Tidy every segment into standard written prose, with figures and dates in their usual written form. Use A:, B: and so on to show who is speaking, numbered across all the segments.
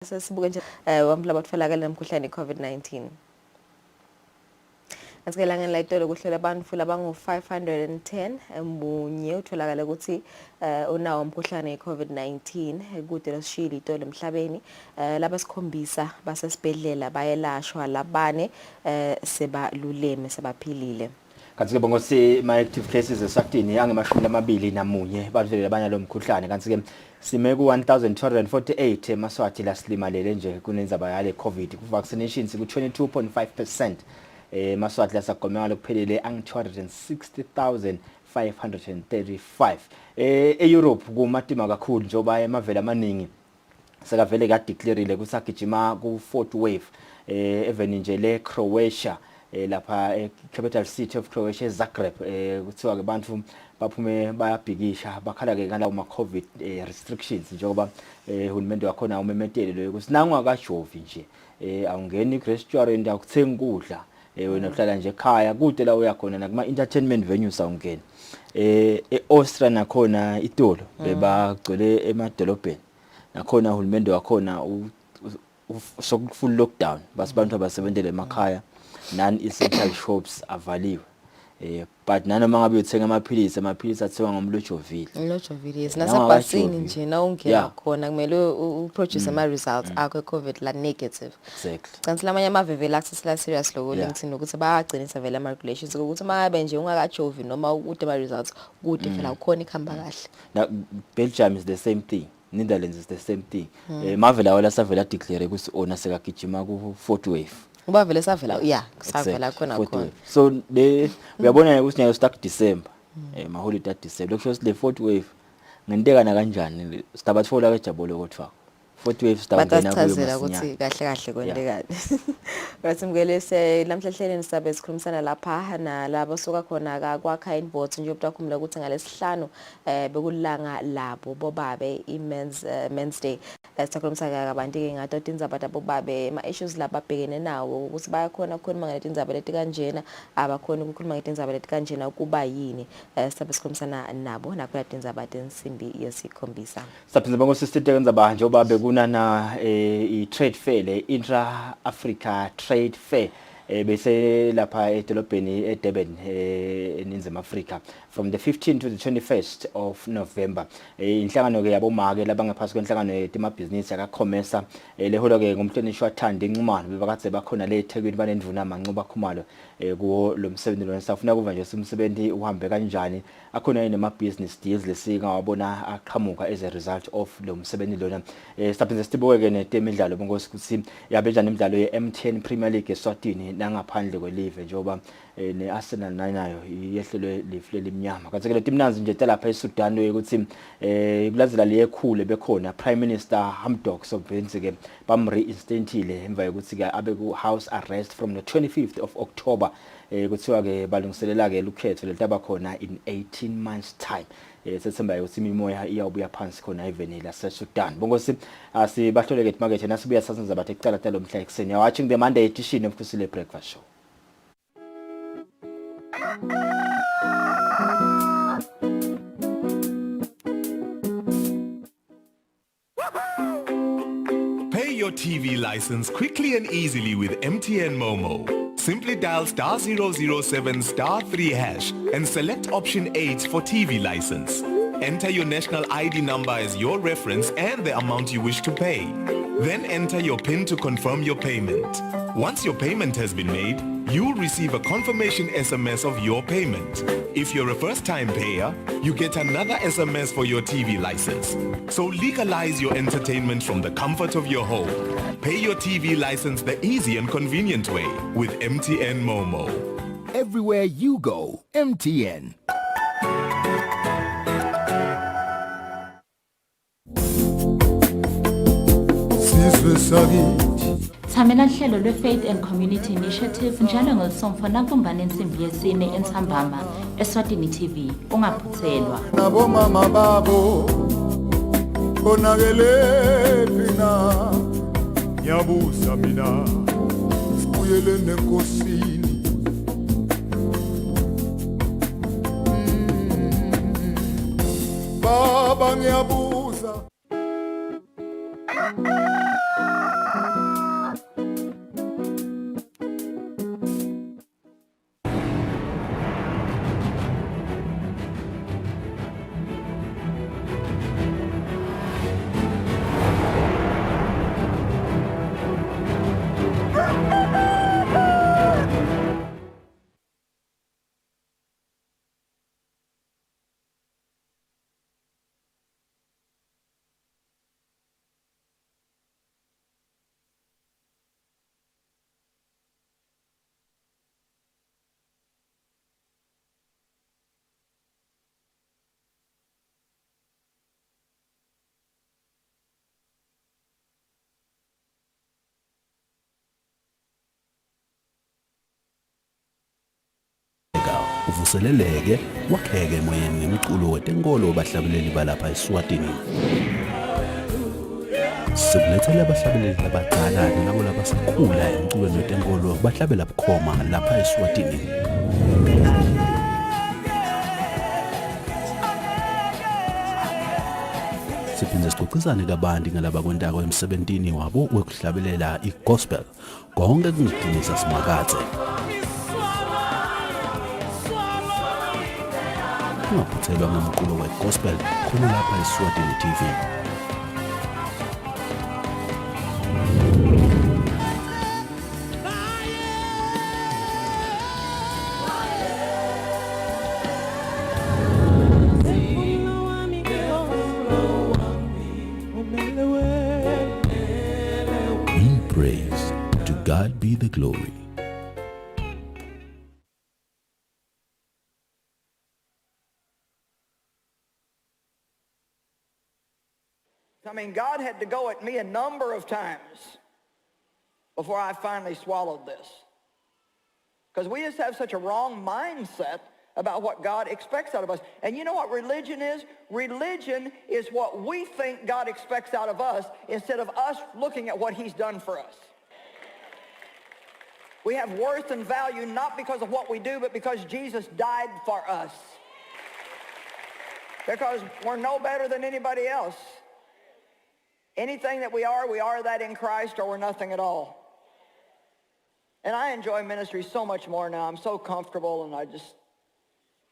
A: Sesibuke nje wamphela batholakala nomkhuhlane iCovid-19. Asikelanga layitolo kuhlola abantu abangu 510 emunye utholakala ukuthi unawo umkhuhlane iCovid-19 kude losishili itolo emhlabeni laba sikhombisa basesibhedlela bayelashwa labane sebaluleme sebaphilile.
B: Kanti ke bongosi my active cases Eswatini angemashumi amabili namunye badlule abanye lo mkhuhlane kanti ke sime ku 1248 eMaswati lasilimalele nje kunenzaba yale COVID ku vaccinations ku 22.5%. Maswati lasagomela lokuphelele ang 260,535 eEurope kumatima kakhulu njoba emavela amaningi sekavele kadeclareile kusagijima ku 4th wave even nje le Croatia lapha capital city of Croatia Zagreb kuthiwa ke abantu baphume bayabhikisha bakhala ke ngalawo ma COVID restrictions njengoba uhulumende wakhona umemetele lo ukuthi nangwa kaJovi nje awungeni restaurant akuthenga ukudla wena uhlala nje ekhaya kude la uyakhona nakuma entertainment venues awungeni eAustria nakhona itolo bebagcwele emadolobheni nakhona uhulumende wakhona full lockdown basibantu abasebenzele emakhaya non-essential shops avaliwe but nanoma ngabe uthenga amaphilisi athiwa ngomlojovile
A: nasebhasini nje na ungena khona kumele uproduce ama results akho COVID la negative
B: exactly
A: kanti lamanye amavevela access la serious lo LinkedIn ukuthi bayagcinisa vele ama regulations ukuthi mangabe nje ungakajovi noma ukude ama results kude phela ukhona ikhamba kahle.
B: Now Belgium is the same thing, Netherlands is the same thing. Mavela wala savela declare ukuthi ona sekagijima ku 4th wave.
A: Uba vele savela savela khona khona.
B: So uyabona ukuthi nyayo start December ma holiday December lokusho le 4th wave ngentekana kanjani sitabathola kejabule kodwa 4th wave sitawungena kuyo
A: masinya ukuthi kahle kwentekani. Basimkelise lamhlahleleni sabe sikhulumisana lapha nalabo soka khona kwakha inbox nje ubutakhumula ukuthi ngalesihlanu bekulanga labo bobabe men's day sikhulumisa kabanti ke ngato tindzaba tabobabe ama issues lababhekene nawo ukuthi bayakhona ukukhuluma ngetindzaba leti kanjena abakhona ukukhuluma ngetindzaba leti kanjena ukuba yini sabe sikhulumisana nabo nakho tindzaba tensimbi yesikhombisa
B: saphinza bangosisithe kendzaba njengoba bekunana i-trade fair le intra Africa trade fair bese lapha edolobheni eDurban eNingizimu Afrika from the 15th to the 21st of November inhlangano ke yabomake labangaphasi kwenhlangano yemabhizinisi yakakhomersa leholo ke ngomhlonishwa wathanda inxumano bebakade bakhona le eThekwini banendvuna amancuba khumalo kuwo lo msebenzi lo safuna kuva nje umsebenzi uhambe kanjani akhona yini ama business deals lesika wabona aqhamuka as a result of lo msebenzi lona saphinze sibuke ke netemidlalo bongosi ukuthi yabenjani imidlalo yeMTN Premier League eSwatini nangaphandle kwelive njoba neArsenal nayo yehlelwe lifle limnyama kanti ke le timnanzi nje lapha eSudan ukuthi kulazela liyekhule bekhona Prime Minister Hamdok Sobhenzi ke bamreinstatile emva yokuthi ke abe ku house arrest from the 25th of October kuthiwa ke balungiselela ke ukhetho letaba khona in 18 months time sethemba ukuthi imimoya iyawubuya phansi khona even la seSudan bongosi asibahloleke market nasibuya sasenza bathe icala talo mhla ekseni watching the Monday edition of Kusile breakfast show.
C: Pay your TV license quickly and easily with MTN Momo. Simply dial *007 *3 hash and select option 8 for TV license. Enter your national ID number as your reference and the amount you wish to pay. Then enter your PIN to confirm your payment. Once your payment has been made, you'll receive a confirmation SMS of your payment. If you're a first-time payer, you get another SMS for your TV license. So legalize your entertainment from the comfort of your home. Pay your TV license the easy and convenient way with MTN Momo.
D: Everywhere you go, MTN.
E: Thamela hlelo lwe-Faith and Community Initiative njalo ngolsomfo nakumbana ensimbi yesine entsambama Eswatini TV ungaphuthelwa
F: nabo mama babo bonakele mina ngiyabuza mina sibuyele nenkosini baba ngiyabuza
G: uvuseleleke wakheke emoyeni ngemculo wetenkolo bahlabeleli balapha eSwatini. Sikulethele abahlabeleli abadala nalabo labasakhula emculweni wetenkolo bahlabela bukhoma lapha eSwatini. Siphinde sixoxisane kabanti ngalaba kwentako emsebentini wabo wekuhlabelela igospel konke kungiqinisa simakathe. Ungaphuthelwa ngomculo wegospel khona lapha eSwatini TV. Praise to God be the glory.
H: I mean, God had to go at me a number of times before I finally swallowed this. Because we just have such a wrong mindset about what God expects out of us. And you know what religion is? Religion is what we think God expects out of us instead of us looking at what he's done for us. We have worth and value not because of what we do, but because Jesus died for us. Because we're no better than anybody else. Anything that we are that in Christ, or we're nothing at all. And I enjoy ministry so much more now. I'm so comfortable, and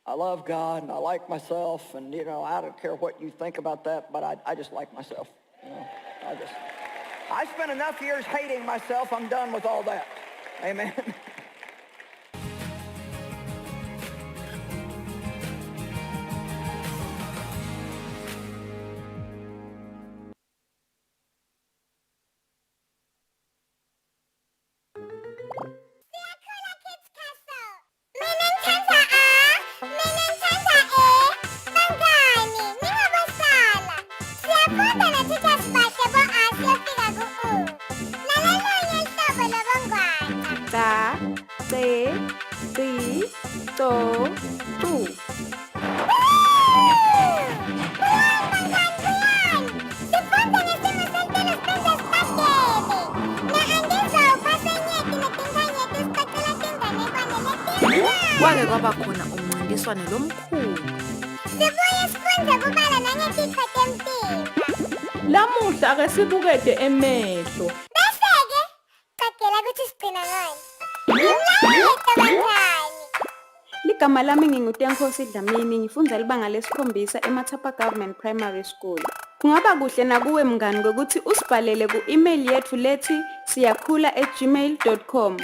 H: I love God, and I like myself, and, you know, I don't care what you think about that, but I just like myself. You know, I spent enough years hating myself. I'm done with all that. Amen.
A: Kwake kwaba khona umncintiswano lomkhulu.
I: Sibuye sifunde kubala nangetikho temtimba.
J: Lamuhla ake sibukede emehlo.
I: Bese-ke cacela ukuthi sigcina ngani.
J: Ligama lami nginguTenkosi Dlamini, ngifundza libanga lesikhombisa eMathapa Government Primary School. Kungaba kuhle nakuwe mngani ngokuthi usibhalele ku-email yethu lethi siyakhula@gmail.com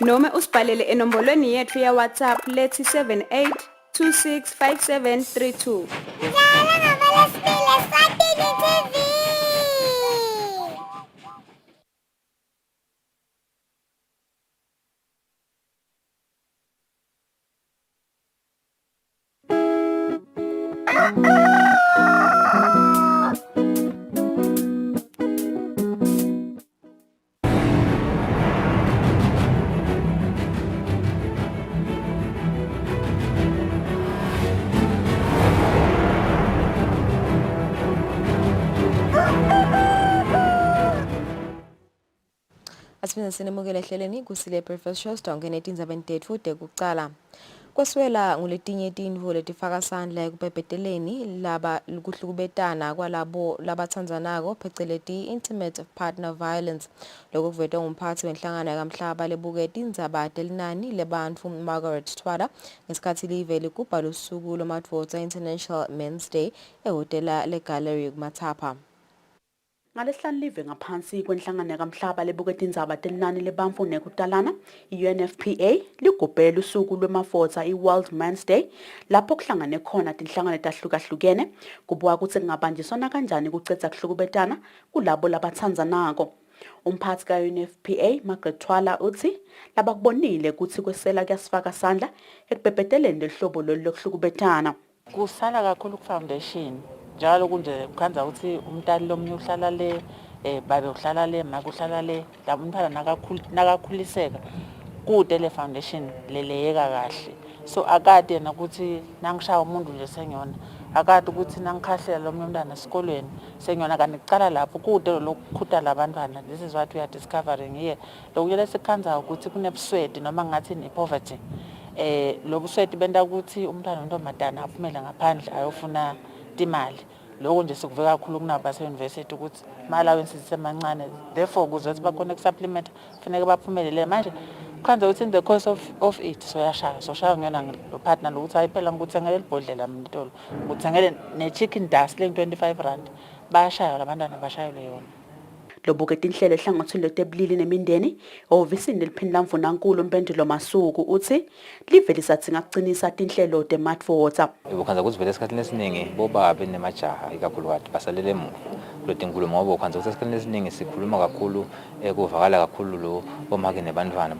J: noma usibhalele enombolweni yethu ya WhatsApp lethi 78265732.
I: Njalo ngabalesibili Eswatini TV.
A: Asifuna sinemukele ehleleni Kusile Breakfast Show stonke netinzabentetfu futhi kucala. Kweswela nguletinye tintfo letifaka sandla ekubhebeteleni laba kuhlukubetana kwalabo labatsandzanako pheceleti intimate partner violence. Lokho kuvetwa ngumphathi wenhlangano yakamhlaba lebuketi indzaba telinani lebantfu Margaret Twala ngesikhathi live ligubha lusuku lomadvodza International Men's Day ehhotela leGallery kuMathapa.
K: Ngalesihlanu live ngaphansi kwenhlangano yakamhlaba lebuketi indzaba telinani lebantfu nekutalana i-UNFPA ligubhela usuku lwemafotsa i-World Men's Day lapho kuhlangane khona tinhlangano etahlukahlukene kubuka ukuthi kungabanjiswana kanjani kucedza kuhlukubetana kulabo labatsandzanako. Umphathi ka-UNFPA Margaret Twala uthi labakubonile ukuthi kwesela kuyasifaka sandla ekubhebeteleni lehlobo lolu lokuhlukubetana.
L: Kusala kakhulu ku-foundation njalo kunje kukhanza ukuthi umntali lomnye uhlala le babe uhlala le maka uhlala le labo umntwana nakakhuliseka kude le foundation leleyeka kahle so akade yena ukuthi nangishaya umuntu nje sengiyona akade ukuthi nangikhahlela lo mntwana esikolweni sengiyona kanti kucala lapho kude lokukhuta labantwana. This is what we are discovering here. Lokuyela esikhanza ukuthi kunebuswedi noma ngathi poverty. Lo buswedi benta ukuthi umntwana ontombazana aphumele ngaphandle ayofuna imali. Lokho nje sikuveka kakhulu kunabo base university ukuthi ma-allowances semancane, therefore kuze ukuthi bakhona ukusupplement kufanele baphumelele manje. Khanza ukuthi in the course of it soyashaya ngiyona lo partner lokuthi ayiphela ngikuthengele ibhodlela mina itolo ngikuthengele ne-chicken dust le-25 rand bayashaya labantwana bashayelwe yona.
K: Lobuketi inhlelo ehlangothini lwetebulili nemindeni ovisini liphinda mvunankulu Mpendulo Masuku uthi livele sathinga kucinisa inhlelo de-mat water.
M: Ukhanza ukuthi vele esikhathini esiningi bobaba nemajaha ikakhulukazi basalele emuva kuleti nkulumo ngoba ukhanza ukuthi esikhathini esiningi sikhuluma kakhulu kuvakala kakhulu lo bomake nebantwana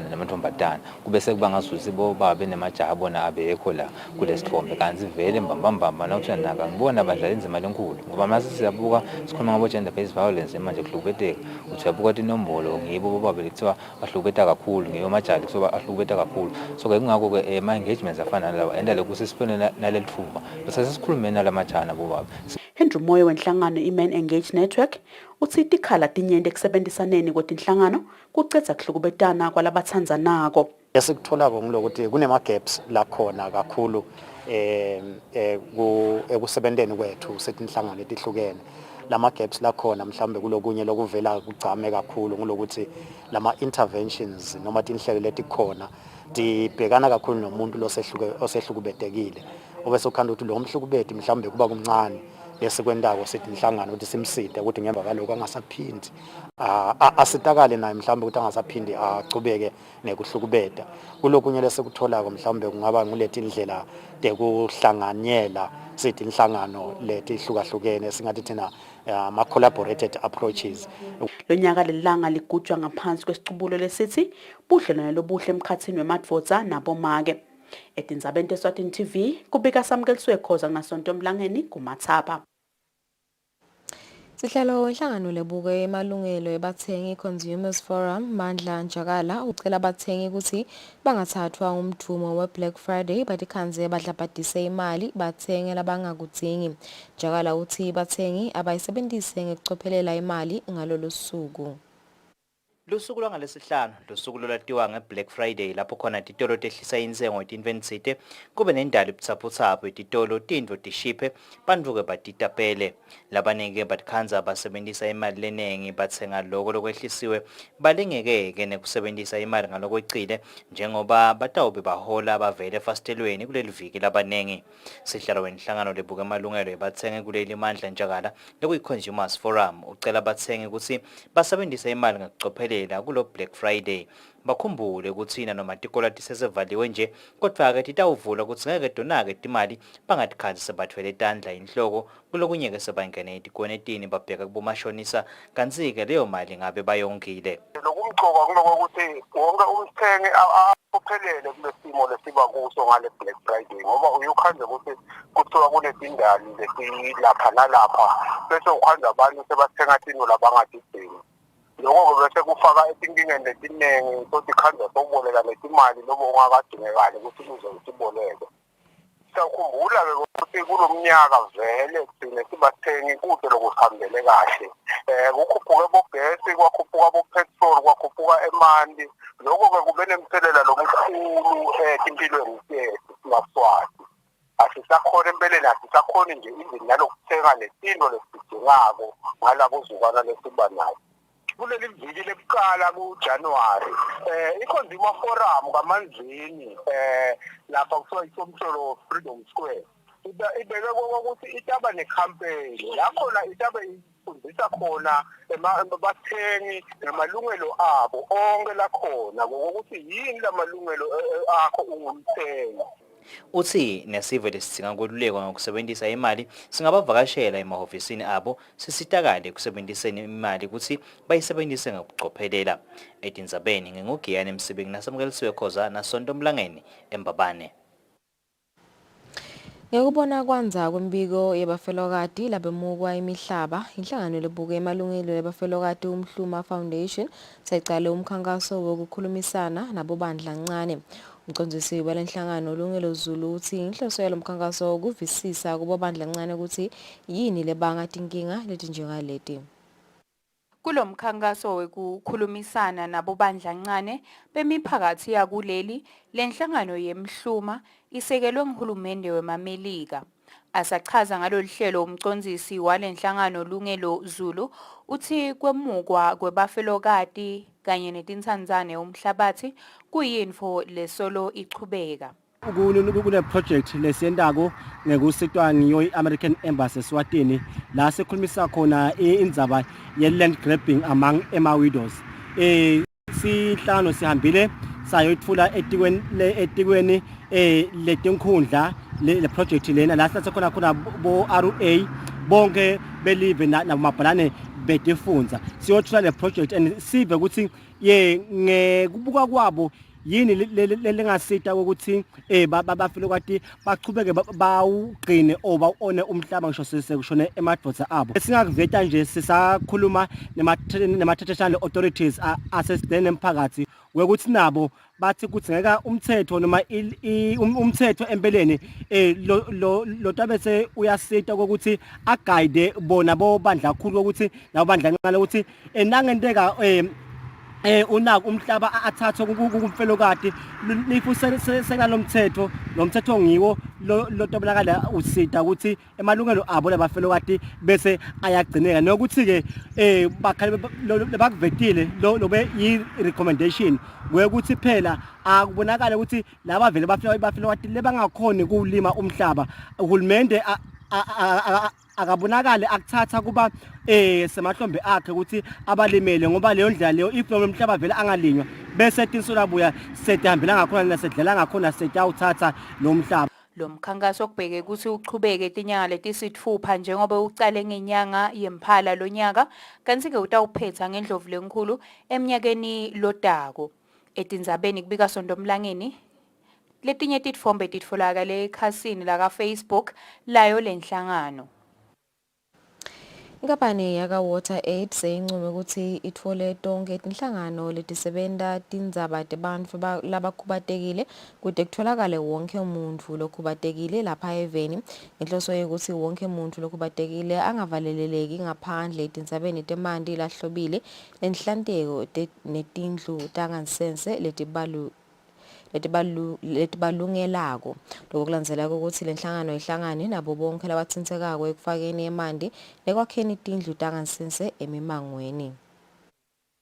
M: namantombazana kube sekuba ngasuthi bobaba nemajaha bona abekho la kulesithombe kanti vele mbambamba nawuthi naka ngibona badlala inzima lenkulu ngoba mase siyabuka sikhuluma ngabo gender based violence manje kuhlukubeteka uthi uyabuka inombolo ngibo bobaba lekuthiwa bahlukubeta kakhulu ngiyo majaha lekuthiwa bahlukubeta kakhulu so ke kungakho ke ama engagements afana nalawa enda lokuthi sifune naleli thuba bese sikhulume nalamajaha nabobaba.
K: Henry Moyo wenhlangano i-Men Engage Network uthi itikhala tinyende ekusebenzisaneni kwetinhlangano kucetha kuhlukubetana kwalabathandzanako.
N: Esikutholako ngilokuthi kunema gaps la khona kakhulu ekusebenteni kwethu setinhlangano letihlukene. Lama gaps la khona mhlambe kulokunye lokuvela kugcame kakhulu ngilokuthi lama interventions noma tinhlelo letikhona dibhekana kakhulu nomuntu osehlukubetekile. Obese ukhanda ukuthi lo mhlukubeti mhlambe kuba kumncane lesikwendako setinhlangano ukuthi simside ukuthi ngemva kaloko angasaphindi asitakale naye mhlambe ukuthi angasaphindi acubeke nekuhlukubeta. Kulokunye lesekutholako mhlambe kungaba nguleti indlela tekuhlanganyela setinhlangano letihlukahlukene singathi thina ama collaborated approaches.
K: Lonyaka lelanga ligujwa ngaphansi kwesicubulo lesithi budlelwane lobuhle emkhathini wemadvodza nabomake. Etindzabeni Eswatini TV kubika Samkeliswe Khoza ngasonto Mlangeni kuMathapa.
A: Sihlalo inhlangano lebuke emalungelo ebathengi Consumers Forum Mandla Njakala ucela abathengi ukuthi bangathathwa umthumo we-Black Friday batikhanze badlabhadise imali bathenge labangakudingi. Njakala uthi bathengi abayisebenzise ngekucophelela imali ngalolu suku.
B: Lusuku lwangalesihlanu lusuku lolatiwa ngeBlack Friday lapho khona titolo tehlisa insengo etinvensite kube nendalo ibutsaphutsaphu etitolo tindvo tishiphe bantfu-ke batitapele labanike batikhanza basebentisa imali lenengi bathenga loko lokwehlisiwe balengeke nekusebentisa imali ngalokwecile njengoba batawube bahola bavele efastelweni kuleli viki labanengi. Sihlalo wenhlangano lebuka emalungelo ebathengi kuleli Mandla Njakala lokuyi-Consumers Forum ucela bathengi ukuthi basebentisa imali ngekucophelela kulo Black Friday bakhumbule ukuthi noma tikola tisesevaliwe nje kodwa-ke titawuvula ukuthi ngeke donake timali bangatikhanzi sebathwele tandla inhloko kulokunye-ke sebangene etikwenetini babheka kubomashonisa kanti-ke leyo mali ngabe bayongile.
O: Lokumgcoka kulokuthi wonke umthengi aphelele kulesimo lesiba kuso ngale Black Friday ngoba uyukhanze ukuthi kuthiwa kunezindali lesilapha nalapha bese ukhanza abantu sebathenga tino labangadidingi. Lokho bese kufaka etinkingeni letiningi sothi khanza sokuboleka letimali lobo ungakadingekali ukuthi uze usiboleke. Siyakhumbula-ke ukuthi kulo mnyaka vele thina sibathengi kude lokuhambele kahle. Kukhuphuke bogesi, kwakhuphuka bopetrol, kwakhuphuka emanti. Lokho-ke kube nemthelela lomkhulu empilweni yethu simaSwati. Asisakhona empeleni asisakhoni nje indlela yalokuthenga lezinto lesidingako ngalabo zukwana lesiba nayo. Kuleli viki lekuqala kuJanuary i-Consumer Forum kaManzini lapha kuthiwa isomhlolo Freedom Square ibeke ukuthi itaba ne-campaign la khona itabe ifundisa khona abathengi namalungelo abo onke la khona ngokuthi yini lamalungelo akho ungumthengi.
B: Uthi nesive lesidinga kwelulekwa ngokusebenzisa imali singabavakashela emahofisini abo sisitakale kusebenziseni imali ukuthi bayisebenzise ngokucophelela. Etindzabeni ngingugiyane Msibingi naSamkeliswe Khoza nasonto Mlangeni eMbabane.
A: Ngekubona kwanza kwembiko yabafelokati labemukwa imihlaba, inhlangano lebuke emalungelo yabafelokati uMhluma Foundation secala umkhankaso wokukhulumisana nabobandla ncane. Umcondzisi walenhlangano Lungelo Zulu uthi inhloso yalomkhankaso ukuvisisa kubo bandla kancane ukuthi yini lebanga tinkinga leti njengaleti.
J: Kulomkhankaso wekukhulumisana nabo bandlancane bemiphakathi yakuleli lenhlangano yemhluma isekelwe nguhulumende weMamelika. Asachaza ngalolu hlelo umcondzisi walenhlangano Lungelo Zulu uthi kwemukwa kwebafelokati kanye netintsandzane umhlabathi kuyinfo lesolo ichubeka.
P: Kune project lesiyentako ngekusitwa ngiyo i-American Embassy Eswatini la sikhulumisa khona indzaba ye-land grabbing among widows. Sihlano sihambile sayoyithula etikweni letinkhundla le project lena la sithathe khona bo RA bonke belive namabhalane betifundza siyothula le project and sive ukuthi ngekubuka kwabo yini lengasita ukuthi bafelokati bachubeke bawugcine one umhlaba ngisho sekushone emadvodza abo. Singakuveta nje sisakhuluma nemathetheshane authorities asesideni emphakathi wekuthi nabo bathi kudzingeka umthetho noma umthetho empeleni lo tabese uyasita ukuthi aguide bona bo bandla kakhulu ukuthi nabo bandla nqala ukuthi nangenteka unako umhlaba athathwe kumfelokati nifuseka lomthetho ngiwo lo tobelakala usita ukuthi emalungelo abo labafelokati bese ayagcineka nokuthi ke bakhale bakuvetile lobe yi recommendation wekuthi phela akubonakala ukuthi laba vele bafelokati lebangakhoni kulima umhlaba uhulumende akabonakala akuthatha kuba semahlombe akhe ukuthi abalimele ngoba leyo ndlela leyo if lo mhlaba vele angalinywa bese tinsola buya setihambela ngakhona nasedlela ngakhona setawuthatha lo mhlaba.
J: Lo mkhankaso okubheke ukuthi uchubeke etinyanga letisithupha njengoba ucale ngenyanga yemphala lonyaka kanti ke utawuphetha ngendlovu lenkulu eminyakeni lotako. Etindzabeni kubika Sondomlangeni letinye titfombe titfolakala ekhasini la Facebook layo lenhlangano.
A: Inkampani yaka Water Aid seyincume ukuthi itfole tonke tinhlangano letisebenta tindzaba tebantfu labakhubatekile kude kutholakale wonke umuntu lokhubatekile lapha eveni ngenhloso yokuthi wonke umuntu lokhubatekile angavaleleleki ngaphandle etindzabeni temanti lahlobile nenhlanteko netindlu tangasese letibalungelako lokulandzela ukuthi lenhlangano ihlangane nabo bonke labatsintsekako ekufakeni emanti nekwakheni tindlu tangasese emimangweni.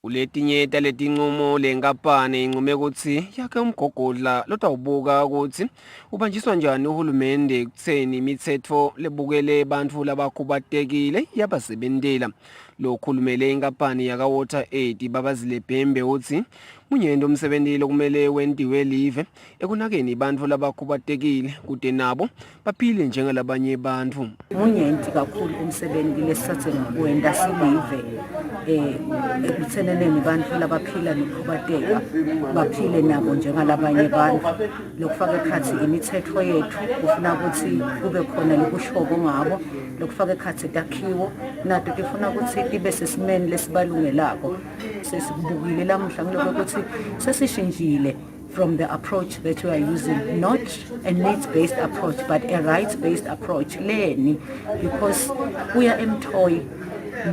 Q: Uletinye taletinqumo lenkampani inqume ukuthi yakhe umgogodla lotawubuka ukuthi ubanjiswa njani uhulumende ekutheni imithetho lebukele bantfu labakhubatekile yabasebentela. Lokhulumele inkampani yaka Water Aid babazile Bhembe uthi munyendo umsebentile kumele wentiwe live ekunakeni bantfu labakhubatekile kude nabo baphile njengalabanye bantfu.
R: Munyenti kakhulu umsebenzi lesathe ngokwenda silive ekutheneleni bantfu labaphila nokhubateka baphile nabo njengalabanye bantfu lokufaka ekhathi imithetho yethu ufuna ukuthi kube khona lokushoko ngabo lokufaka ekhathi takhiwo nato tifuna ukuthi tibe sesimeni lesibalungelako sesikubukile lamhla ngokuthi sesishintshile from the approach that we are using, not a needs-based approach but a rights-based approach leni because we are employed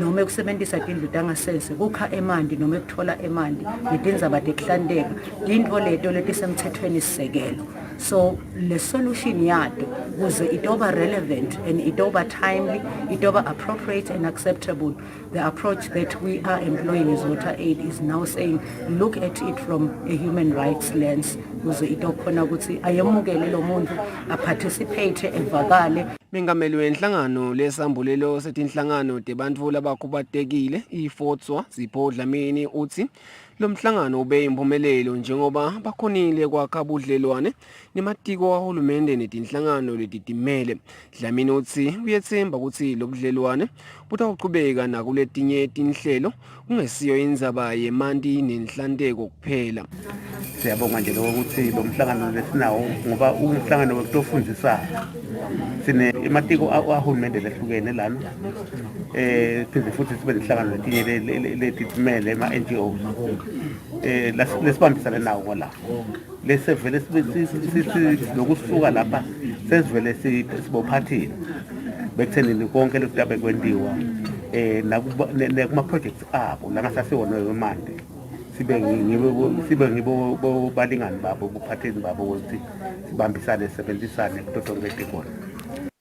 R: noma ukusebenzisa tindlu tangasese kukha emanti noma ukuthola emanti netindzaba tekuhlanteka tintfo leto letisemthethweni sisekelo. So the solution yato ukuze itoba relevant and itoba timely, itoba appropriate and acceptable. The approach that we are employing as Water Aid is now saying look at it from a human rights lens ukuze itokhona ukuthi ayemukele lo muntu aparticipate evakale.
Q: Mengameli wenhlangano lesambulelo setinhlangano tebantfu labakhubatekile iFotswa Sipho Dlamini uthi lo mhlangano ube impumelelo njengoba bakhonile kwakha budlelwane nematiko kahulumende netinhlangano letitimele. Dlamini uthi uyethemba ukuthi lo budlelwane butawuqhubeka nakuletinye tinhlelo kungesiyo indzaba yemanti nenhlanteko kuphela.
S: Siyabonga nje ukuthi lo mhlangano lesinawo ngoba umhlangano wokufundisa sine ematiko ahulumende lehlukene lana pheze futhi sibe nehlangano letinye letithumele ama-NGO lesibambisane nawo la lesevele lokusuka lapha sesivele sibophathini bekuthenini konke lokutabe kwendiwa nakuma-projects abo langasasiwonayo manje sibe ngibo balingani babo buphatheni babo ukuthi sibambisane sisebenzisane kuto tonke letikona.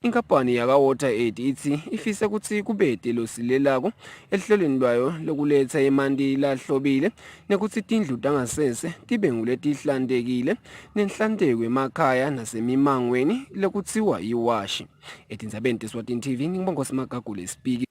Q: Inkampani yaka-Water Aid ithi ifisa ukuthi kubede losilelako ehlelweni lwayo lokuletha emanti lahlobile nekuthi tindlu tangasese tibe nguletihlandekile nenhlanzeko emakhaya nasemimangweni lekuthiwa iwashi. Etindzabeni teSwatini TV ngibonga Simagagule speaking.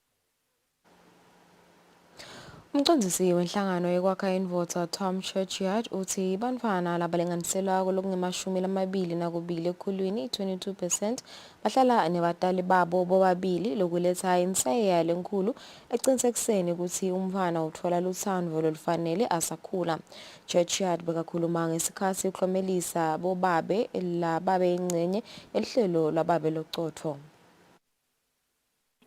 A: Umcondzisi wenhlangano yokwakha invota Tom Churchyard uthi bantfwana labalinganiselwako lokungamashumi 22 ekhulwini 22% bahlala nebatali babo bobabili lokuletha inseya lenkulu ecinisekiseni ukuthi umntfwana uthola lutsandvo lolufanele asakhula. Churchyard bekakhuluma ngesikhatsi uklomelisa bobabe lababe ingcenye elihlelo lababe locotfo.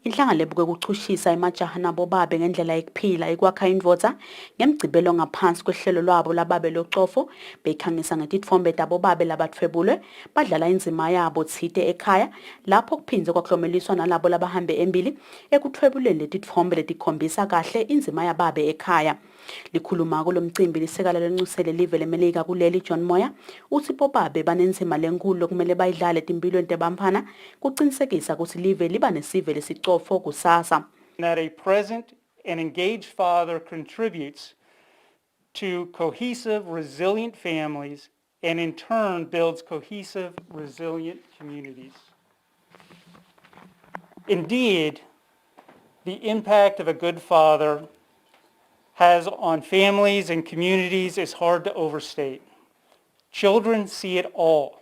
K: Inhlangano lebuke ukuchushisa emajaha nabobabe ngendlela yokuphila ekwakha invota ngemgcibelo ngaphansi kwehlelo lwabo lababe locofo bekhangisa ngetitfombe tabobabe labathwebulwe badlala inzima yabo thite ekhaya lapho kuphinze kwaklomeliswa nalabo labahambe embili ekuthwebuleni letitfombe letikhombisa kahle inzima yababe ekhaya. Likhuluma kulomcimbi lisekala lencusele live lemelika kuleli John Moya uthi bobabe banenzima lenkulu kumele bayidlale timpilweni tebamphana kucinisekisa ukuthi live liba nesive lesicofo kusasa.
T: That a present and engaged father contributes to cohesive, resilient families and in turn builds cohesive, resilient communities. Indeed, the impact of a good father has on families and communities is hard to overstate. Children see it all.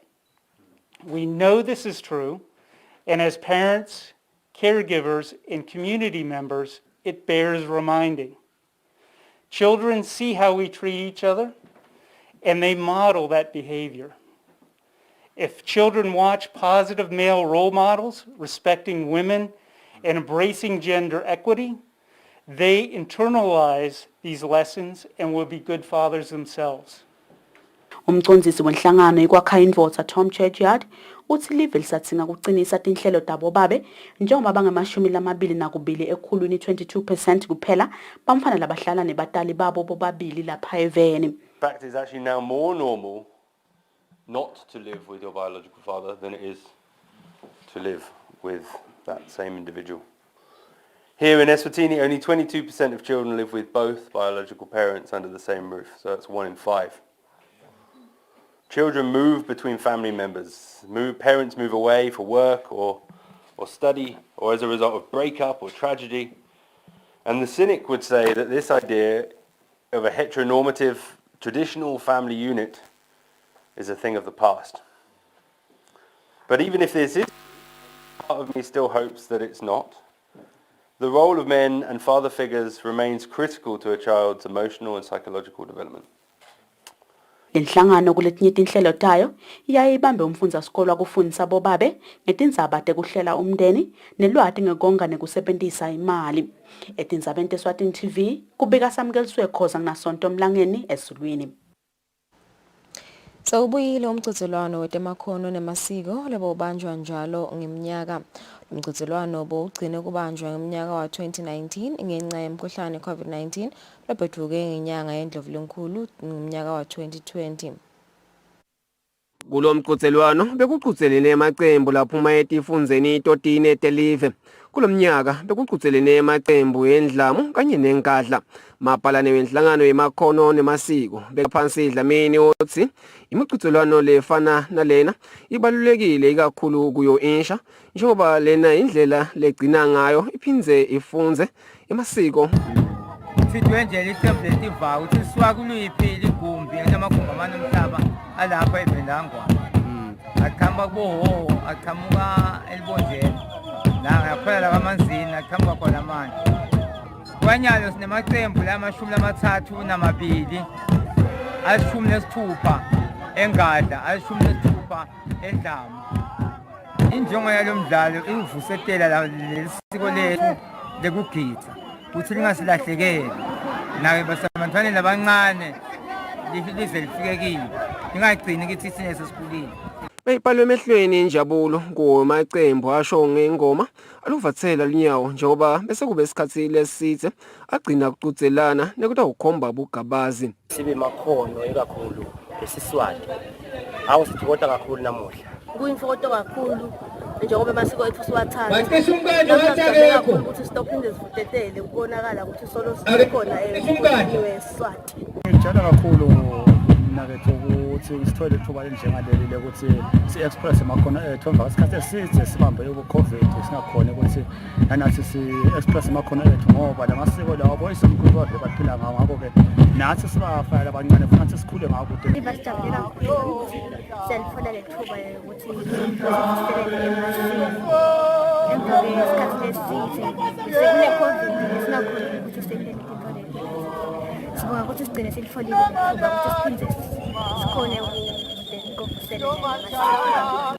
T: We know this is true, and as parents, caregivers, and community members, it bears reminding. Children see how we treat each other, and they model that behavior. If children watch positive male role models, respecting women, and embracing gender equity, they internalize these lessons and will be good fathers themselves.
K: Umcondzisi wenhlangano yokwakha invota Tom Churchyard uthi live lisatsinga kucinisa tinhlelo tabobabe njengoba bangamashumi 22 ekhulwini 22% kuphela bamfana labahlala nebatali babo bobabili lapha eveni.
U: In fact, it's actually now more normal not to live with your biological father than it is to live with that same individual. Here in Eswatini, only 22% of children live with both biological parents under the same roof, so that's 1 in 5. Children move between family members. Parents move away for work or study, or as a result of breakup or tragedy. And the cynic would say that this idea of a heteronormative, traditional family unit is a thing of the past. But even if this is, part of me still hopes that it's not. The role of men and father figures remains critical to a child's emotional and psychological development.
K: Inhlangano kuletinye tinhlelo tayo iyaye ibambe umfundzasikolo wakufundisa bobabe ngetindzaba tekuhlela umndeni nelwati ngekonga nekusebentisa imali. Etindzabeni teSwatini TV kubika Samkeliswe Khoza nginasonto Mlangeni eSulwini.
A: Sawubuyile umgcitselwano wetemakhono nemasiko lebobanjwa njalo ngeminyaka. Umgcitselwano bowugcine kubanjwa ngeminyaka wa 2019 ngenxa yemkhuhlane COVID-19 lobhedvuke ngenyanga yeNdlovulenkhulu ngeminyaka wa 2020.
Q: Kulo mgcitselwano bekugcitselene amaqembu laphuma etifundzeni 13 etelive. Kulomnyaka bekugcitselene amaqembu endlamu kanye nenkadla. Mapalane wenhlangano yemakhono nemasiko bekaphansi idlamini othi imigcitselwano lefana nalena ibalulekile ikakhulu kuyo insha njengoba lena indlela legcina ngayo iphindze ifunze emasiko.
V: Sitwe nje iqembu letiva ukuthi siwa kuyiphili igumbi emakhumba amanomhlaba alapha eVendangwa. Akhamba kubo aqhamuka elibonjeni. La ngaphela kamanzini aqhamuka khona manje. Kwanyalo sinemaqembu la 32 alishumi nesithupha engadla alishumi nesithupha edlamu. Injongo yalo mdlalo ivusetela lesiko lethu lekugidza ukuthi lingasilahlekeli nawe basabantwaneni abancane lize lifike kibo lingagcini ukuthi thina sesikhulile.
Q: Beyibhalwe emehlweni injabulo kumacembu asho ngengoma aluvathela linyawo njengoba bese kube isikhathi lesithe agcina kuqutselana nekuthi ukhomba bugabazi.
P: Sibe makhono ekakhulu lesiswati. Awu sithokoza kakhulu namuhla.
C: Kuyimfoto kakhulu njengoba amasiko ethu siwathanda.
P: Baqeshe umkanje wathakekho.
C: Ukuthi sizophinde sivutetele ukubonakala ukuthi solo sikhona eSwati.
D: Ngijabula kakhulu nakethu ukuthi sithole ithuba elinjengaleli ukuthi si-express amakhono ethu emva kwesikhathi eside sibambe ubu-COVID singakhona ukuthi nathi si-express amakhono ethu ngoba la masiko lawo boyisemkhulu kodwa baphila ngawo ngakho-ke nathi sibafayela abancane futhi sikhule ngawo kude.
C: Sijabule kakhulu ukuthi siyalithola le thuba ukuthi sivuselele emasiko emva kwesikhathi eside sekune-COVID singakhona ukuthi siphele intole. Sibonga ukuthi sigcine silitholile ithuba ukuthi siphinde sikhone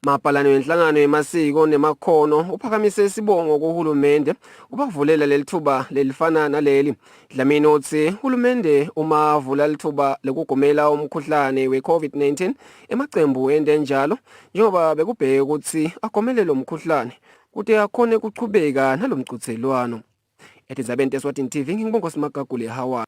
Q: Mapalane wenhlangano yemasiko nemakhono uphakamise isibongo kuhulumende ubavulela lelithuba lelifana naleli. Dlamini uthi uhulumende uma avula lithuba lekugomela umkhuhlane we-COVID-19 emacembu ende njalo njengoba bekubheke ukuthi agomele lo mkhuhlane kude akhone ukuqhubeka nalomquthelwano. Etizabente Eswatini TV ngibonga Simagagule Hawaii.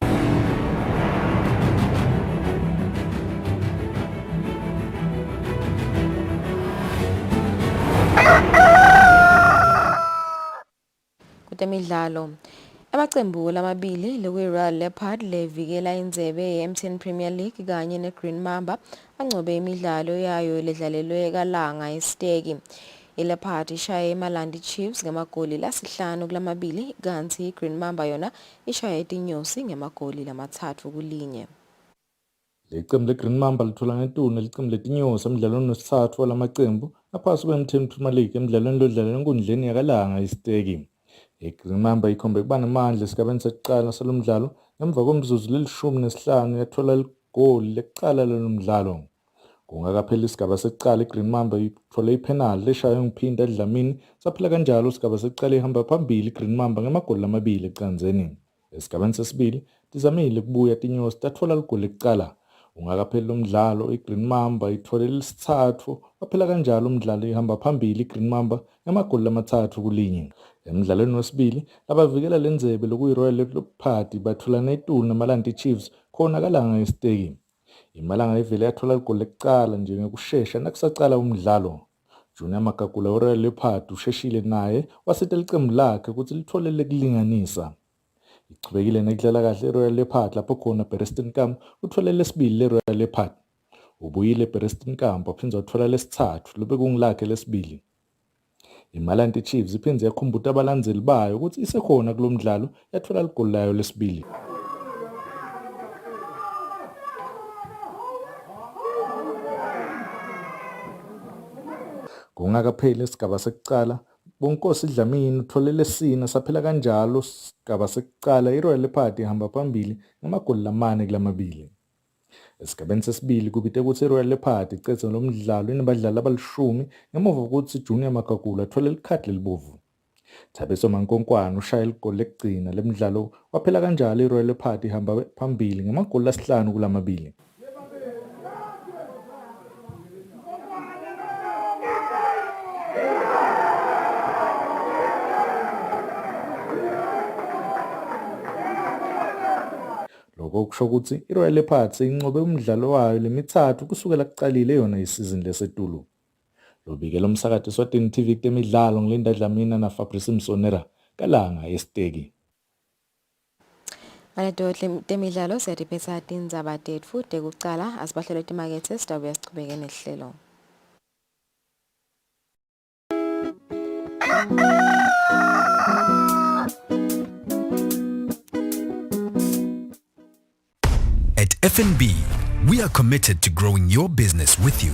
A: Kutemidlalo amacembu lamabili leRoyal Leopard levikela indzebe ye-MTN Premier League kanye neGreen Mamba angcobe imidlalo yayo ledlalelwe kalanga eStegi. iLeopard ishaye eMalandi Chiefs ngamagoli lasihlanu kulamabili kanti iGreen Mamba yona ishaye iTinyosi ngamagoli lamathathu kulinye.
W: Lecembu leGreen Mamba lithola ngetuna lecembu leTinyosi emidlalweni wesithathu walamacembu ngaphasi kweMTN Premier League emidlalweni lodlalelwe enkundleni yakalanga eStegi. iGreen Mamba ikhombe kuba namandla esigabeni sokuqala salomdlalo ngemva komzuzu leli-15 yathola igoli lekuqala lomdlalo. Kungakapheli isigaba sokuqala iGreen Mamba ithola ipenalty leshaywe nguphinda Dlamini saphela kanjalo isigaba sokuqala ihamba phambili iGreen Mamba ngamagoli amabili ecanzeni. Esigabeni sesibili Tizamile kubuya Tinyosi tathola igoli lekuqala. Ungakapheli lomdlalo iGreen Mamba ithole lesithathu waphela kanjalo umdlalo ihamba phambili iGreen Mamba ngamagoli amathathu kulinye. Emidlalweni wesibili abavikela lendzebe lokuyiRoyal Leopard bathola netuna naMalandi Chiefs khona kalanga eStegi. Imalanga ivele yathola igoli lekuqala njengekushesha nakusaqala umdlalo. Junior Magagula weRoyal Leopard usheshile naye wasita licembu lakhe ukuthi lithole lekulinganisa. Ichubekile nekudlala kahle iRoyal Leopard lapho khona Bereston Camp uthole lesibili leRoyal Leopard. Ubuyile Bereston Camp waphinda wathola lesithathu lobe kungilakhe lesibili. iMalandi Chiefs iphindze yakhumbuta abalandzeli bayo ukuthi isekhona kulomdlalo yathola igoli layo lesibili. Kungakapheli isigaba sokuqala Bonkosi Dlamini uthole lesine saphela kanjalo isigaba sokuqala iRoyal Leopard ihamba phambili ngamagoli lamane kulamabili. Esigabeni sesibili kubite ukuthi iRoyal Leopard icethe lomdlalo inabadlali abalishumi ngemuva kokuthi Junior Magagula athole ikhadi elibovu. Thabiso Mankonkwane ushaya igoli lekugcina lemidlalo waphela kanjalo iRoyal Leopard ihamba phambili ngamagoli lasihlanu kulamabili. Lokho kusho ukuthi iRoyal Leopards inqobe umdlalo wayo lemithathu kusukela kuqalile yona isizini lesetulu. Lobikela umsakazo Eswatini TV kutemidlalo ngilinda Dlamini na Fabrice Msonera kalanga eStegi.
A: Aledo temidlalo siyadiphetha tindzaba tetfu tekucala asibahlelo timakethe sitabuya sichubeke nehlelo.
X: At FNB, we are committed to growing your business with you.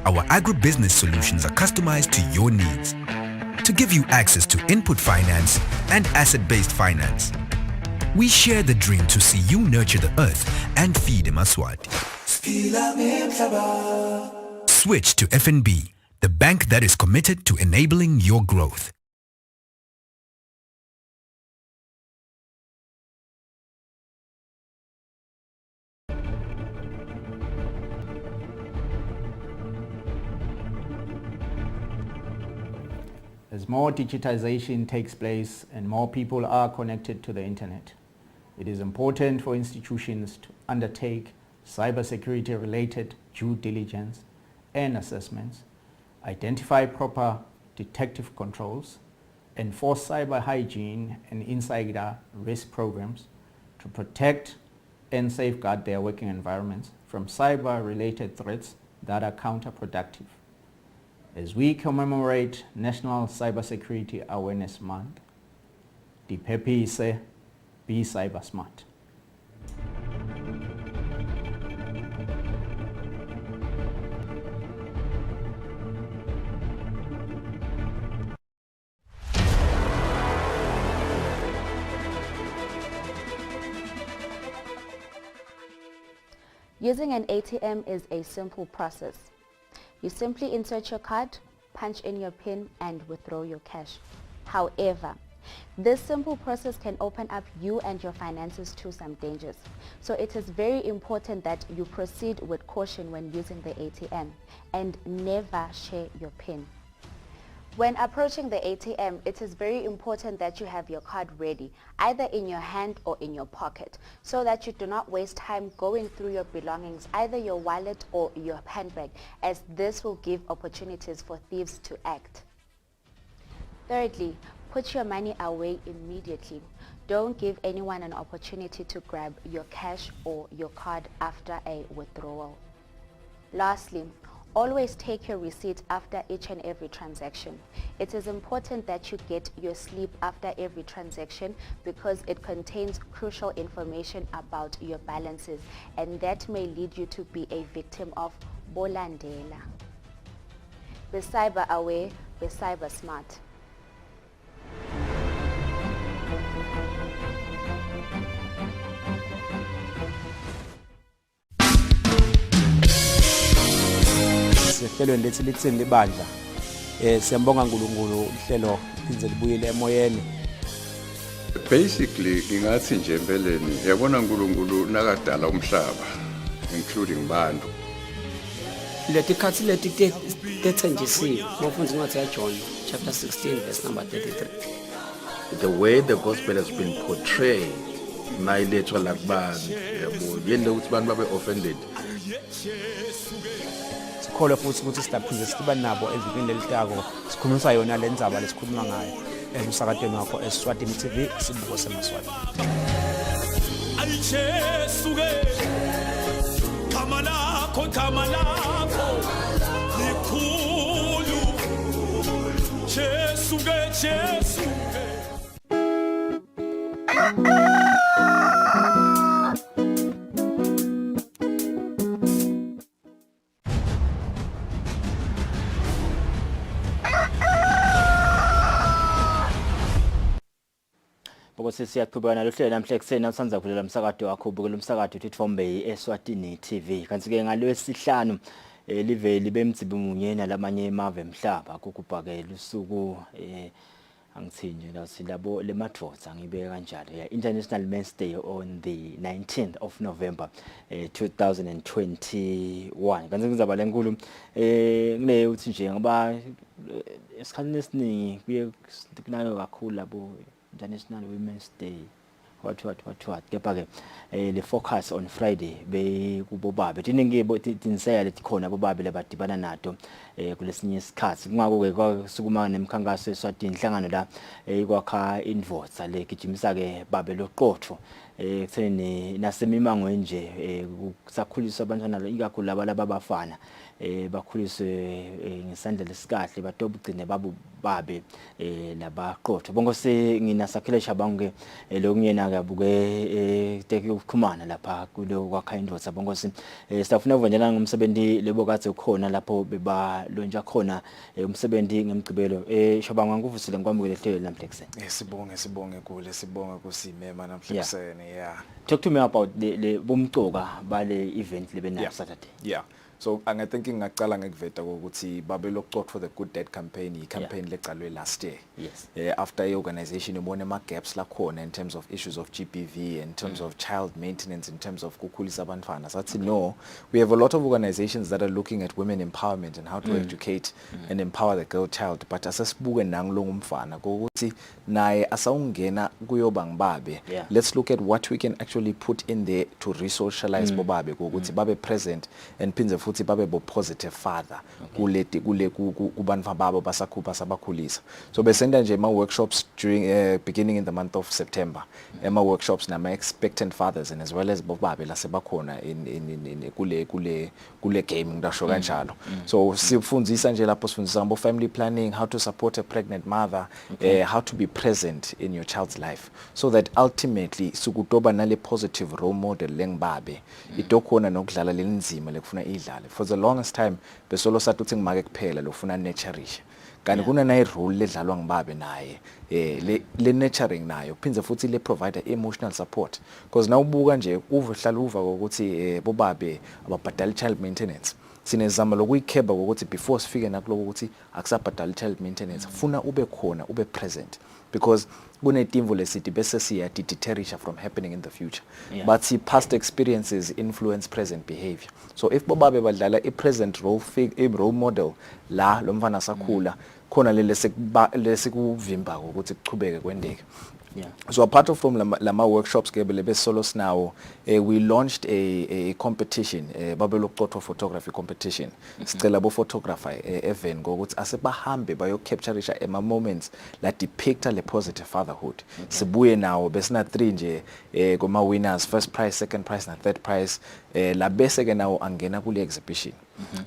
X: Our agribusiness solutions are customized to your needs to give you access to input finance and asset-based finance. We share the dream to see you nurture the earth and feed Eswatini. Switch to FNB, the bank that is committed to enabling your growth.
E: As more digitization takes place and more people are connected to the internet, it is important for institutions to undertake cybersecurity related due diligence and assessments, identify proper detective controls, enforce cyber hygiene and insider risk programs to protect and safeguard their working environments from cyber-related threats that are counterproductive. As we commemorate National Cybersecurity Awareness Month, Dipepise, be cyber smart.
F: Using an ATM is a simple process. You simply insert your card, punch in your PIN, and withdraw your cash. However, this simple process can open up you and your finances to some dangers. So it is very important that you proceed with caution when using the ATM and never share your PIN. When approaching the ATM, it is very important that you have your card ready, either in your hand or in your pocket, so that you do not waste time going through your belongings, either your wallet or your handbag, as this will give opportunities for thieves to act. Thirdly, put your money away immediately. Don't give anyone an opportunity to grab your cash or your card after a withdrawal. Lastly, always take your receipt after each and every transaction. It is important that you get your slip after every transaction because it contains crucial information about your balances, and that may lead you to be a victim of bolandela. Be cyber aware, be cyber smart.
B: Sehlelweni lethi litsini libandla siyambonga uNkulunkulu uhlelo liphindze libuyele emoyeni.
G: Basically ngingathi nje empeleni yabona uNkulunkulu nakadala umhlaba including bantu
H: leti khathi leti tethenjisiwe mofundzi incwadi ya John chapter 16 verse number 33.
G: The way the gospel has been portrayed nayilethwa la kubantu yabo yende ukuthi abantu babe offended.
B: Sikholwa futhi ukuthi sidaphinde siba nabo evikini lelitako sikhulumisa yona le ndzaba lesikhuluma ngayo emsakadweni wakho Eswatini TV sibuko semaswati.
Y: Ayichesuke kamalako likhulu chesuke
B: Bokose siyaqhubeka nalohlelo namhla ekseni namsanza kulela umsakado wakho ubukela umsakado uThithombe Eswatini TV. Kanti ke ngalwesihlanu live libe mtsibi munye nalamanye emave emhlaba kukubhakela usuku angithinje la silabo le madrots ngibeke kanjalo International Men's Day on the 19th of November 2021. Kanti ngizaba lenkulu kune uthi nje ngoba esikhathini esiningi kuye kunayo kakhulu labo International Women's Day what kepha ke le focus on Friday be kubobabe tiningi tinsaya letikhona bobabe labadibana nato kulesinye isikhathi kungako ke kwasukuma nemkhankaso eSwatini inhlangano la ikwakha indvodza legijimisa ke babe loqotho ekutheni nasemimango nje kusakhuliswa abantwana ikakhulu laba bafana bakhuliswe ngesandla lesikahle batoba ugcine babe labaqotho bonke nginasakhele shabange lokuyena kabuke teke ukukhumana lapha kulo kwakha indvodza bonke sifuna ukuvanyana ngomsebenzi lebokathe ukhona lapho beba lonja khona umsebenzi ngemgcibelo shabanga nguvusile ngikwamukele hlelo namhla ekseni.
Z: Sibonge kule sibonge kusimema namhla ekseni
I: yeah.
B: Talk to me about the bumcoka bale event lebe Saturday.
I: Yeah. So thinking ngaqala ngekuveta ukuthi babelokuxoxa for the Good Dad campaign, i-campaign lecalwe last year.
B: Yes.
I: After i-organization ibone ama-gaps lakhona in terms of issues of GBV, in terms of child maintenance, in terms of kukhulisa abantwana. Sathi no, we have a lot of organizations that are looking at women empowerment and how to educate and empower the girl child, but asasibuke nangulo ngumfana ukuthi naye asawungena kuyoba ngibabe. Let's look at what we can actually put in there to re-socialize bobabe ukuthi babe present and phindze futhi babe bo positive father kuleti kubantu babo basakhupha sabakhulisa. So besenda nje ma workshops during beginning in the month of September. Ema workshops na expectant fathers and as well as bobabe la sebakhona in kule game ngisho kanjalo. So sifundzisa nje lapho sifundisa ngabo family planning, how to support a pregnant mother, how to be present in your child's life so that ultimately sukutoba nale positive role model lengibabe itokhona nokudlala lenzima lekufuna idlala. For the longest time besolo sathi uthi ngimake kuphela lofuna nurturisha kanti kuna nayi role ledlalwa ngibabe naye le nurturing nayo phindze futhi le provide emotional support because nawubuka nje uvuhlala uva ukuthi bobabe ababhadala child maintenance sinezama lokuyikheba ukuthi before sifike nakuloko ukuthi akusabhadala child maintenance funa ube khona ube present because kunetimvo lesithi bese siya deterrisha from happening in the future. But see past experiences influence present behavior. So if bobabe badlala a present role model la lo mfana sakhula khona lesikuvimba ukuthi kuchubeke kwendeke. So apart from lama workshops kebelebe solos now, we launched a competition, Babelo Photo Photography competition. Sicela bo photographer even ngokuthi asebahambe bayo captureisha ema moments la depict le positive fatherhood. Sibuye now besina 3 nje kuma winners, first prize, second prize na third prize. La bese ke now angena kule exhibition.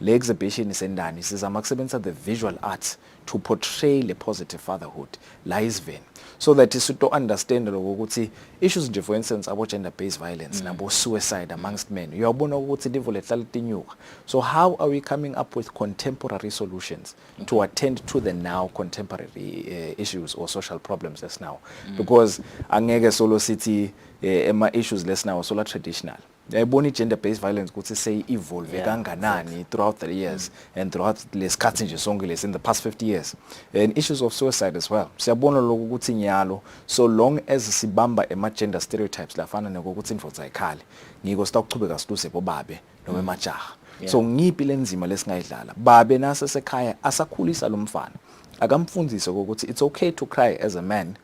I: Le exhibition isendani sizama kusebenzisa the visual arts to portray le positive fatherhood la isven. So that is to understand ukuthi issues nje for instance about gender based violence nabo suicide amongst men uyabona ukuthi livo lehlala tinyuka. So how are we coming up with contemporary solutions to attend to the now contemporary issues or social problems that's now because angeke solo city ema issues less now solo traditional. Yayibona gender based violence ukuthi say evolve kanganani throughout the years and throughout lesikhathi nje sonke lesi in the past 50 years and issues of suicide as well. Siyabona lokho ukuthi nyalo so long as sibamba ema gender stereotypes lafana nokuthi indvodza ayikhali ngiko sitawuchubeka siduse bobabe noma emajaha. So ngiphi lenzima lesingayidlala babe nase sekhaya asakhulisa lo mfana akamfundise ukuthi it's okay to cry as a man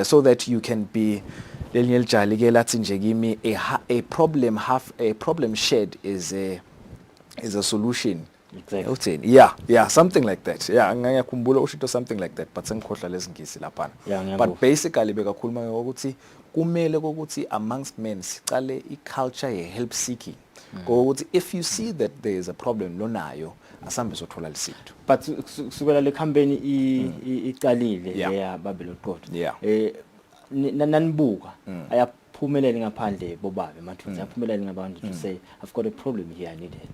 I: so that you can be lelinye lijali ke lathi nje kimi a problem shared is a solution. Exactly. Yeah, something like that. Yeah, ngiyakhumbula usho something like that but sengikhohlwa lesingisi lapha. But basically bekakhuluma ukuthi kumele ukuthi amongst men sicale iculture ye help seeking. Ukuthi if you see that there is a problem lonayo asambe sothola lisitho.
B: But kusukela le campaign iqalile ya Babelo Qotho. Nanibuka ayaphumelele ngaphandle bobabe mathuthi ayaphumelele ngabantu to say I've got a problem here I need help.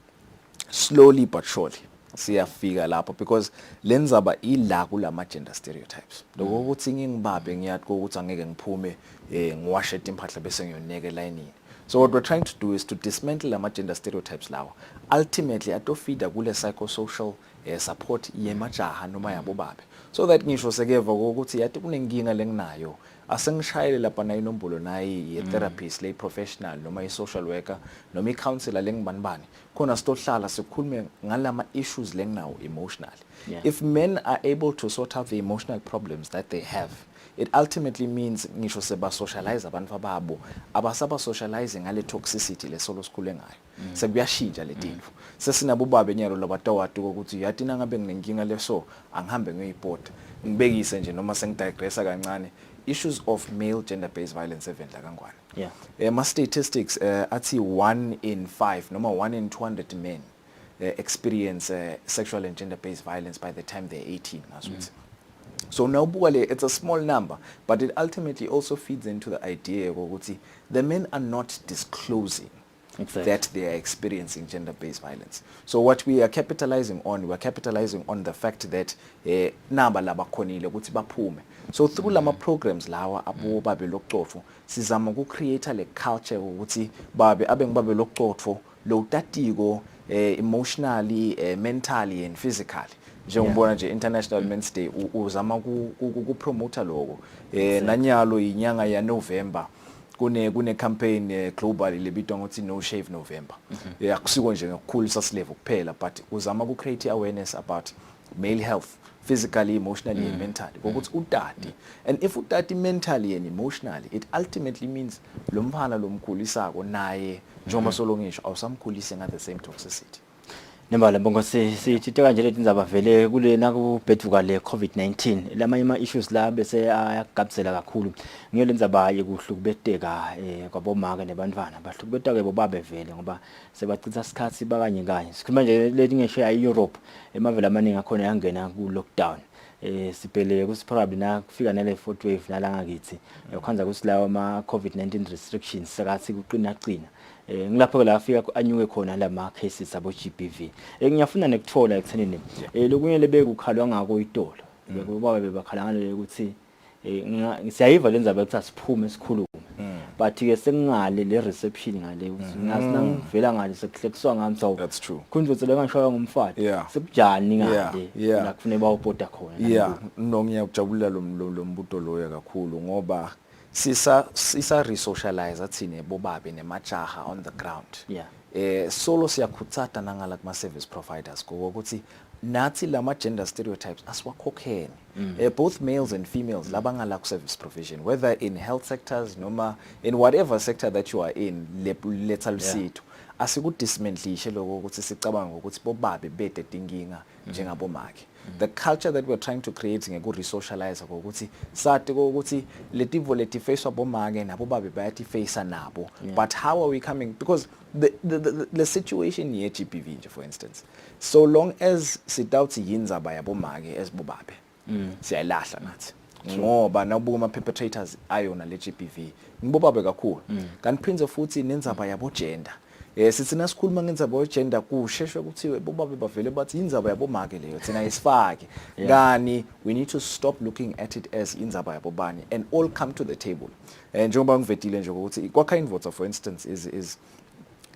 I: Slowly but surely siyafika lapho because lenzaba ila kulama gender stereotypes. Lokho ukuthi ngingibabe ngiyathi ukuthi angeke ngiphume ngiwashe impahla bese ngiyoneke lining. So what we're trying to do is to dismantle ama gender stereotypes lawo. Ultimately atofida kule psychosocial support yemajaha noma yabobabe. So that ngisho sekeva ukuthi yathi kunenkinga lenginayo asengishayele lapha na inombolo nayi ye therapist le professional noma i social worker noma i counselor lengibanibani khona sitohlala sikhulume ngalama issues lenginawo emotionally. If men are able to sort out the emotional problems that they have, it ultimately means ngisho seba socialize abantu babo abasaba socializing ngale toxicity lesolo sikhule ngayo sekuyashintsha le tinto sesinabo babe nyalo labatawatu ukuthi yathi nangabe nginenkinga leso angihambe ngiyoyipota ngibekise nje noma sengidigressa kancane issues of male gender based violence evendla kangwane. Ma statistics athi 1 in 5 noma 1 in 200 men experience sexual and gender based violence by the time they're 18 ngasuthi. So now it's a small number, but it ultimately also feeds into the idea of the men are not disclosing. that they are experiencing gender-based violence. So what we are capitalizing on, the fact that naba laba khonile ukuthi baphume. So through lama programs lawa abo babe lokucotfo sizama ukcreate le culture ukuthi babe abengibabe lokucotfo lo tatiko emotionally, mentally and physically. Njengobona nje International Men's Day uzama ukupromote lokho. Nanyalo inyanga ya November kune campaign global lebitwa ngokuthi No Shave November. Akusiko nje ngokukhulisa silevo kuphela but uzama ukcreate awareness about male health, physically, emotionally and mentally. Ukuthi utati. And if utati mentally and emotionally, it ultimately means lo mfana lo mkhulisako naye njengoba solongisho awusamkhulisi at the same toxicity.
B: Nembala bongo sithi kanje leti ndzaba vele kule nakubheduka le COVID-19 lamanye ama issues la bese ayagabzela kakhulu ngiyole ndzaba yekuhlukubeteka kwabomake nebantwana bahlukubeteka bobabe vele ngoba sebachitha isikhathi bakanye kanye sikhuluma nje leti ngesho ya Europe emavela amaningi akhona yangena ku lockdown siphelele kusi probably na kufika nale fourth wave nala ngakithi yakhanza ukuthi lawa ama COVID-19 restrictions sakathi kuqina ngilapho la afika anyuke khona lama cases abo GBV ngiyafuna nekuthola ekuthenini lokunye lebe kukhalwa ngako itolo bekuba bebakhala ngale ukuthi siyayiva lenza ukuthi asiphume esikhulume but ke sengale le reception ngale ngazi nangivela ngale sekuhlekiswa ngami so
I: that's true
B: kunjutse lengashoya ngumfati sekujani ngale la kufanele bawubhoda khona
I: ngiyakujabula lo mbuto loya kakhulu ngoba sisa resocialize athine bobabe nemajaha on the ground solo siyakhutsata nangala kuma service providers ngokuthi nathi lama gender stereotypes aswakhokheni both males and females labangala ku service provision whether in health sectors noma in whatever sector that you are in lethal sithu asikudismantlishe lokho ukuthi sicabanga ukuthi bobabe bede dinginga njengabomake. The culture that we're trying to create ngeku resocialize ukuthi sathi ukuthi letivo leti face abomake nabobabe bayathi face nabo but how are we coming because the situation ye GBV nje for instance so long as sitawuthi yindzaba yabomake as bobabe siyayilahla nathi ngoba nabuka ama perpetrators ayona le GBV ngibobabe kakhulu kanti phinze futhi nendzaba yabo gender sithi nasikhuluma ngendzaba ye gender kusheshwe kuthiwe bobabe bavele bathi indzaba yabomake leyo thina isifake ngani we need to stop looking at it as indzaba yabobani and all come to the table njengoba ngivedile nje ukuthi kwaKind Voter for instance is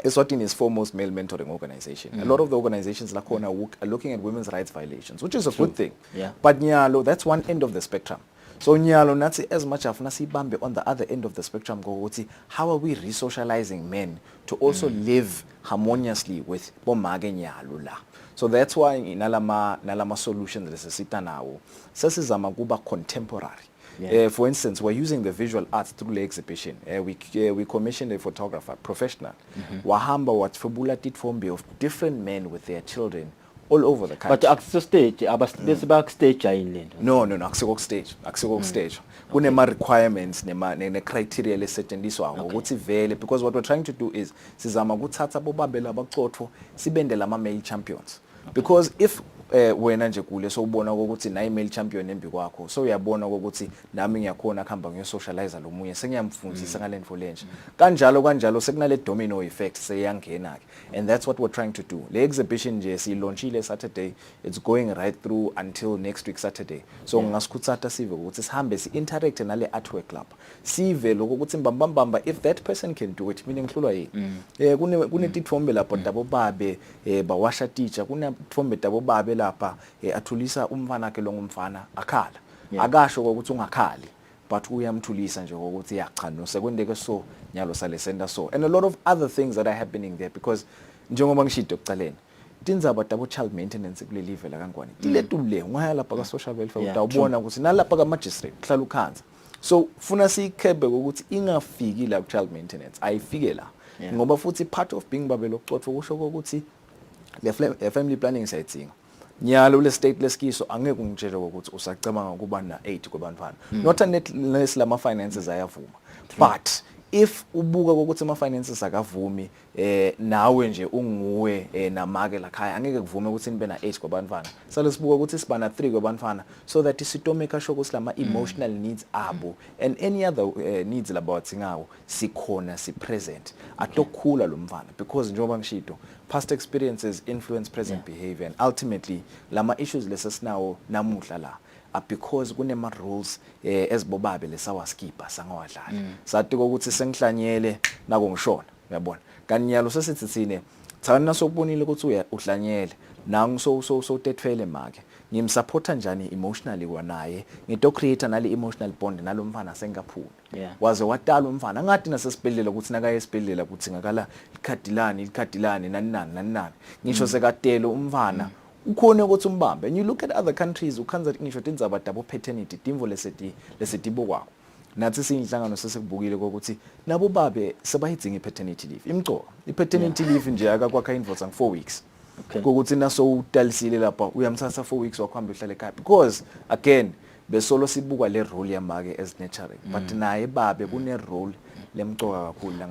I: Eswatini is foremost male mentoring organization. A lot of the organizations like are looking at women's rights violations, which is a good thing. But Nyalo, that's one end of the spectrum. So Nyalo, nati as much as nasi bambe on the other end of the spectrum go how are we resocializing men to also live harmoniously with bomage Nyalo la. So that's why nalama solutions lesisita nawo. Sesizama kuba contemporary. For instance, we're using the visual arts through the exhibition. We commissioned a photographer, professional. Wahamba watfubula titfombi of different men with their children all over the country.
B: But access stage, bese backstage ayinlento.
I: No, akusiko stage. Kunema requirements ne criteria lesetshenziswa ukuthi vele because what we're trying to do is sizama ukuthatha bobabe labaqotho sibendela ama male champions. Because if wena nje kule so ubona ukuthi na email champion embi kwakho so uyabona ukuthi nami ngiyakhona khamba ngiyosocialize lo munye sengiyamfundisa ngalento lenje kanjalo sekunale domino effect seyangena ke and that's what we're trying to do. Le exhibition nje si launchile Saturday, it's going right through until next week Saturday. So ngasikhutsata sive ukuthi sihambe si interact nale artwork club sive lokho ukuthi mbambamba if that person can do it mina ngihlulwa yini kune tithombe lapho dabo babe bawasha teacher kuna tithombe dabo babe lapha athulisa umfana ke lo ngumfana akhala akasho ukuthi ungakhali but uyamthulisa nje ukuthi yacha no sekwendeke so nyalo sale center so and a lot of other things that are happening there because njengoba ngishito kucaleni tindzaba tabo child maintenance kule live la kangwane tiletule ngaya lapha ka social welfare utawubona ukuthi nalapha ka magistrate kuhlala ukhanza so funa sikhebe ukuthi ingafiki la child maintenance ayifike la ngoba futhi part of being babelo kucotho kusho ukuthi le family planning sayitsinga nyalo le stateless kiso angeke ungitshele ukuthi usacabanga kuba na 8 kwabantwana not unless lama finances ayavuma but if ubuka ukuthi ama finances akavumi nawe nje unguwe namake lakhaya angeke kuvume ukuthi nibe na 8 kwabantwana sale sibuka ukuthi sibana 3 kwabantwana so that isitomeka show ukuthi lama emotional needs abo and any other needs labathi ngawo sikhona si present atokhula lo mfana because njengoba ngishito past experiences influence present behavior and ultimately lama issues lesesinawo namuhla la because kunema rules ezibobabe lesawaskipa sangawadlala sathi ukuthi sengihlanyele nako ngishona uyabona kanyalo sesithi sine thana sokubonile ukuthi uhlanyele nangu so tethwele make ngimsupporta njani emotionally kwanaye ngito create nali emotional bond nalo mfana sengaphula waze watala umfana ngathi nasesibhedlela ukuthi nakaye esibhedlela ukuthi ngakala ikhadilani nani ngisho sekatelo umfana ukhona ukuthi umbambe and you look at other countries ukhanza ngisho tindzaba double paternity timvo lesetibo kwako nathi siyinhlangano sesekubukile ukuthi nabo babe sebayidzinga i-paternity leave imcoka i-paternity leave nje akakwakha indvodza ng4 weeks ukuthi naso utalisile lapha uyamthatha 4 weeks wakuhamba uhlale ekhaya because again besolo sibuka le role yamake as nurturing but naye babe kune role lemcoka kakhulu la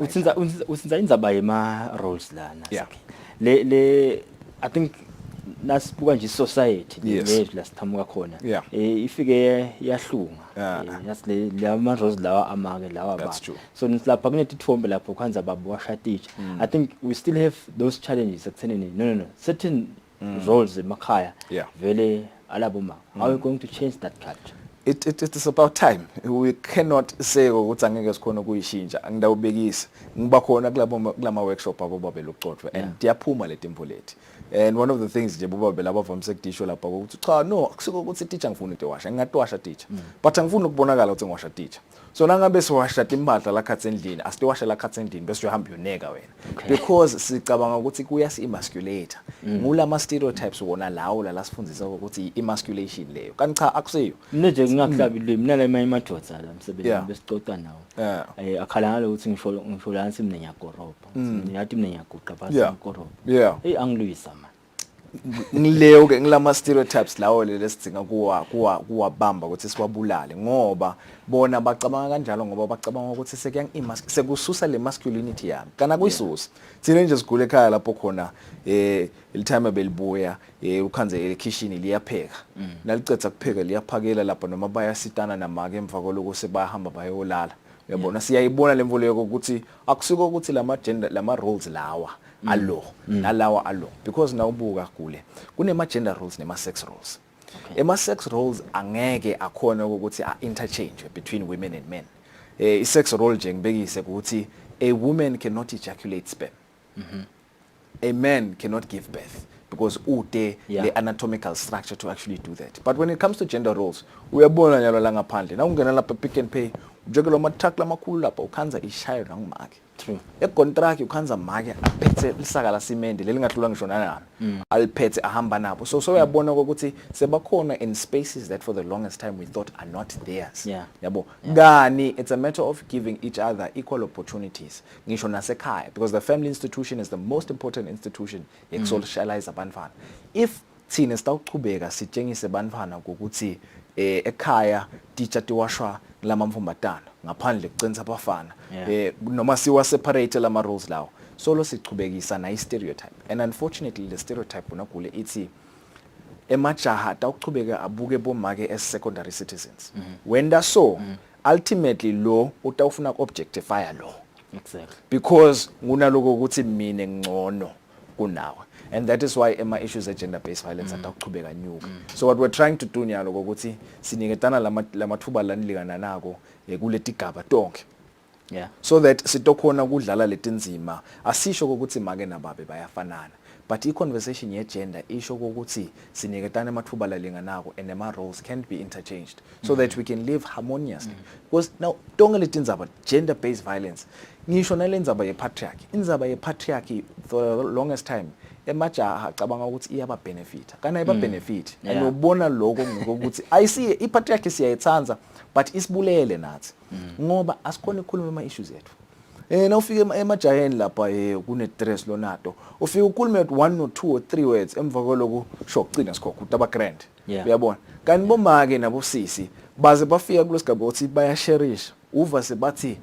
B: utsinza indzaba yema roles lana le I think nasibuka nje society lethu lasithamuka khona ifike yahlunga yasile lama roles lawa amake lawa ba so lapha kunetithombe lapho kwanza babo washaticha I think we still have those challenges ekuthenini no certain roles emakhaya vele alabo ma how are we going to change that culture?
I: It is about time. We cannot say ukuthi angeke sikhona kuyishintsha angidawubekisa ngiba khona kulama workshop abo babe lokuxoxwa and diyaphuma letimpo lethi and one of the things nje bobabe laba vamise kudisho lapha ukuthi cha no akusiko ukuthi teacher ngifuna ukuwasha ngingatwasha teacher but angifuni ukubonakala ukuthi ngiwasha teacher so nangabe siwasha impahla la khatsi endlini asiwashe la khatsi endlini bese uhamba uyoneka wena because sicabanga ukuthi kuyasi emasculate ngulama stereotypes wona lawo la sifundisa ukuthi emasculation leyo kanti cha akusiyo
B: nje ngakuhlabi limi nala imadodza la msebenzi besicota nawo akhala ngalo ukuthi ngisho la simnenyagoropa ngiyathi mnenyaguqa base ngoropa angilwisa man
I: ngileyo ke ngilama stereotypes lawo lesidinga kuwabamba ukuthi siwabulale ngoba bona bacabanga kanjalo ngoba bacabanga ukuthi sekususa le masculinity yami kana kuyisusa thina nje sigule ekhaya lapho khona ilithime belibuya ukhanze ekitchen liyapheka nalicetha kupheka liyaphakela lapha noma bayasitana namake emva koloko sebahamba bayolala uyabona siyayibona lemvulo ukuthi akusiko ukuthi lama roles lawa allo nalawa allo because nawubuka kule kunema gender roles nema sex roles ema sex roles angeke akhona ukuthi interchange between women and men I sex role nje ngibekise ukuthi a woman cannot ejaculate sperm a man cannot give birth because the anatomical structure to actually do that but when it comes to gender roles uyabona nyalo la ngaphandle na ungena lapha Pick n Pay ujekela amatruck lamakhulu lapha ukhanza ishayo ngangimake
B: true
I: econtract ukhanza make aphethe isaka la cement lelingahlula ngisho nana aliphethe ahamba nabo so uyabona ukuthi sebakhona in spaces that for the longest time we thought are not theirs yabo ngani it's a matter of giving each other equal opportunities ngisho nasekhaya because the family institution is the most important institution socialize abantwana if thina sitawuchubeka sitshengise abantwana ukuthi ekhaya teacher tiwashwa lama mfumbatana ngaphandle kucenza abafana noma siwa separate lama roles lawo solo sichubekisa na stereotype and unfortunately the stereotype unakule ithi emajaha tawuchubeka abuke bomake as secondary citizens when so ultimately lo utawufuna objectify lo
B: exactly
I: because ngunaloko ukuthi mina ngcono kunawe and that is why ema issues of gender based violence ataqhubeka nyuka so what we're trying to do nyalo ukuthi siniketana lamathuba lanilingana nako kuletigaba tonke so that sitokhona kudlala letinzima asisho ukuthi make nababe bayafanana but I-conversation ye-gender isho ukuthi siniketana amathuba lalinganako and ama roles can be interchanged so that we can live harmoniously because now tonke letinzaba gender based violence ngisho nalendzaba ye-patriarchy indzaba ye-patriarchy for the longest time emajaha cabanga ukuthi iyaba benefit kana iba benefit and ubona lokho ngokuthi ayisiye i-patriarchy siyayitsanza but isibulele nathi ngoba asikhona ukukhuluma ama issues ethu na ufike emajaheni lapha kune stress lonato ufike ukhulume 1 or 2 or 3 words emva koloko shokugcina sikhokhuta aba grand uyabona kanti bomake nabo sisi baze bafika kulesigaba ukuthi bayasherisha uva sebathi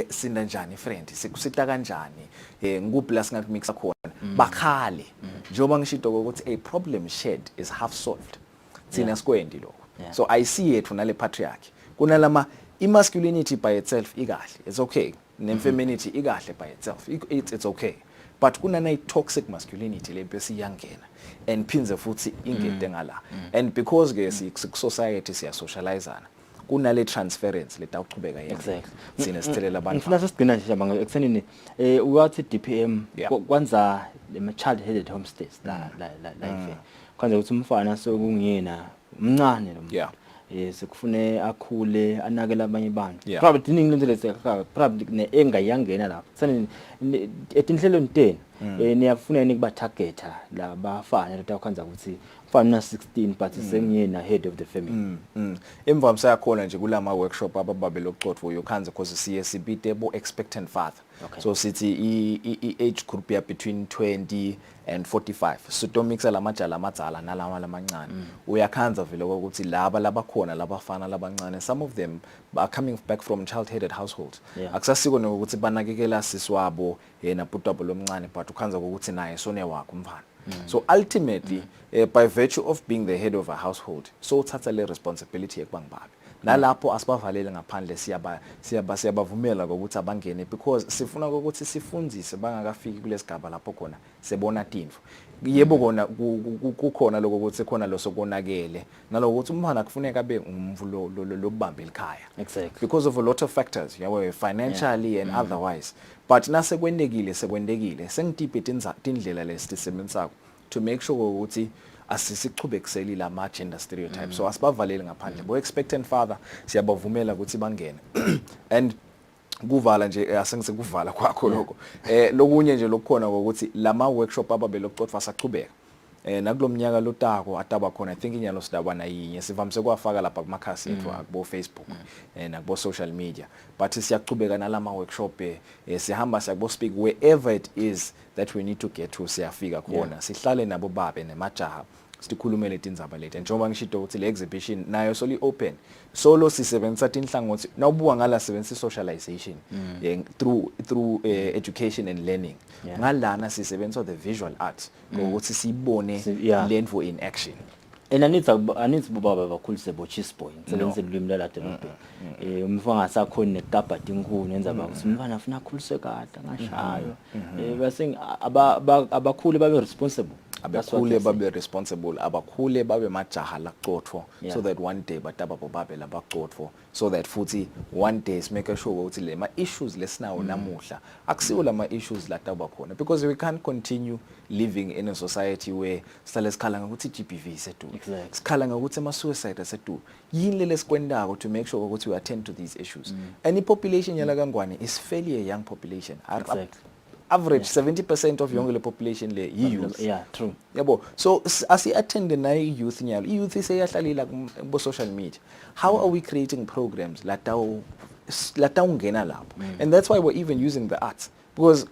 I: sinda njani friend sikusita kanjani ngikuphi la singakumixa khona bakhale njengoba ngishito ukuthi a problem shared is half solved thina sikwendi lokho so I see it nale patriarchy kunalama masculinity by itself ikahle it's okay femininity ikahle by itself it's okay but kunana toxic masculinity lempe siyangena and phinze futhi ingede ngala and because ke society siya socializeana kunale transference letawuchubeka yena sine sithelela abantu
B: ngifuna sesigcina nje manje ekuthenini uyathi DPM kwanza le child headed homestays la ife kwanza ukuthi umfana sokungiyena umncane lo sekufune akhule anakela abanye abantu probably diningi lento leseka probably engayangena lapho sani etinhlelweni 10 niyafuna ukuba targeta la bafana lotakwenza ukuthi mfana 16 but sengiyena head of the family
I: emvamsa yakhona nje kulama workshop abababe lokuxoxa uyokhanza because siye sibite bo expectant father so sithi I age group ya between 20 and 45 so to mixa lamajala amadzala nalawa lamancane uyakhanza vele ukuthi laba labakhona labafana labancane some of them are coming back from child headed households akusasiko nokuthi banakekela siswabo yena putabo lomncane but ukhanza ukuthi naye sone wakho umfana so ultimately by virtue of being the head of a household so uthatha le responsibility ekubangibabe nalapho asibavalele ngaphandle siyabavumela ukuthi abangene because sifuna ukuthi sifundzise bangakafiki kulesigaba lapho khona sebona tinfo yebo kona kukhona lokho ukuthi khona losokonakele nalokuthi umfana kufuneka abe umvu lobamba elikhaya because of a lot of factors yawe financially and otherwise but nasekwendekile sengitiphe indlela lesisebenzisako to make sure ukuthi asisichubekiseli la ma gender stereotypes so asibavaleli ngaphandle bo expectant father siyabavumela ukuthi bangene and kuvala nje asengikuvala kwakho lokho lokunye nje lokukhona ukuthi lama workshop ababe lokuxoxa sachubeka nakulomnyaka lotako ataba khona I think inyalo sidaba na yinye sivamise kwafaka lapha kumakhasi ethu akubo Facebook nakubo social media but siyachubeka nalama workshop sihamba siyakubo speak wherever it is that we need to get to siyafika khona sihlale nabo babe nemajaha sikhulumele tindzaba leti njengoba ngishito ukuthi le exhibition nayo soli open solo sisebenzisa tinhlangothi nawubuka ngala sebenzisa socialization through education and learning ngalana sisebenzisa the visual arts ukuthi sibone lento in action
B: anitsi bobaba bakhulise bo chisboy sebenzisa ulimi laladolobheni umfana sakhona nekabhadi inkulu yenza ukuthi umfana afuna akhulise kade ngashayo bese abakhulu babe responsible
I: abakhule babe responsible abakhule babe majaha laqothwa so that one day bataba bobabe labaqothwa so that futhi one day make sure ukuthi le ma issues lesinawo namuhla akusiwo lama issues lataba khona because we can't continue living in a society where sale sikhala ngokuthi GBV sedu sikhala ngokuthi ama suicide sedu yini lesikwendako to make sure ukuthi we attend to these issues and the population yala kangwane is fairly a young population average 70% of young population le youth
B: true
I: yabo so asi attend na youth nyalo youth iseyahlalila ku social media how are we creating programs latawungena lapho and that's why we're even using the arts because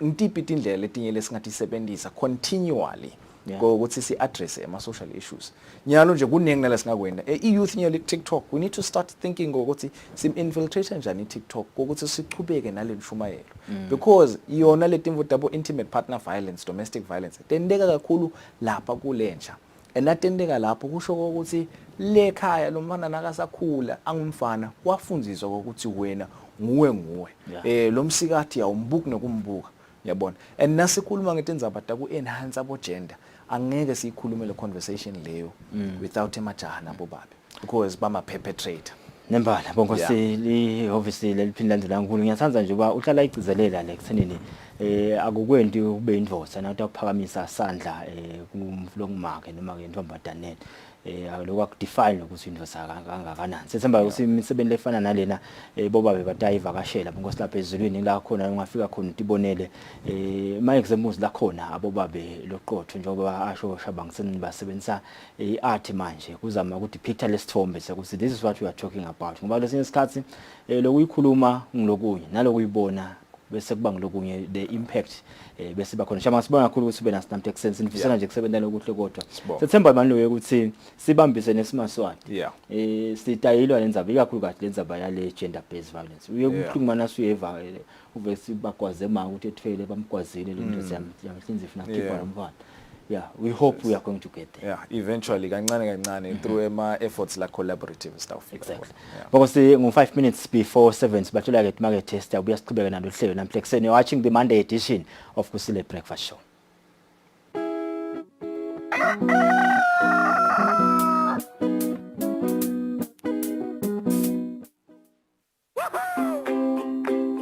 I: ngitiphi indlela letinye lesingatisebenzisa continually ukuthi si address ama social issues nyalo nje kuningi nala singakwenda youth nyalo TikTok we need to start thinking ukuthi sim infiltrate njani TikTok ukuthi sichubeke nale nshumayelo because yona letimvo tabo intimate partner violence domestic violence tendeka kakhulu lapha kulentsha enatendeka lapho kusho ukuthi lekhaya lo mfana nakasakhula angumfana wafundziswa ukuthi wena nguwe lo msikathi awumbuki nokumbuka yabona and nasikhuluma ngetindzaba taku enhance abo gender angeke siyikhulume le conversation leyo without emajaha nabo babe because bama perpetrator
B: nembala bonke obviously leliphinda nkulu ngiyathanza nje uba uhlala igcizelela le kuthenini akukwendi ube indvosa nathi akuphakamisa isandla kumflongmarket noma ke intombadaneni lokho akudefine ukuthi indvosa kangakanani sethemba ukuthi imisebenzi lefana nalena bobabe batayivakashela bonke silapha ezulwini la khona ungafika khona utibonele my examples la khona abobabe loqotho njengoba asho shabangiseni basebenzisa iart manje kuzama ukuthi picture lesithombe ukuthi this is what we are talking about ngoba lesinye isikhathi lokuyikhuluma ngilokunye nalokuyibona bese kuba ngilokunye the impact bese bakhona shama sibona kakhulu ukuthi ube nasinamthe accents nifisana nje kusebenzela ukuthi kodwa sethemba manje lo ukuthi sibambise nesimaswati sitayilwa lenzaba ikakhulu kahle lenzaba yale gender based violence uye kuhlungumana suyeva uve sibakwaze manga ukuthi ethwele bamgwazile lo muntu yamhlinza ifuna kukhipha nomfana. Yeah, we hope we are going to get there.
I: Yeah, eventually kancane through my efforts like collaborative stuff.
B: Exactly. Because ngo 5 minutes before 7 sibathola ke market test ubuya siqhubeka nalo hlelo namhlanje you're watching the Monday edition of Kusile Breakfast Show.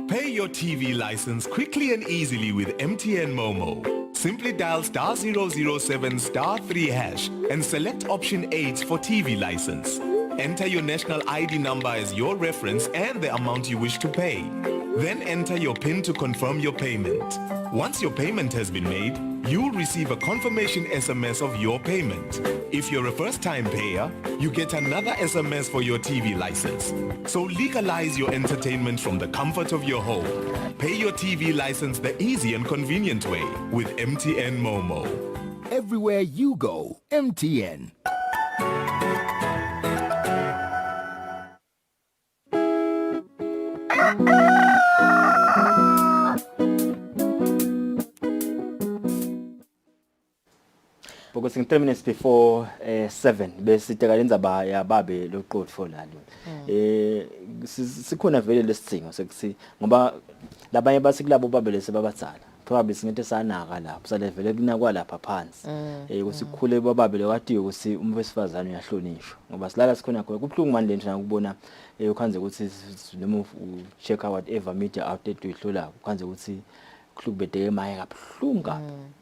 X: Pay your TV license quickly and easily with MTN Momo. Simply dial *007 *3 hash and select option 8 for TV license. Enter your national ID number as your reference and the amount you wish to pay. Then enter your PIN to confirm your payment. Once your payment has been made, you'll receive a confirmation SMS of your payment. If you're a first-time payer, you get another SMS for your TV license. So legalize your entertainment from the comfort of your home. Pay your TV license the easy and convenient way with MTN Momo. Everywhere you go, MTN.
B: Because in 3 minutes before 7 besiteka lenzaba yababe loqotho lalo sikhona vele lesidingo sekuthi ngoba labanye bathi kulabo babele sebabatsala probably singete sanaka lapho salevele kunakwa lapha phansi ukuthi kukhule bababele wadiyo ukuthi umuntu wesifazane uyahlonishwa ngoba silala sikhona khona kubhlungu manje lento nakubona ukhanze ukuthi noma check out whatever media outlet uyihlola ukhanze ukuthi kuhlubedeke emaye kabhlunga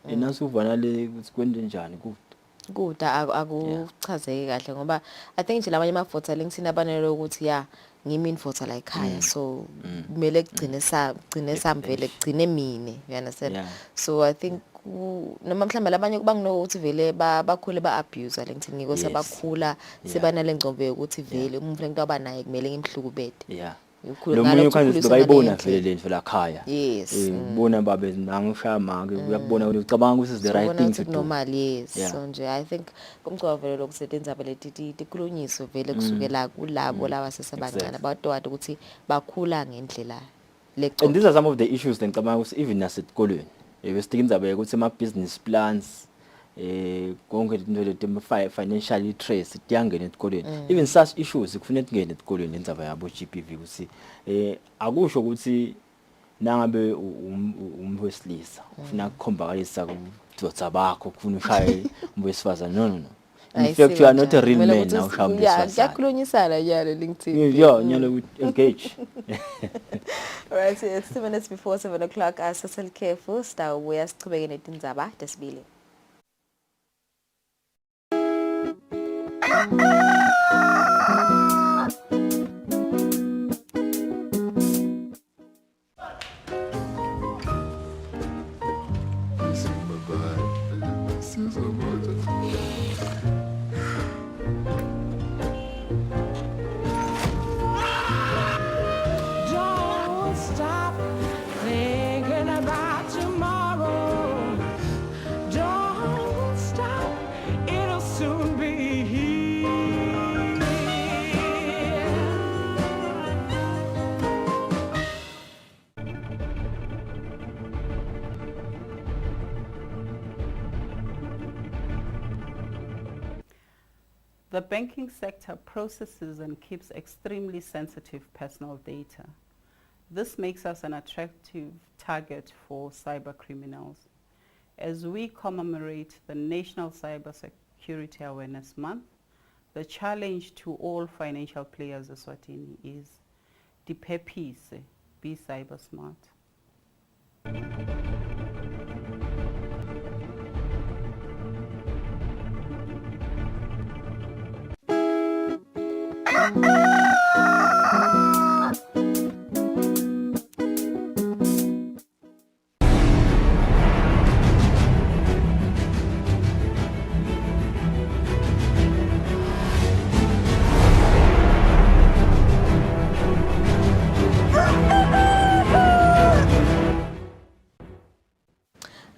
B: enasuvana le ukuthi kwende njani
A: kuda akuchazeke kahle ngoba I think nje labanye amafotha linksini abanele ukuthi ngimi infotha la ekhaya so kumele kugcine samvele kugcine mine you understand so I think noma mhlawumbe labanye kuba nginokuthi vele bakhule ba-abuse lengithini ngiko sebakhula sebanale ngcombe yokuthi vele umuntu lento abanaye kumele ngimhlukubede
B: lo munye ukhanze sibekayibona vele lento la khaya ubona babe angishama uyakubona ukuthi ucabanga ukuthi is the right thing to do
A: normal so nje I think kumcoka vele lokusebenza vele tikhulunyiswe vele kusukela kulabo laba sesebancane abadodana ukuthi bakhula ngendlela leqo.
B: And these are some of the issues ngicabanga ukuthi even nasetikolweni besitike indaba ukuthi ama business plans konke into le financial literacy tiyangena esikoleni even such issues kufanele kungene esikoleni lenzaba yabo GBV ukuthi akusho ukuthi nangabe umuntu wesilisa ufuna ukukhombakalisa kudotsa bakho kufuna ushaye umuntu wesifazane no in fact you are not a real man now ushaya umuntu wesifazane
A: kuyakhulunyisana njalo LinkedIn
B: nyalo we engage.
A: Right, it's 2 minutes before 7 o'clock. Cecil Careful, star ubuya sichubeke netindzaba tesibili.
J: The banking sector processes and keeps extremely sensitive personal data. This makes us an attractive target for cyber criminals. As we commemorate the National Cyber Security Awareness Month, the challenge to all financial players in Eswatini is diphephise, be cyber smart.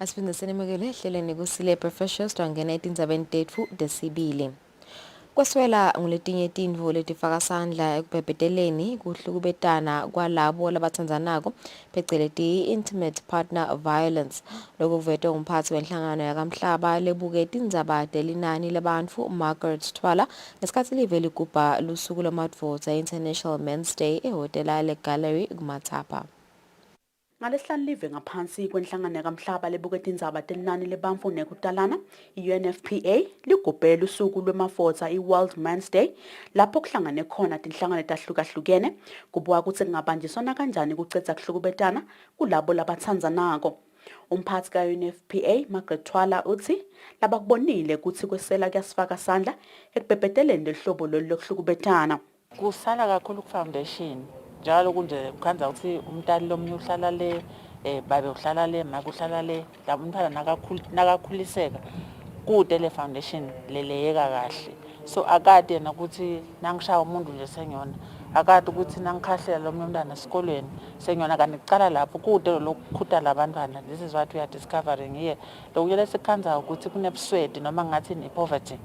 A: Asiphinde sinemukele ehlelweni Kusile Professionals twangena etindzabeni tetfu desibili. Kweswela nguletinye tintfo letifaka sandla ekubhebeteleni kuhlukubetana kwalabo labatsandzanako pheceleti intimate partner violence lokuvetwe umphatsi wenhlangano yakamhlaba lebuke tindzaba telinani labantfu Margaret Twala ngesikhatsi live ligubha lusuku lwamadvodza International Men's Day ehhotela leGallery kuMatsapa.
K: Ngalesihlanu live ngaphansi kwenhlangano yakamhlaba lebuke tindzaba telinani lebantfu nekutalana, i-UNFPA ligubhela usuku lwemafotsa i-World Men's Day lapho kuhlangane khona tinhlangano letahlukahlukene kubuka kutsi kungabanjiswana kanjani kucedza kuhlukubetana kulabo labatsandzanako. Umphatsi ka-UNFPA Margaret Twala uthi labakubonile kutsi kwesela kuyasifaka sandla ekubhebeteleni lehlobo lolu lokuhlukubetana.
L: Kusala kakhulu ku-foundation njalo kunje kukhanza ukuthi umntali lomnye uhlala le babe uhlala le maka uhlala le umntwana nakakhuliseka kude le foundation leleyeka kahle so akade yena ukuthi nangishaya umuntu nje senyona akade ukuthi nangikhahlela lo mntwana esikolweni senyona kanti kucala lapho kude lokukhuta labantwana. This is what we are discovering here. Lokunye lesikhanza ukuthi kunebuswedi noma ngathi ne-poverty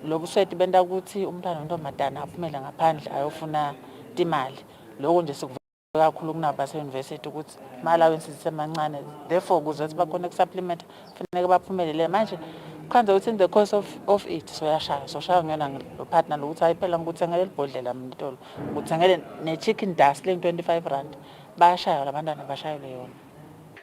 L: lo buswedi benda ukuthi umntwana ontombazana aphumele ngaphandle ayofuna imali. Lokho nje sikuvela kakhulu kunabase university ukuthi ma-allowances semancane, therefore kuze ukuthi bakhona ukusupplement kufanele baphumelele manje khanza ukuthi in the course of it soshaya ngiyona lo-partner lokuthi ayiphela ngikuthengele libhodlela mina itolo ngikuthengele ne-chicken dust le-25 rand bayashaya labantwana bashayele yona.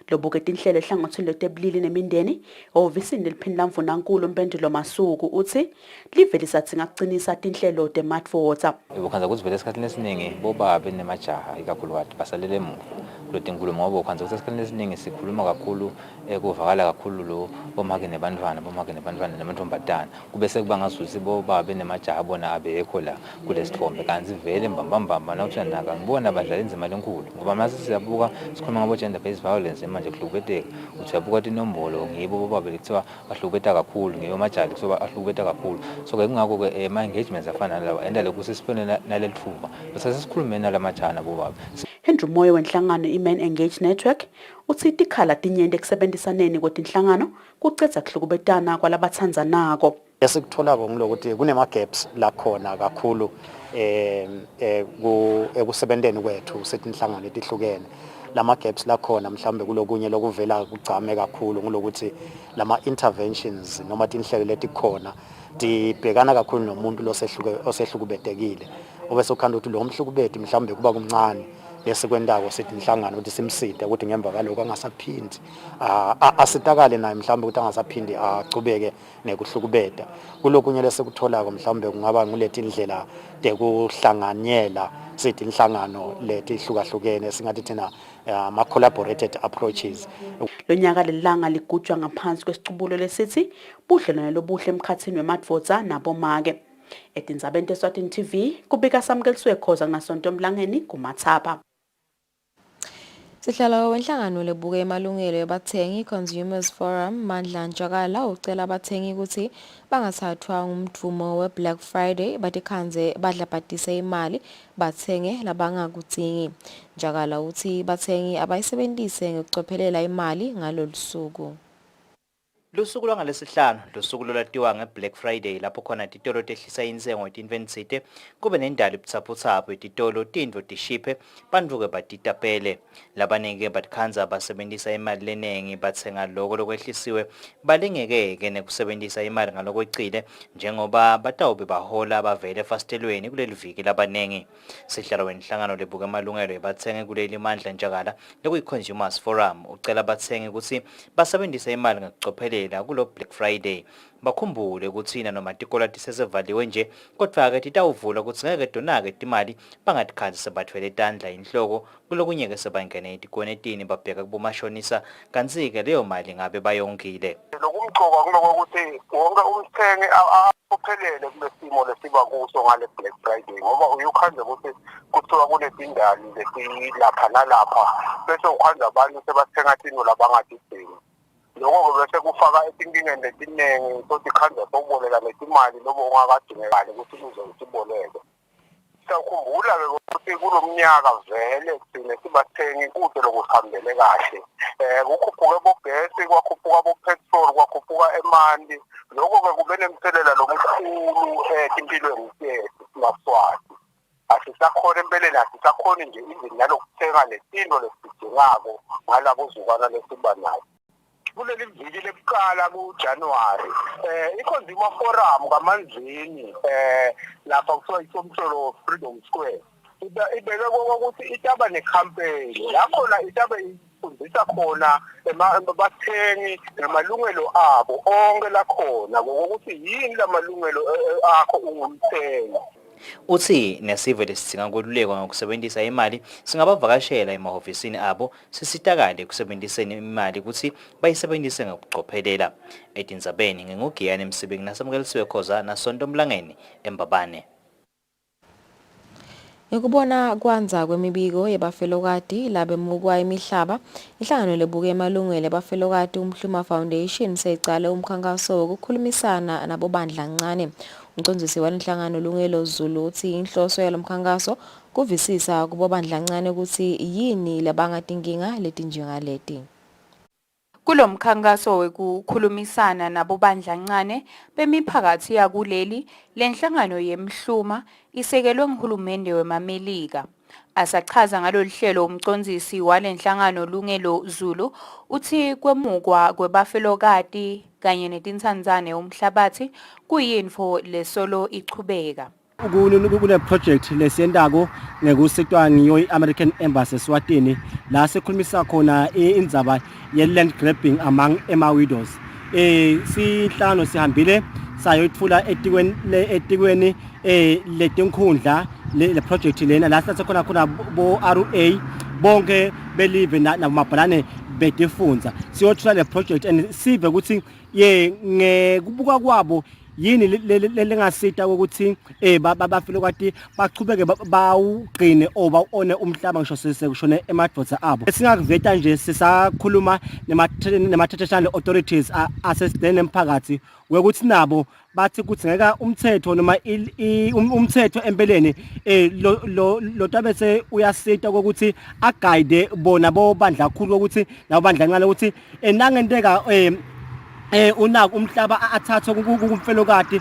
K: Lobuke tinhlelo ehlangothini letebulili nemindeni ovisini leliphini lamvunankulu Mpendulo Masuku uthi live lisatsinga kucinisa tinhlelo temadvodza.
I: Ukhanza ukuthi vele esikhathini esiningi bobabe nemajaha ikakhulukazi basalele emuva kulotinkulumo ngoba ukhanza ukuthi esikhathini esiningi sikhuluma kakhulu kuvakala kakhulu lo bomake nebantwana namantombazana kube sekuba ngasuthi bobabe nemajaha bona abekho la kulesithombe kanti vele mbambamba nawuthi naka ngibona badlala indima lenkulu ngoba mase siyabuka sikhuluma ngabo gender based violence manje kuhlukubeteka uthi uyabuka inombolo ngibo bobabe lekuthiwa bahlukubeta kakhulu ngiyo majaha lekuthiwa bahlukubeta kakhulu so ke kungakho ke ama engagements afana nalawa endale kusisipone naleli thuba bese sisikhulumeni nalamajaha nabobabe.
K: Henry Moyo wenhlangano i-Men Engage Network uthi tikhala tinyende kusebenzisaneni kwetinhlangano kucedza kuhlukubetana kwalabatsandzanako.
M: Esikutholako ngilokuthi kunema-gaps lakhona kakhulu ekusebenteni kwethu setinhlangano letihlukene. Lama-gaps lakhona mhlawumbe kulokunye lokuvela kugcame kakhulu ngulokuthi lama-interventions noma tinhlelo letikhona tibhekana kakhulu nomuntu osehlukubetekile obese ukhanda ukuthi lo mhlukubeti mhlawumbe kuba kumncane bese kwendako sithi inhlangano ukuthi simside ukuthi ngemva kaloko angasaphindi asitakale naye mhlawumbe ukuthi angasaphindi acubeke nekuhlukubeta. Kulokunye lesekutholako mhlawumbe kungaba nguleti indlela tekuhlanganyela sithi inhlangano letihlukahlukene singathi thina ama-collaborated approaches.
K: Lonyaka lelanga ligujwa ngaphansi kwesicubulo lesithi budlelwano lobuhle emkhathini wemadvodza nabomake. Etindzabeni teSwatini TV kubika Samkeliswe Khoza ngasonto Mlangeni kuMatsapa.
A: Sihlalo wenhlangano lebuke emalungelo yabathengi Consumers Forum Mandla Njakala ucela abathengi ukuthi bangathathwa ngumdumo we-Black Friday batikhanze badlabhatise imali bathenge labangakudingi. Njakala uthi bathengi abayisebenzise ngokucophelela imali ngalolu suku.
N: Lusuku lwangalesihlanu lusuku lolatiwa nge-Black Friday lapho khona titolo tehlisa insengo etinvensite kube nendalo ibutsaphutsaphu etitolo tintfo tishiphe bantfu-ke batitapele labanike batikhanza basebentisa imali lenengi batsenga loko lokwehlisiwe balingeke nekusebentisa imali ngalokwecile njengoba batawube bahola bavele efastelweni kuleli viki labanengi. Sihlalo wenhlangano lebuka emalungelo yabatsengi kuleli Mandla Njakala lokuyi-Consumers Forum ucela abatsengi ukuthi basebentisa imali ngekucophelela kulo Black Friday bakhumbule ukuthi noma tikola tisesevaliwe nje kodwa-ke titawuvula ukuthi ngeke donake timali bangatikhanzi sebathwele tandla inhloko kulokunye-ke sebangene etikwenetini babheka kubomashonisa kanti-ke leyo mali ngabe bayongile.
O: Lokumgcoka kunokuthi wonke umthengi aphelele kule simo lesiba kuso ngale Black Friday ngoba uyukhanza ukuthi kuthiwa kunetindali lesilapha nalapha bese ukhanza abantu sebathenga tino labangadidingi. Lokho bese kufaka etinkingeni letiningi sothi khanza sokuboleka letimali lobo ungakadingekali ukuthi uze usiboleke. Siyakhumbula-ke kulomnyaka vele sigcine sibathengi kude lokuhambele kahle kukhuphuka bogesi kwakhuphuka bopetrol kwakhuphuka emanti lokho ke kube nemthelela lomkhulu empilweni yethu simaswati asisakhona empeleni asisakhona nje izini nalokuthenga lezinto lesidingako ngalabo zukwana lesibanayo kuleli viki lekuqala kuJanuary iConsumer Forum kaManzini lapha kuthiwa iSomhlolo Freedom Square ibeke ukuthi itaba necampaign la khona itaba ifundisa khona abathengi namalungelo abo onke la khona ukuthi yini lamalungelo akho ungumthengi.
N: Uthi nesive lesidinga ukwelulekwa ngokusebenzisa imali singabavakashela emahofisini abo sisitakade ukusebenziseni imali ukuthi bayisebenzise ngokucophelela. Edinzabeni ngingugiyane emsebenzini nasamkelisiwe khoza naSonto Mlangeni eMbabane.
A: Ngikubona kwanza kwemibiko yebafelokati labemukwa imihlaba ihlangano lebuke emalungelo ebafelokati uMhluma Foundation seyicala umkhankaso wokukhulumisana nabobandla ncane. Umcondzisi walenhlangano Lungelo Zulu uthi inhloso yalomkhankaso kuvisisa kubobandla ncane ukuthi yini labangadinginga letinjengaleti.
R: Kulomkhankaso wekukhulumisana nabobandla ncane bemiphakathi yakuleli lenhlangano yemhluma isekelwe nguhulumende weMamelika. Asachaza ngalolu hlelo umcondzisi walenhlangano Lungelo Zulu uthi kwemukwa kwebafelokati kanye netintsandzane umhlabathi kuyinfo lesolo ichubeka.
P: Kune project lesiyentako ngekusetwa ngiyo iAmerican Embassy Eswatini la sikhulumisa khona indzaba ye-land grabbing among widows. Sihlangano sihambile sayoyithula etikweni letinkhundla le project lena la sikhona bo RA bonke belive namabhalane betifundza siyothula le project and sive ukuthi ngekubuka kwabo yini lengasita ukuthi bafelokati bachubeke bawugcine one umhlaba ngisho sekushone emadvodza abo. Singakuveta nje sisakhuluma nemathetheshana authorities asesideni emphakathi wekuthi nabo bathi ukuthi ngeka umthetho noma umthetho empeleni lo tabese uyasita ukuthi aguide bona bobandla kakhulu ukuthi nabandla ncane ukuthi nangenteka unako umhlaba athathwa kumfelokati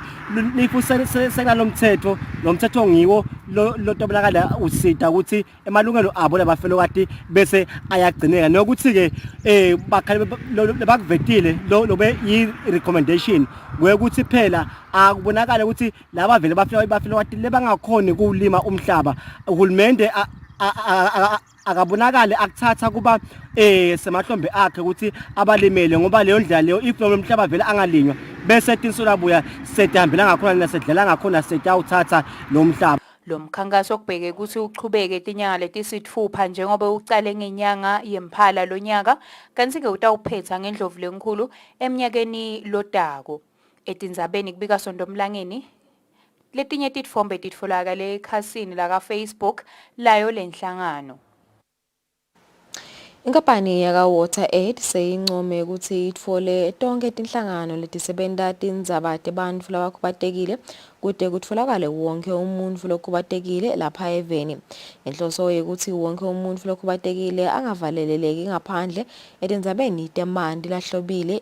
P: nifusela lomthetho ngiwo lo tabelakala usita ukuthi emalungelo abo labafelokati bese ayagcineka nokuthi ke bakhale bakuvetile lobe yi recommendation ukuthi phela akubonakala ukuthi laba vele bafelokati lebangakhoni kulima umhlaba uhulumende akabonakale akuthatha kuba semahlombe akhe ukuthi abalimele ngoba leyo ndlela leyo if nomhlaba vele angalinywa bese tinsola buya setihambela ngakhona nasedlela ngakhona setawuthatha lo mhlaba.
R: Lo mkhankaso okubheke ukuthi uchubeke etinyanga letisithupha njengoba ucale ngenyanga yemphala lonyaka kanti ke utawuphetha ngendlovu lenkulu eminyakeni lotako. Etindzabeni kubika Sonto Mlangeni letinye titfombe titfolakala ekhasini la Facebook layo lenhlangano.
A: Inkampani yaka-WaterAid seyincome ukuthi itfole tonke tinhlangano letisebenta tindzaba tebantfu labakhubatekile kude kutfolakale wonke umuntfu lokhubatekile lapha eveni. Inhloso yekuthi wonke umuntfu lokhubatekile angavaleleleki ngaphandle etindzabeni temanti lahlobile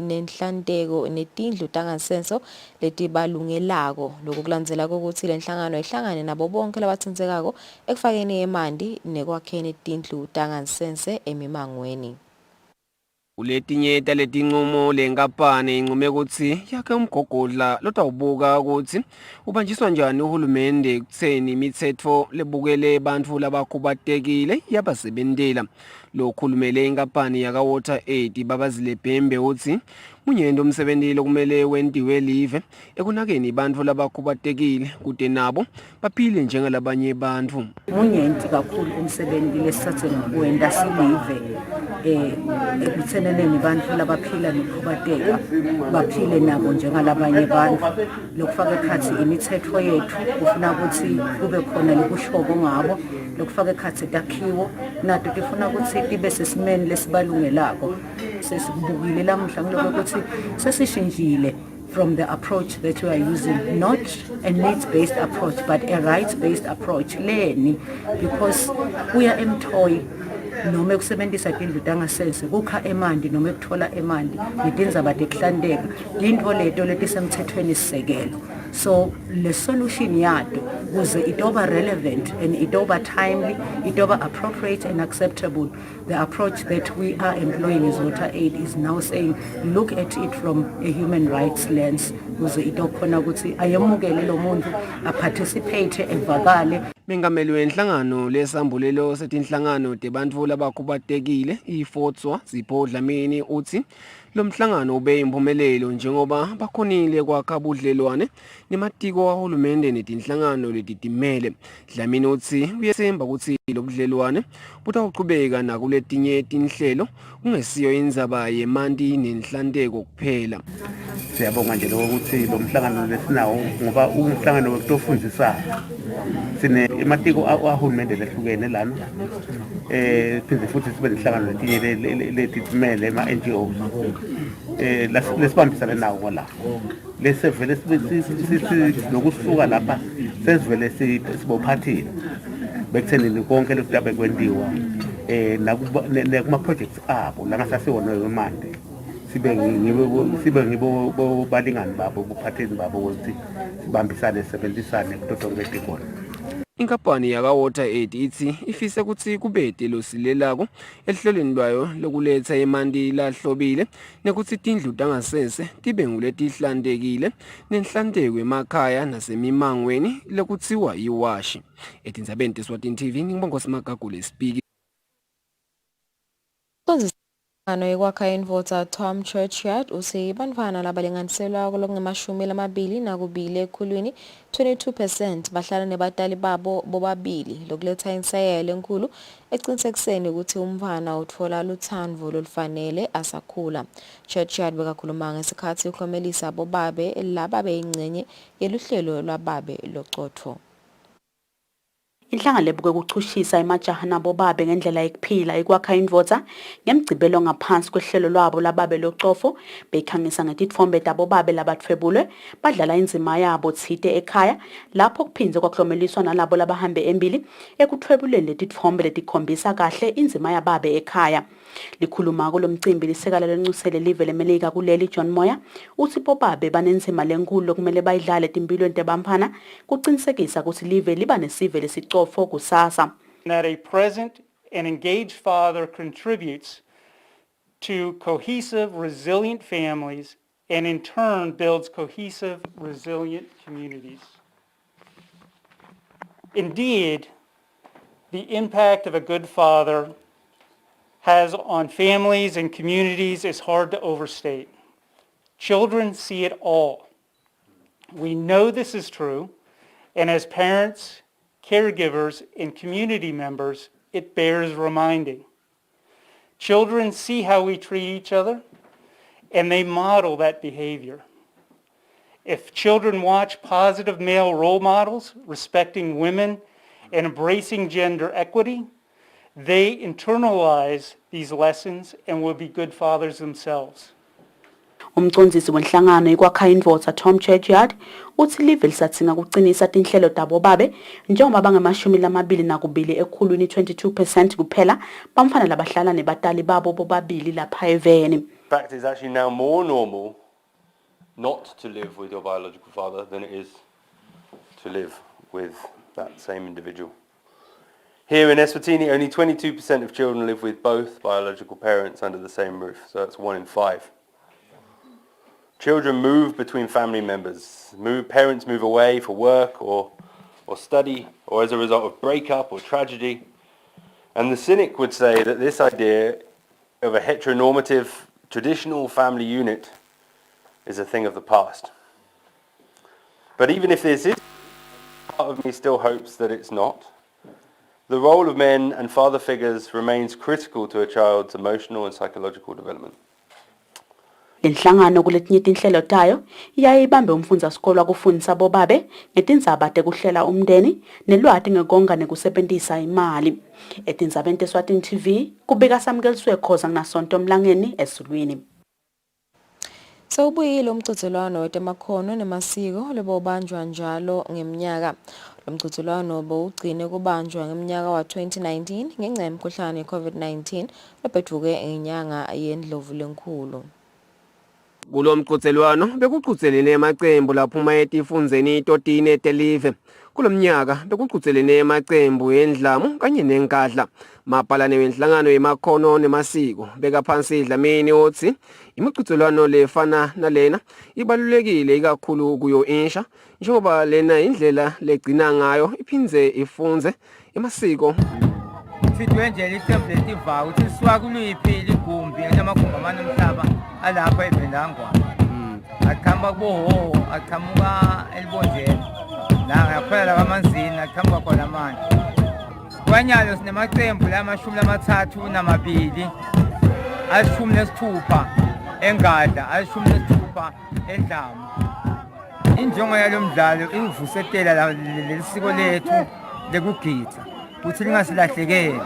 A: nenhlanteko netindlu tangasenso letibalungelako. Lokhu kulandzela ukuthi lenhlangano ihlangane nabo bonke labatsintsekako ekufakeni emanti nekwakheni tindlu tangasense emimangweni.
Q: Uletinye taletinqumo lenkampani inqume ukuthi yakhe umgogodla lotawubuka ukuthi ubanjiswa njani uhulumende ekutheni imithetho lebukele bantfu labakhubatekile yabasebentela. Lokhulumele inkampani yaka-WaterAid babazile Bhembe uthi munyendo umsebentile kumele wentiwe live ekunakeni bantfu labakhubatekile kude nabo baphile njengalabanye bantfu.
S: Munyenti kakhulu umsebenzi lesathe ngokwenda silive ekutheneleni bantfu labaphila nokukhubateka baphile nabo njengalabanye bantfu. Lokufaka ekhathi imithetho yethu kufuna ukuthi kube khona lokushobo ngabo lokufaka ekhathi takhiwo nato tifuna ukuthi tibe sesimeni lesibalungelako. Sesikubukile lamuhla ngiloko ukuthi sesishintshile from the approach that we are using, not a needs-based approach, but a rights-based approach. Leni, because we are employed noma ukusebenzisa tindlu tangasese kukha emandi noma ukuthola emandi netindzaba tekuhlantekwa into leto letisemthethweni sisekelo. So le solution yato ukuze itoba relevant and itoba timely, itoba appropriate and acceptable, the approach that we are employing as Water Aid is now saying look at it from a human rights lens ukuze itokhona ukuthi ayemukele lo muntu aparticipate evakale.
Q: Mengameli wenhlangano lesambulelo setinhlangano tebantfu labakhubatekile iFotswa Sipho Dlamini uthi lo mhlangano ube impumelelo njengoba bakhonile kwakha budlelwane nematiko kahulumende netinhlangano letitimele. Dlamini uthi uyesemba ukuthi lo budlelwane butawuqhubeka nakuletinye tinhlelo kungesiyo indzaba yemanti nenhlanteko kuphela.
C: Siyabonga nje ukuthi lo mhlangano lesinawo ngoba umhlangano wekutofundisa sine ematiko ahulumende lehlukene lana phinde futhi sibe nehlangano letinye letitimele ama-NGOs lesibambisane nawo la lesevele lokusuka lapha sesivele sibophathile bekuthenini konke lokhu yabe kwendiwa nakuma-projects abo langasasiwona wemandi sibe ngibo balingani babo buphatheni babo ukuthi sibambisane sisebenzisane kutotonke tikona.
Q: Inkampani yaka-Water Aid ithi ifise ukuthi kubete losilelako ehlelweni lwayo lokuletha emanti lahlobile nekuthi tindlu tangasese tibe nguletihlandekile nenhlanteko emakhaya nasemimangweni lekuthiwa iwashi. Etindzabeni teSwatini TV ngibonga Simagagule speaking.
A: Ano yekwakha invota Tom Churchyard uthi bantfwana labalinganiselwa kulongemashumi lamabili nakubili ekhulwini 22% bahlala nebatali babo bobabili lokuletha insayelo enkulu eqinisekiseni ukuthi umntfwana utfola luthando lolufanele asakhula. Churchyard bekakhuluma ngesikhathi ukhomelisa bobabe lababe ingcenye yeluhlelo lwababe locotho.
K: Inhlangano lebuke ukuchushisa emajaha nabobabe ngendlela yokuphila ekwakha invota ngemgcibelo ngaphansi kwehlelo lwabo lababe locofo bekhangisa ngetitfombe tabobabe labathwebulwe badlala inzima yabo thite ekhaya lapho kuphinze kwaklomeliswa nalabo labahambe embili ekuthwebuleni letitfombe letikhombisa kahle inzima yababe ekhaya. Likhuluma kulomcimbi lisekala lencusele live lemelika kuleli John Moya uthi bobabe banenzima lenkulu lokumele bayidlale timpilweni tebamphana kuqinisekisa ukuthi live liba nesive lesicofo kusasa.
D: That a present and engaged father contributes to cohesive, resilient families and in turn builds cohesive, resilient communities. Indeed, the impact of a good father has on families and communities is hard to overstate. Children see it all. We know this is true, and as parents, caregivers, and community members, it bears reminding. Children see how we treat each other, and they model that behavior. If children watch positive male role models respecting women and embracing gender equity, they internalize these lessons and will be good fathers themselves.
K: Umcondzisi wenhlangano yekwakha invota Tom Churchyard uthi live lisatsinga kucinisa tinhlelo tabobabe njengoba bangamashumi lamabili nakubili ekhulwini 22% kuphela bamfana labahlala nebatali babo bobabili lapha eveni.
T: In fact, it's actually now more normal not to live with your biological father than it is to live with that same individual. Here in Eswatini, only 22% of children live with both biological parents under the same roof, so that's 1 in 5. Children move between family members. Parents move away for work or study, or as a result of breakup or tragedy. And the cynic would say that this idea of a heteronormative, traditional family unit is a thing of the past. But even if this is, part of me still hopes that it's not. The role of men and father figures remains critical to a child's emotional and psychological development.
K: Inhlangano kuletinye tinhlelo tayo iyaye ibambe umfundza sikolo kufundisa bobabe ngetindzaba tekuhlela umndeni nelwati ngekonga nekusebentisa imali. Etindzabeni teSwatini TV kubika Samkeliswe Khoza nginasonto Mlangeni eSulwini.
A: Sewubuyile umqhudelwano wetemakhono nemasiko lobobanjwa njalo ngeminyaka. Lo mqhudelwano bowugcine kubanjwa ngeminyaka wa-2019 ngenxa yemikhuhlane ye-COVID-19 lobhedvuke ngenyanga yeNdlovu lenkulu.
Q: Kulo mqhudelwano bekuqhudelene amaqembu laphuma etifundeni itotini etelive. Kulomnyaka bekuqhudelene amaqembu endlamu kanye nenkadla. Mapalane wenhlangano yemakhono nemasiko beka phansi idlamini othi imiqhudelwano lefana nalena ibalulekile ikakhulu kuyo insha njengoba lena indlela legcina ngayo iphindze ifunze emasiko.
E: Sidwe nje iqembu letivaka ukuthi sisuka kuliphi igumbi lamagumbi amanomhlaba alapha eVendangwa. Aqhamuka kubohoho, aqhamuka elibondeni. La ngaphela la kamanzini aqhamuka khona manje. Kwanyalo sinemaqembu la32 ashumi nesithupha engadla, ashumi nesithupha endlamu. Injongo yalo mdlalo ivusetela lesiko lethu lekugitsa. Ukuthi lingasilahlekeli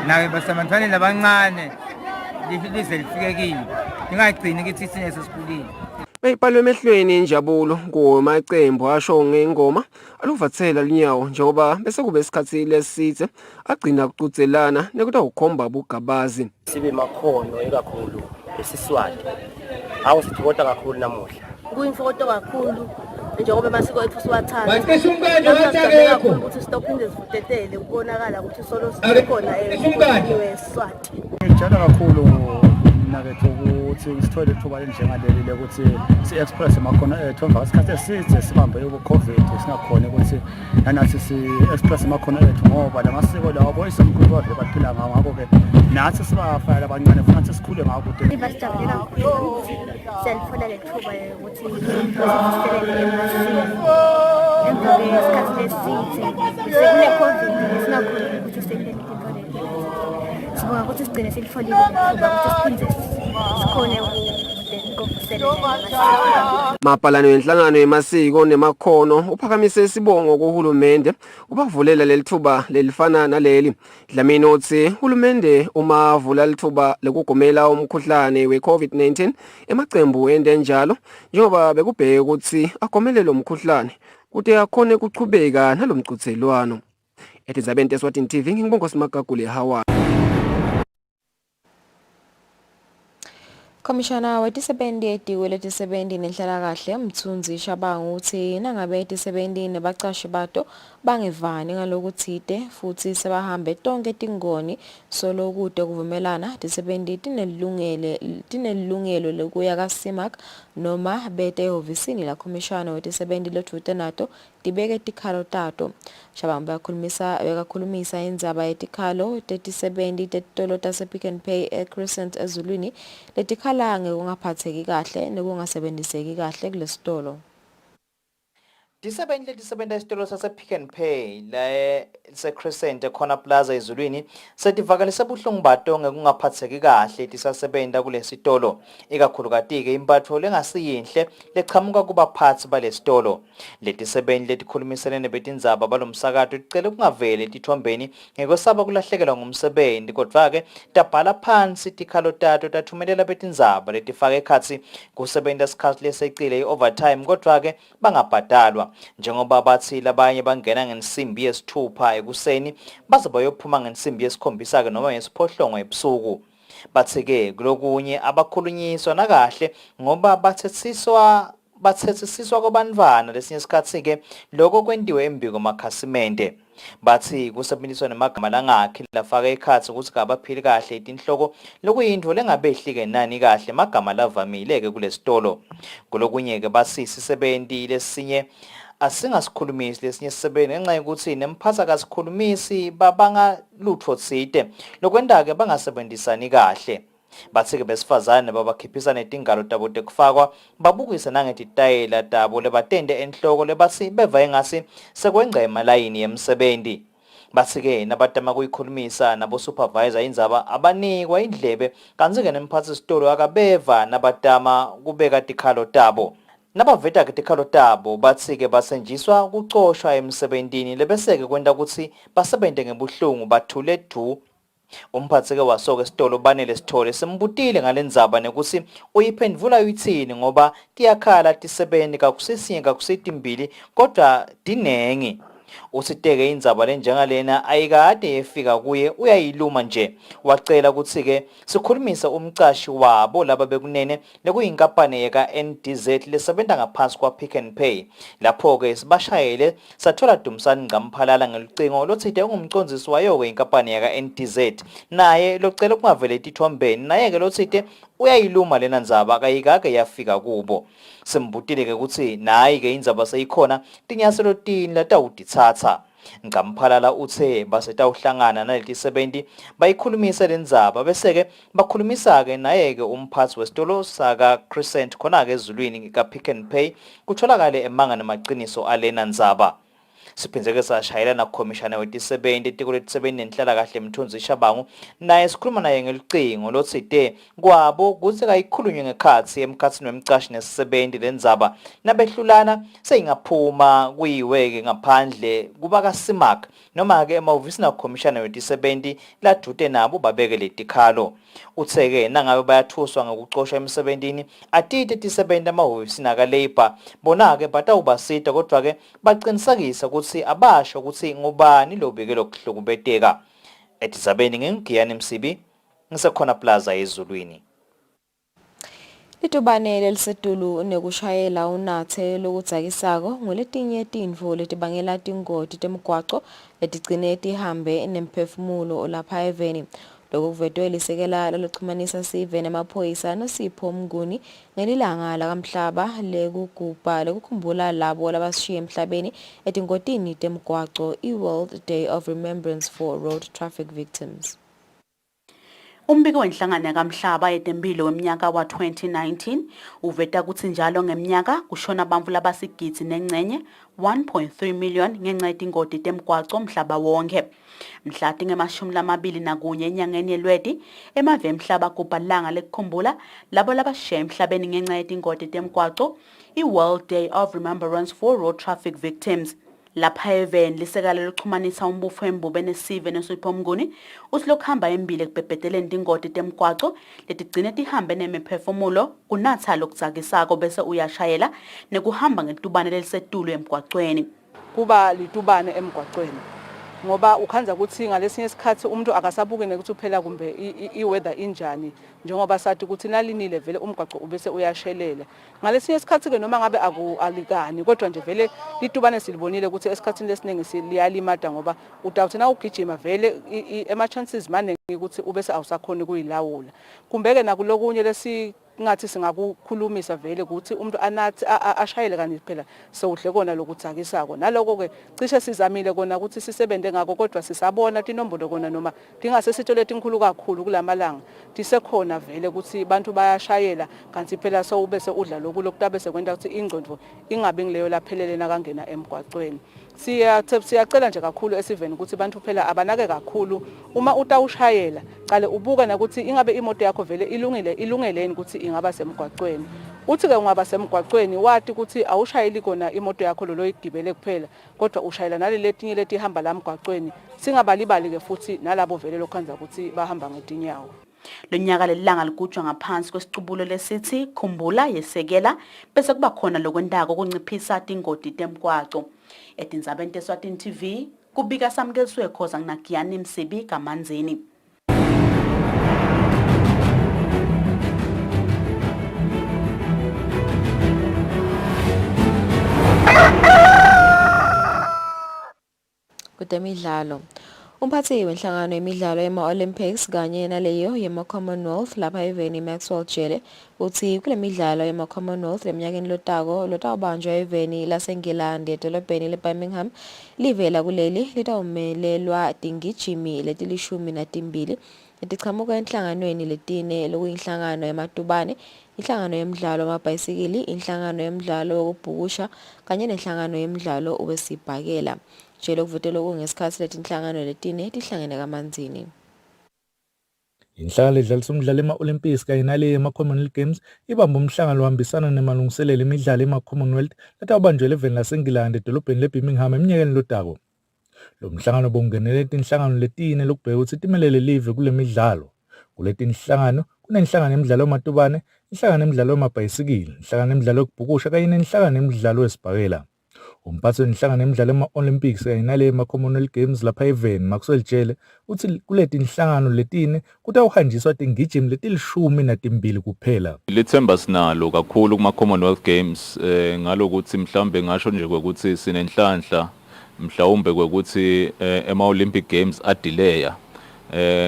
E: nawe basamantwana labancane lize lifike kibo lingagcini kithi sine sesikhulile.
Q: Beyiphalwe emehlweni injabulo kumaqembu asho ngengoma aluvathela linyawo njengoba bese kube isikhathi lesithe agcina kuqhudelana nekutawukhomba bugabazi.
P: Sibe makhono ekakhulu esiswati. Hawu sithokoza kakhulu namuhla.
F: Kuyimfoto kakhulu njengoba amasiko ethu siwathanda.
P: Wacisha umkanje wathakekho
F: ukuthi siphinde sivutetele kubonakala ukuthi solo sikhona eSwati.
C: Ngijala kakhulu nakethu ukuthi sithole ithuba lenjengaleli ukuthi si-express amakhono ethu emva kwesikhathi eside sibambe uCovid singakhona ukuthi nanathi si-express amakhono ethu ngoba lamasiko lawo boyisemkhulu kodwa baphila ngawo ngakho-ke nathi sibafayela abancane futhi sikhule ngako kude.
F: Sijabule kakhulu ukuthi siyalithola le thuba ukuthi sivuselele emasiko. Emva kwesikhathi eside sekune-COVID singakhona ukuthi siphinde sibonga ukuthi sigcine silitholile ithuba ukuthi siphinde sikhone
Q: Mapalane wenhlangano yemasiko nemakhono uphakamise isibongo kuhulumende ubavulela lelithuba lelifana naleli. Dlamini uthi uhulumende uma avula lithuba lekugomela umkhuhlane we-COVID-19 emaqembu ende njalo njengoba bekubheke ukuthi agomele lo mkhuhlane kude akhone ukuqhubeka nalomqhudelwano. Etizabente Eswatini TV ngibonga Simagagule Hawaii.
A: Komishana wetisebendi etiwe letisebendi nenhlalakahle Mthunzi Shabangu uthi nangabe etisebendi nebacashi bato bangevani ngalokuthide futhi sebahambe tonke tingoni solo kude kuvumelana tisebendi tinelungelo lokuya kaSimak noma bete ehovisini la komishana wetisebendi lotfute nato tibeke tikhalo tato. Shabangu bekakhulumisa indzaba yetikhalo tetisebendi tetitolo tase Pick n Pay eCrescent eZulwini letikhala ngekungaphatheki kahle nekungasebenziseki kahle kulesitolo.
N: Tisebendi letisebenta esitolo sase Pick n Pay la seCrescent khona Plaza eZulwini setivakalise buhlungu bato ngekungaphatheki kahle tisasebenta kulesitolo ikakhulukati-ke impatho lengasiyinhle lechamuka kubaphathi balesitolo. Letisebendi letikhulumiselene betindzaba balomsakato ticele kungavele tithombeni ngekwesaba kulahlekelwa ngumsebenzi kodwa-ke tabhala phansi tikhalo tato tathumelela betindzaba letifaka ekhatsi kusebenta sikhathi lesecile i-overtime kodwa-ke bangabhadalwa. Njengoba bathi labanye bangena ngensimbi yesithupha ekuseni baze bayophuma ngensimbi yesikhombisa-ke noma ngesiphohlongo ebusuku. Bathi-ke kulokunye abakhulunyiswa nakahle ngoba bathethisiswa kwabantwana lesinye isikhathi-ke lokho kwentiwe embiko makhasimende. Bathi kusebenziswa nemagama langakhi lafaka ekhatsi ukuthi kabaphili kahle itinhloko lokuyindvo lengabehlike nani kahle magama lavamile-ke kulesitolo. Kulokunye-ke basisi sebendi lesinye asingasikhulumisi lesinye sisebenzi ngenxa yokuthi nemphatha kasikhulumisi babanga lutho tsite lokwenda-ke bangasebenzisani kahle. Bathi-ke besifazane babakhiphisa netingalo tabo tekufakwa babukise nangetitayela tabo lebatende enhloko lebatsi beva engasi sekwenca emalayini yemsebenzi. Bathi-ke nabatama kuyikhulumisa nabo supervisor indzaba abanikwa indlebe kanzi-ke nemphatsi sitolo akabeva nabatama kubeka tikhalo tabo. Nabaveta-ke tikhalo tabo bathi-ke basenjiswa kucoshwa emsebentini lebese-ke kwenta ukuthi basebente ngebuhlungu bathule du. Umphathi-ke wasoka esitolo Banele Sithole sembutile ngalendzaba nekuthi uyiphendvula uyithini ngoba tiyakhala tisebenzi kakusesinye kakusetimbili kodwa dinengi. Usiteke indzaba lenjengalena ayikade yefika kuye uyayiluma nje wacela ukuthi-ke sikhulumise umcashi wabo laba bekunene lekuyinkampani yeka-NDZ lesebenza ngaphansi kwa-Pick n Pay. Lapho-ke sibashayele sathola Dumisani Ngamphalala ngelucingo lothide ungumcondzisi wayo-ke inkampani yaka-NDZ naye locela ukungavele etithombeni naye-ke lothide uyayiluma lena ndzaba akayikake yafika kubo. Simbutile-ke ukuthi nayi-ke indzaba seyikhona tinyathelo tini latawutitsatsa. Ngamphalala uthe basetawuhlangana naletisebenzi bayikhulumise lendzaba bese-ke bakhulumisa-ke naye-ke umphathi wesitolo saka Crescent khona-ke ezulwini ka-Pick n Pay kutholakale emanga namaqiniso alena ndzaba. Siphindze-ke sashayela nakhomishana wetisebenzi etiko letisebenzi nenhlalakahle Mthunzi Shabangu naye sikhuluma naye ngelucingo lothide kwabo kuze kayikhulunywe ngekhatsi emkhatsini wemcashi nesisebenzi lendzaba nabehlulana seyingaphuma kuyiweke ngaphandle kuba kaSimak noma-ke emahhovisi nakhomishana wetisebenzi ladute nabo babeke letikhalo. Uthe-ke nangabe bayathuswa ngokucosha emsebentini atite tisebenzi amahhovisi naka-Labour bona-ke batawubasita kodwa-ke baqinisekisa ukuthi abasho ukuthi ngubani lobike lokuhlukubeteka. Etisabeni ngingiyani Msibi ngisekhona Plaza ezulwini.
A: Litubane lelisetulu nekushayela unathe lokudzakisako ngoletinye tintfo letibangela tingoti temgwaco letigcine tihambe nemphefumulo lapha eveni. Lokhu kuvetwe lisekela lokuxhumanisa sive nemaphoyisa noSipho Mnguni ngelilanga lakamhlaba lekukhumbula labo labashiye emhlabeni etingotini temgwaco i-World Day of Remembrance for Road Traffic Victims.
K: Umbiko wenhlangano yakamhlaba yetempilo weminyaka wa-2019 uveta ukuthi njalo ngeminyaka kushona bantfu labasigidzi nengcenye 1.3 million ngenxa yetingoti temgwaco mhlaba wonke. Mhla tinge-21 enyangeni yeLweti emave emhlaba gubha lilanga lekukhumbula labo labashiye emhlabeni ngenxa yetingoti temgwaco i-World Day of Remembrance for Road Traffic Victims. Lapha eveni lisekala lokuxhumanisa umbufo wembube nesive noSipho Mnguni uthi lokuhamba embili ekubhebheteleni tingoti temgwaco letigcine tihambe nemiphefumulo kunatha lokudzakisako bese uyashayela nekuhamba ngetubane lelisetulu emgwacweni.
G: Kuba litubane emgwacweni ngoba ukhanza ukuthi ngalesinye isikhathi umuntu akasabuke ukuthi phela kumbe iweather injani njengoba sathi ukuthi nalinile vele umgwaqo ubese uyashelela. Ngalesinye isikhathi ke noma ngabe alikani kodwa nje vele litubane silibonile ukuthi esikhathini lesiningi siliyalimada ngoba utawuthi na ugijima vele ema chances maningi ukuthi ubese awusakhona kuyilawula. Kumbeke nakulokunye lesi ngathi singakukhulumisa vele ukuthi umuntu anathi ashayele kanti phela sewuhle kona lokudzakisako naloko ke cishe sizamile kona ukuthi sisebende ngako kodwa sisabona tinombolo kona noma dingase sitole tinkhulu kakhulu kulamalanga tisekhona vele ukuthi bantu bayashayela kanti phela sewubese udla lokhu lokutabe kwenta ukuthi ingcondo ingabi ngileyo laphelele nakangena emgwacweni. Siyacela nje kakhulu esiveni ukuthi bantu phela abanake kakhulu uma utawushayela qale ubuka nakuthi ingabe imoto yakho vele ilungeleni ukuthi ingaba semgwacweni. Uthi ke ungaba semgwacweni wathi ukuthi awushayeli kona imoto yakho loyigibele kuphela kodwa ushayela naleletinye letihamba la emgwacweni singabalibali ke futhi nalabo vele lokhanza ukuthi bahamba ngetinyawo.
K: Lonyaka lelanga ligujwa ngaphansi kwesicubulo lesithi khumbula yesekela bese kuba khona lokwentako kunciphisa tingoti temgwaco. Etindzabeni teSwatini TV kubika samkeliswe khoza nginagiyani Msibi kaManzini.
A: Kutemidlalo. Umphathi wenhlangano yemidlalo yema-Olympics kanye naleyo yema-Commonwealth lapha eveni Maxwell Jele uthi kule midlalo yema-Commonwealth leminyakeni lotawubanjwa eveni laseNgilandi edolobheni leBirmingham livela kuleli litawumelelwa tingijimi letilishumi letichamuka enhlanganweni letine lokuyinhlangano yamadubane, inhlangano yemidlalo wamabhayisikili, inhlangano yemidlalo wokubhukusha kanye nenhlangano yemidlalo wesibhakela. Jele kuvutela kungesikhathi letinhlangano letine tihlangene kaManzini.
H: Inhlangano edlalisa umdlalo ema-Olympics kanye nale yema-Commonwealth Games ibamba umhlangano ohambisana nemalungiselelo emidlalo ema-Commonwealth latawubanjwa eveni laseNgilandi edolobheni leBirmingham eminyakeni lotako. Lo mhlangano bongenele tinhlangano letine lokubheka ukuthi timelele live kule midlalo. Kuleti inhlangano kunenhlangano yemidlalo yamatubane, inhlangano yemidlalo yamabhayisikili, inhlangano yemidlalo yokubhukusha kanye nenhlangano yemidlalo yesibhakela. Umphathi wenhlangano yemidlalo yama-Olympics kanye nale yama-Commonwealth Games lapha eVeni, Maxwell Jele, uthi kuleti inhlangano letine kutawuhanjiswa tingijimi letilishumi kuphela.
U: Lithemba sinalo kakhulu kuma-Commonwealth Games ngalokuthi mhlawumbe ngasho nje kwekuthi sinenhlanhla mhlawumbe kwekuthi ema-Olympic Games adileya.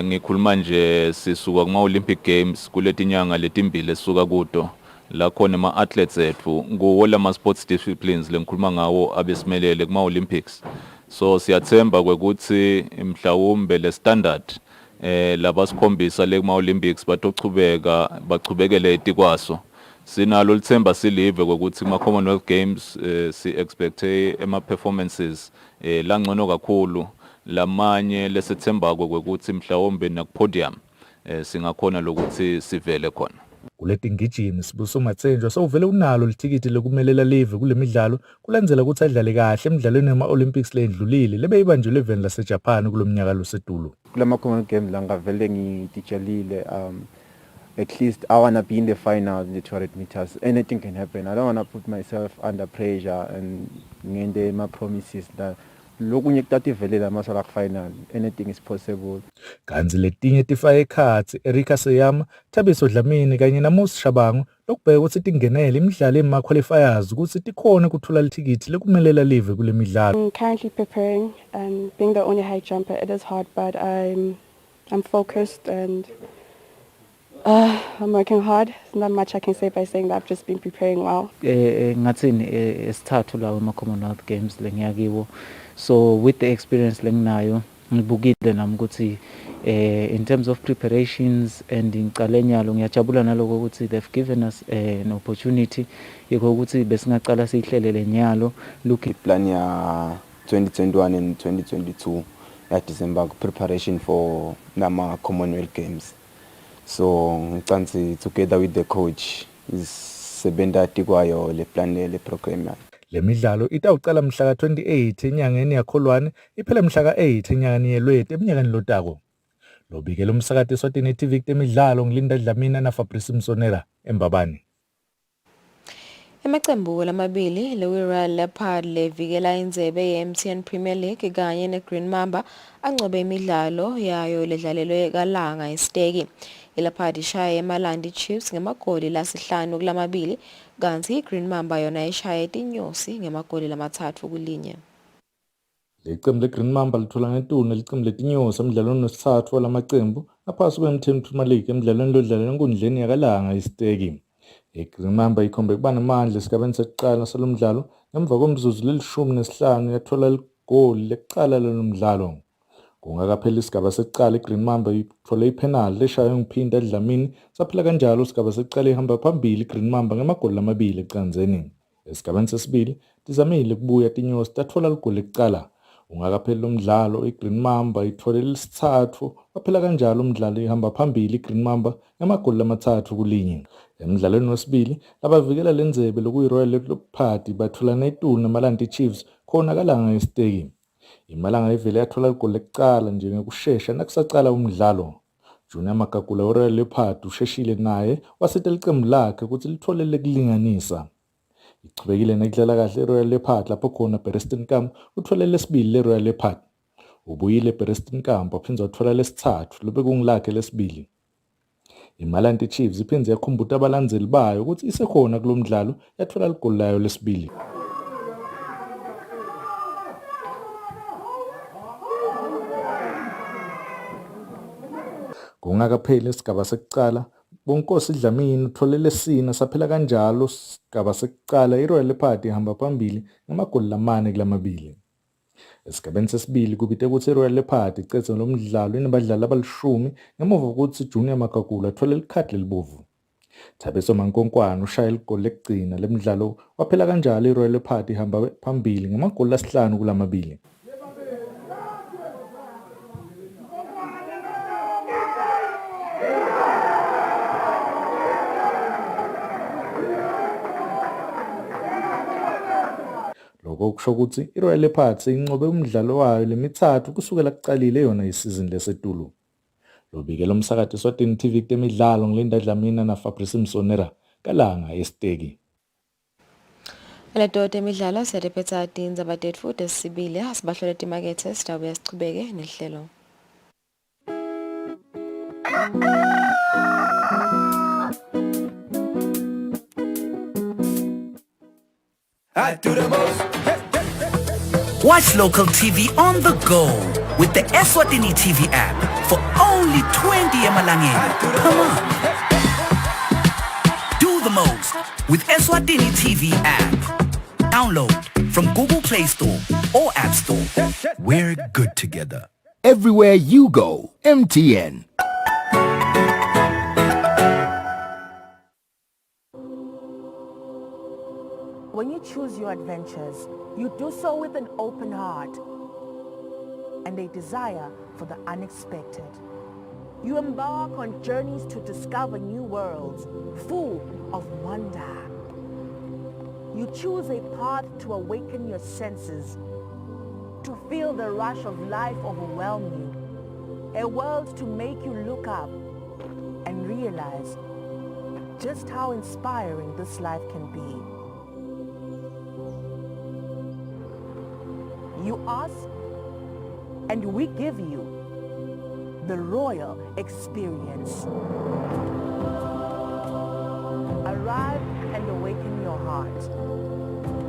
U: Ngikhuluma nje sisuka kuma-Olympic Games kuletinyanga letimbili esisuka kudo la khona ama-athletes ethu kuwo lama-sports disciplines lengikhuluma ngawo abesimelele kuma-Olympics. So siyathemba kwekuthi mhlawumbe le standard labasikhombisa le kuma-Olympics bachubekele etikwaso. Sinalo lithemba silive kwekuthi kuma-Commonwealth Games si-expecte ema-performances langcono kakhulu lamanye lesethembako kwekuthi mhlawumbe nakupodium singakhona lokuthi sivele khona.
H: Kuleti ngijimi Sibuso Matsenjwa sowuvele unalo lithikiti lokumelela live kule midlalo kulandzela ukuthi adlale kahle emidlalweni yama-Olympics lendlulile lebeyibanjelwe eVeni laseJapan kulomnyaka losedulu.
V: Kulama Commonwealth Games la ngavele ngitijalile at least I want to be in the final in the 200 meters. Anything can happen. I don't want to put myself under pressure and ngende my promises that lokunye kutati vele la masala final anything is possible.
H: Kanzi letinye tifake ekhatsi Erika Seyama, Thabiso Dlamini kanye naMos Shabangu lokubheka ukuthi tingenele imidlalo ema-qualifiers ukuthi tikhona kuthola lithikiti lekumelela live kule midlalo.
W: I'm currently preparing and being the only high jumper it is hard but I'm focused and I'm working hard. There's not much I can say by saying that I've just been preparing well.
X: Ngathini esithathu lawo ama-Commonwealth Games lengiyakiwo. So with the experience lenginayo ngibukile nami ukuthi in terms of preparations and ngicale nyalo ngiyajabula naloko ukuthi they've given us an opportunity yiko ukuthi besingacala sihlelele nyalo
V: look plan ya 2021 and 2022 ya December preparation for nama Commonwealth Games. So ngicantsi together with the coach is sebenta tikwayo le plan le program.
H: Le midlalo itawuqala mhla ka-28 enyangeni yaKholwane iphele mhla ka-8 enyangeni yeLweti eminyakeni lotako. Lobikela umsakati Eswatini TV kutemidlalo ngilinda Dlamini na Fabrice Msonera eMbabane.
A: Emacembu lamabili leWiral Leopard levikela indzebe ye-MTN Premier League kanye neGreen Mamba angcobe imidlalo yayo ledlalelwe kalanga esiteki. iLeopard ishaya eMalandi Chiefs ngemagoli lasihlanu kulamabili kanti iGreen Mamba yona ishaya eTinyosi ngemagoli lamathathu kulinye.
H: Leqembu leGreen Mamba lithola ngetuna leqembu leTinyosi emidlalweni wesithathu walamacembu ngaphasi kweMTN Premier League emidlalweni lodlalelwe enkundleni yakalanga esiteki. iGreen Mamba ikhombe kuba namandla esigabeni sokuqala salomdlalo ngemva komzuzu leli-15 yathola igoli lekuqala lomdlalo. Kungakapheli isigaba sekuqala iGreen Mamba ithole ipenalty leshaywe nguPhinda Dlamini saphela kanjalo isigaba sekuqala ihamba phambili iGreen Mamba ngemagoli lamabili ecanzeni. Esigabeni sesibili tizamile kubuya Tinyosi tathola igoli lekuqala. Ungakapheli lomdlalo iGreen Mamba ithole lesithathu waphela kanjalo umdlalo ihamba phambili iGreen Mamba ngemagoli lamathathu kulinye. Emidlalweni wesibili labavikela lendzebe lokuyiRoyal Leopard bathola netuna naMalandi Chiefs khona kalanga esiteki. Imalanga ivele yathola igoli lekuqala nje ngekushesha nakusaqala umdlalo. Junior Magagula weRoyal Leopard usheshile naye waseta liqembu lakhe ukuthi lithole lekulinganisa. Ichubekile nekudlala kahle iRoyal Leopard lapho khona Bereston Camp uthole lesibili leRoyal Leopard. Ubuyile Bereston Camp waphinda wathola lesithathu lobe kungilakhe lesibili. iMalandi Chiefs iphindze yakhumbuta abalandzeli bayo ukuthi isekhona kulomdlalo yathola igoli layo lesibili. Kungakapheli isigaba sekuqala bonkosi Dlamini uthole lesine saphela kanjalo isigaba sekuqala iRoyal Leopard ihamba phambili ngamagoli lamane kulamabili. Esigabeni sesibili kubite ukuthi iRoyal Leopard icethe lomdlalo inabadlali abalishumi ngemuva kokuthi Junior Magagula athole ikhadi lelibovu. Thabiso Mankonkwane ushaya igoli lekugcina lemidlalo waphela kanjalo iRoyal Leopard ihamba phambili ngamagoli lasihlanu kulamabili. lokho kusho ukuthi iRoyal Leopards inqobe umdlalo wayo lemithathu kusukela kuqalile yona isizini lesetulu. Lobikela umsakathi Eswatini TV kutemidlalo ngilinda Dlamini na Fabrice Msonera kalanga esiteki.
A: Ledoda emidlalo siyadephetha tinza batetfu futhi sibile asibahlole timakethe sitawubuya sichubeke nehlelo.
B: I do the most. Watch local TV on the go with the Eswatini TV app for only 20 emalangeni per month. Do the most with Eswatini TV app. Download from Google Play Store or App Store. We're good together.
I: Everywhere you go, MTN.
J: When you choose your adventures, you do so with an open heart and a desire for the unexpected. You embark on journeys to discover new worlds, full of wonder. You choose a path to awaken your senses, to feel the rush of life overwhelm you, a world to make you look up and realize just how inspiring this life can be. You ask, and we give you the royal experience. Arrive and awaken your heart.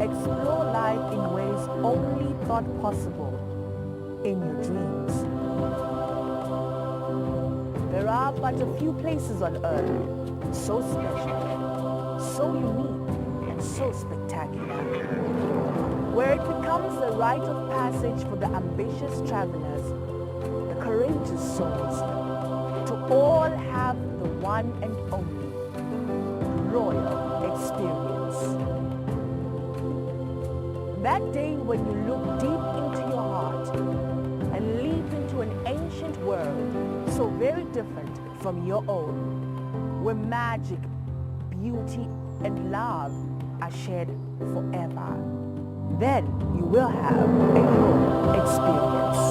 J: Explore life in ways only thought possible in your dreams. There are but a few places on earth so special, so unique, and so spectacular, where it becomes a rite of passage for the ambitious travelers, the courageous souls, to all have the one and only royal experience. That day when you look deep into your heart and leap into an ancient world so very different from your own, where magic, beauty, and love are shared forever. Then you will have a royal experience.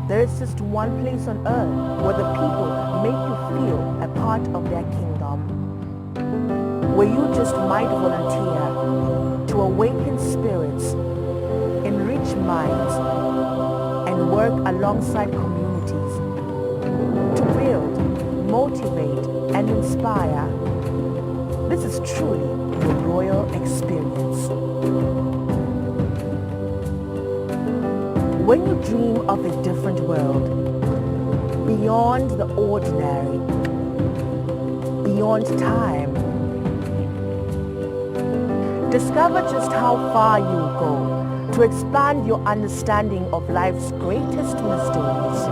J: There is just one place on earth where the people make you feel a part of their kingdom, where you just might volunteer to awaken spirits, enrich minds, and work alongside communities to build, motivate, and inspire. This is truly the royal experience. When you dream of a different world, beyond the ordinary, beyond time, discover just how far you go to expand your understanding of life's greatest mysteries.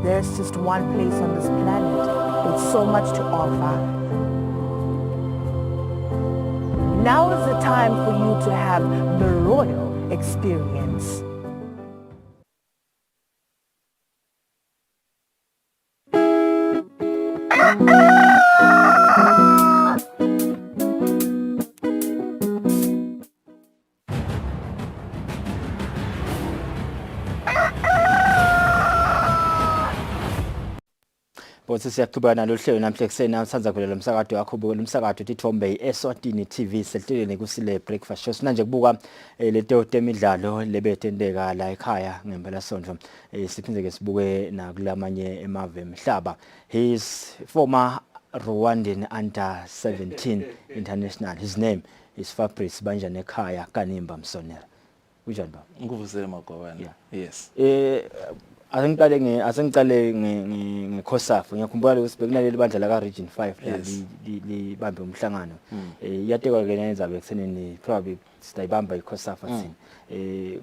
J: There's just one place on this planet with so much to offer. Now is the time for you to have the royal experience.
L: Bothi siyaqhubeka nalo hlelo namhla ekseni namhlanje kulela umsakazo wakho ubukela umsakazo tithombe Eswatini TV sehleleni Kusile breakfast show sinanje kubuka leto temidlalo lebethendeka la ekhaya ngempela sonto siphinde ke sibuke na kulamanye emave emhlaba. His former Rwandan under 17 international, his name is Fabrice Banjane ekhaya Kanimba Msonera. Kunjani ba?
U: Nguvuzele magwabana. Yes.
L: Asengicale ngeKhosafu ngiyakhumbula ukuthi bekunaleli bandla la ka Region 5 la libambe umhlangano iyatekwa ke nenza bekuthenini probably sitayibamba iKhosafu athini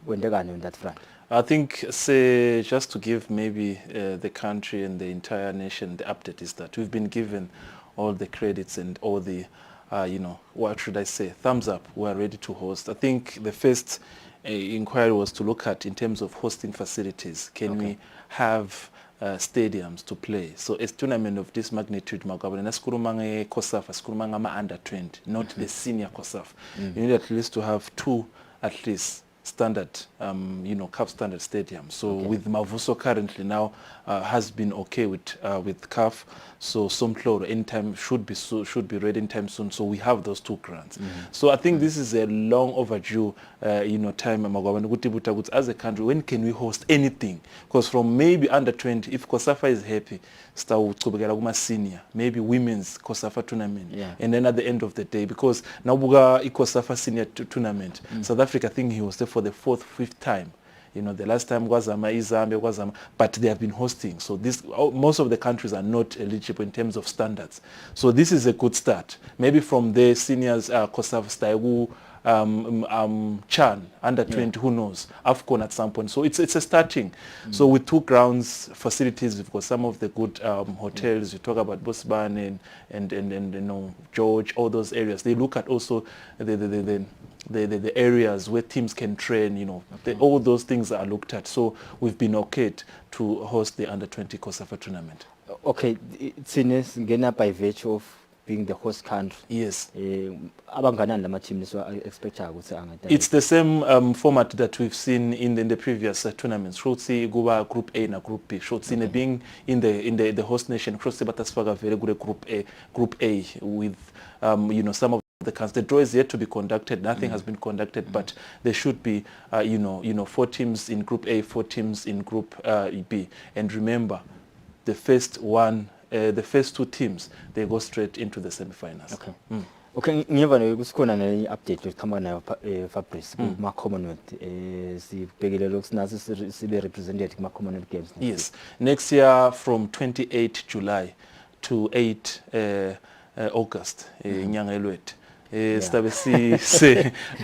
L: kwendekani on that front.
U: I think just to give maybe the country and the entire nation the update is that we've been given all the credits and all the what should I say, thumbs up. We are ready to host. I think the first inquiry was to look at in terms of hosting facilities. Can we have stadiums to play. So a tournament of this magnitude, sikhuluma COSAF, sikhuluma under 20, not the senior COSAF. You need at least to have two, at least, standard, CAF standard stadium. So with Mavuso currently now has been okay with CAF. So Somkloro anytime should be ready in time soon. So we have those two grants. So I think this is a long overdue, time as a country. When can we host anything? Because from maybe under 20, if COSAFA is happy, start senior, maybe women's COSAFA tournament, and then at the end of the day, because now COSAFA senior tournament, South Africa, I think he was there for the 4th, 5th time. The last time was Zambia, but they have been hosting. So most of the countries are not eligible in terms of standards. So this is a good start. Maybe from the seniors, COSAFA style, Chan, under 20, who knows, AFCON at some point. So it's a starting. So with two grounds, facilities, we've got some of the good hotels. You talk about Bosban and George, all those areas. They look at also the areas where teams can train, all those things are looked at. So we've been okayed to host the under 20 COSAFA tournament.
L: Okay, it's by virtue of being the host country.
U: Yes. It's the same format that we've seen in the previous tournaments. Shotsi Guba Group A and Group B. Shotsi being in the host nation. Shotsi Batasfaga very good Group A with some of the countries. The draw is yet to be conducted. Nothing has been conducted, but there should be 4 teams in Group A, 4 teams in Group B. And remember, the first 2 teams, they go straight into the semi-finals.
L: Okay. Okay, ngiva kusikhona ne update ekhamba nayo Fabrice kuma Commonwealth sibhekile lokusinaso sibe represented kuma Commonwealth Games.
U: Yes. Next year from 28 July to 8 August inyanga elwethu. Stabe si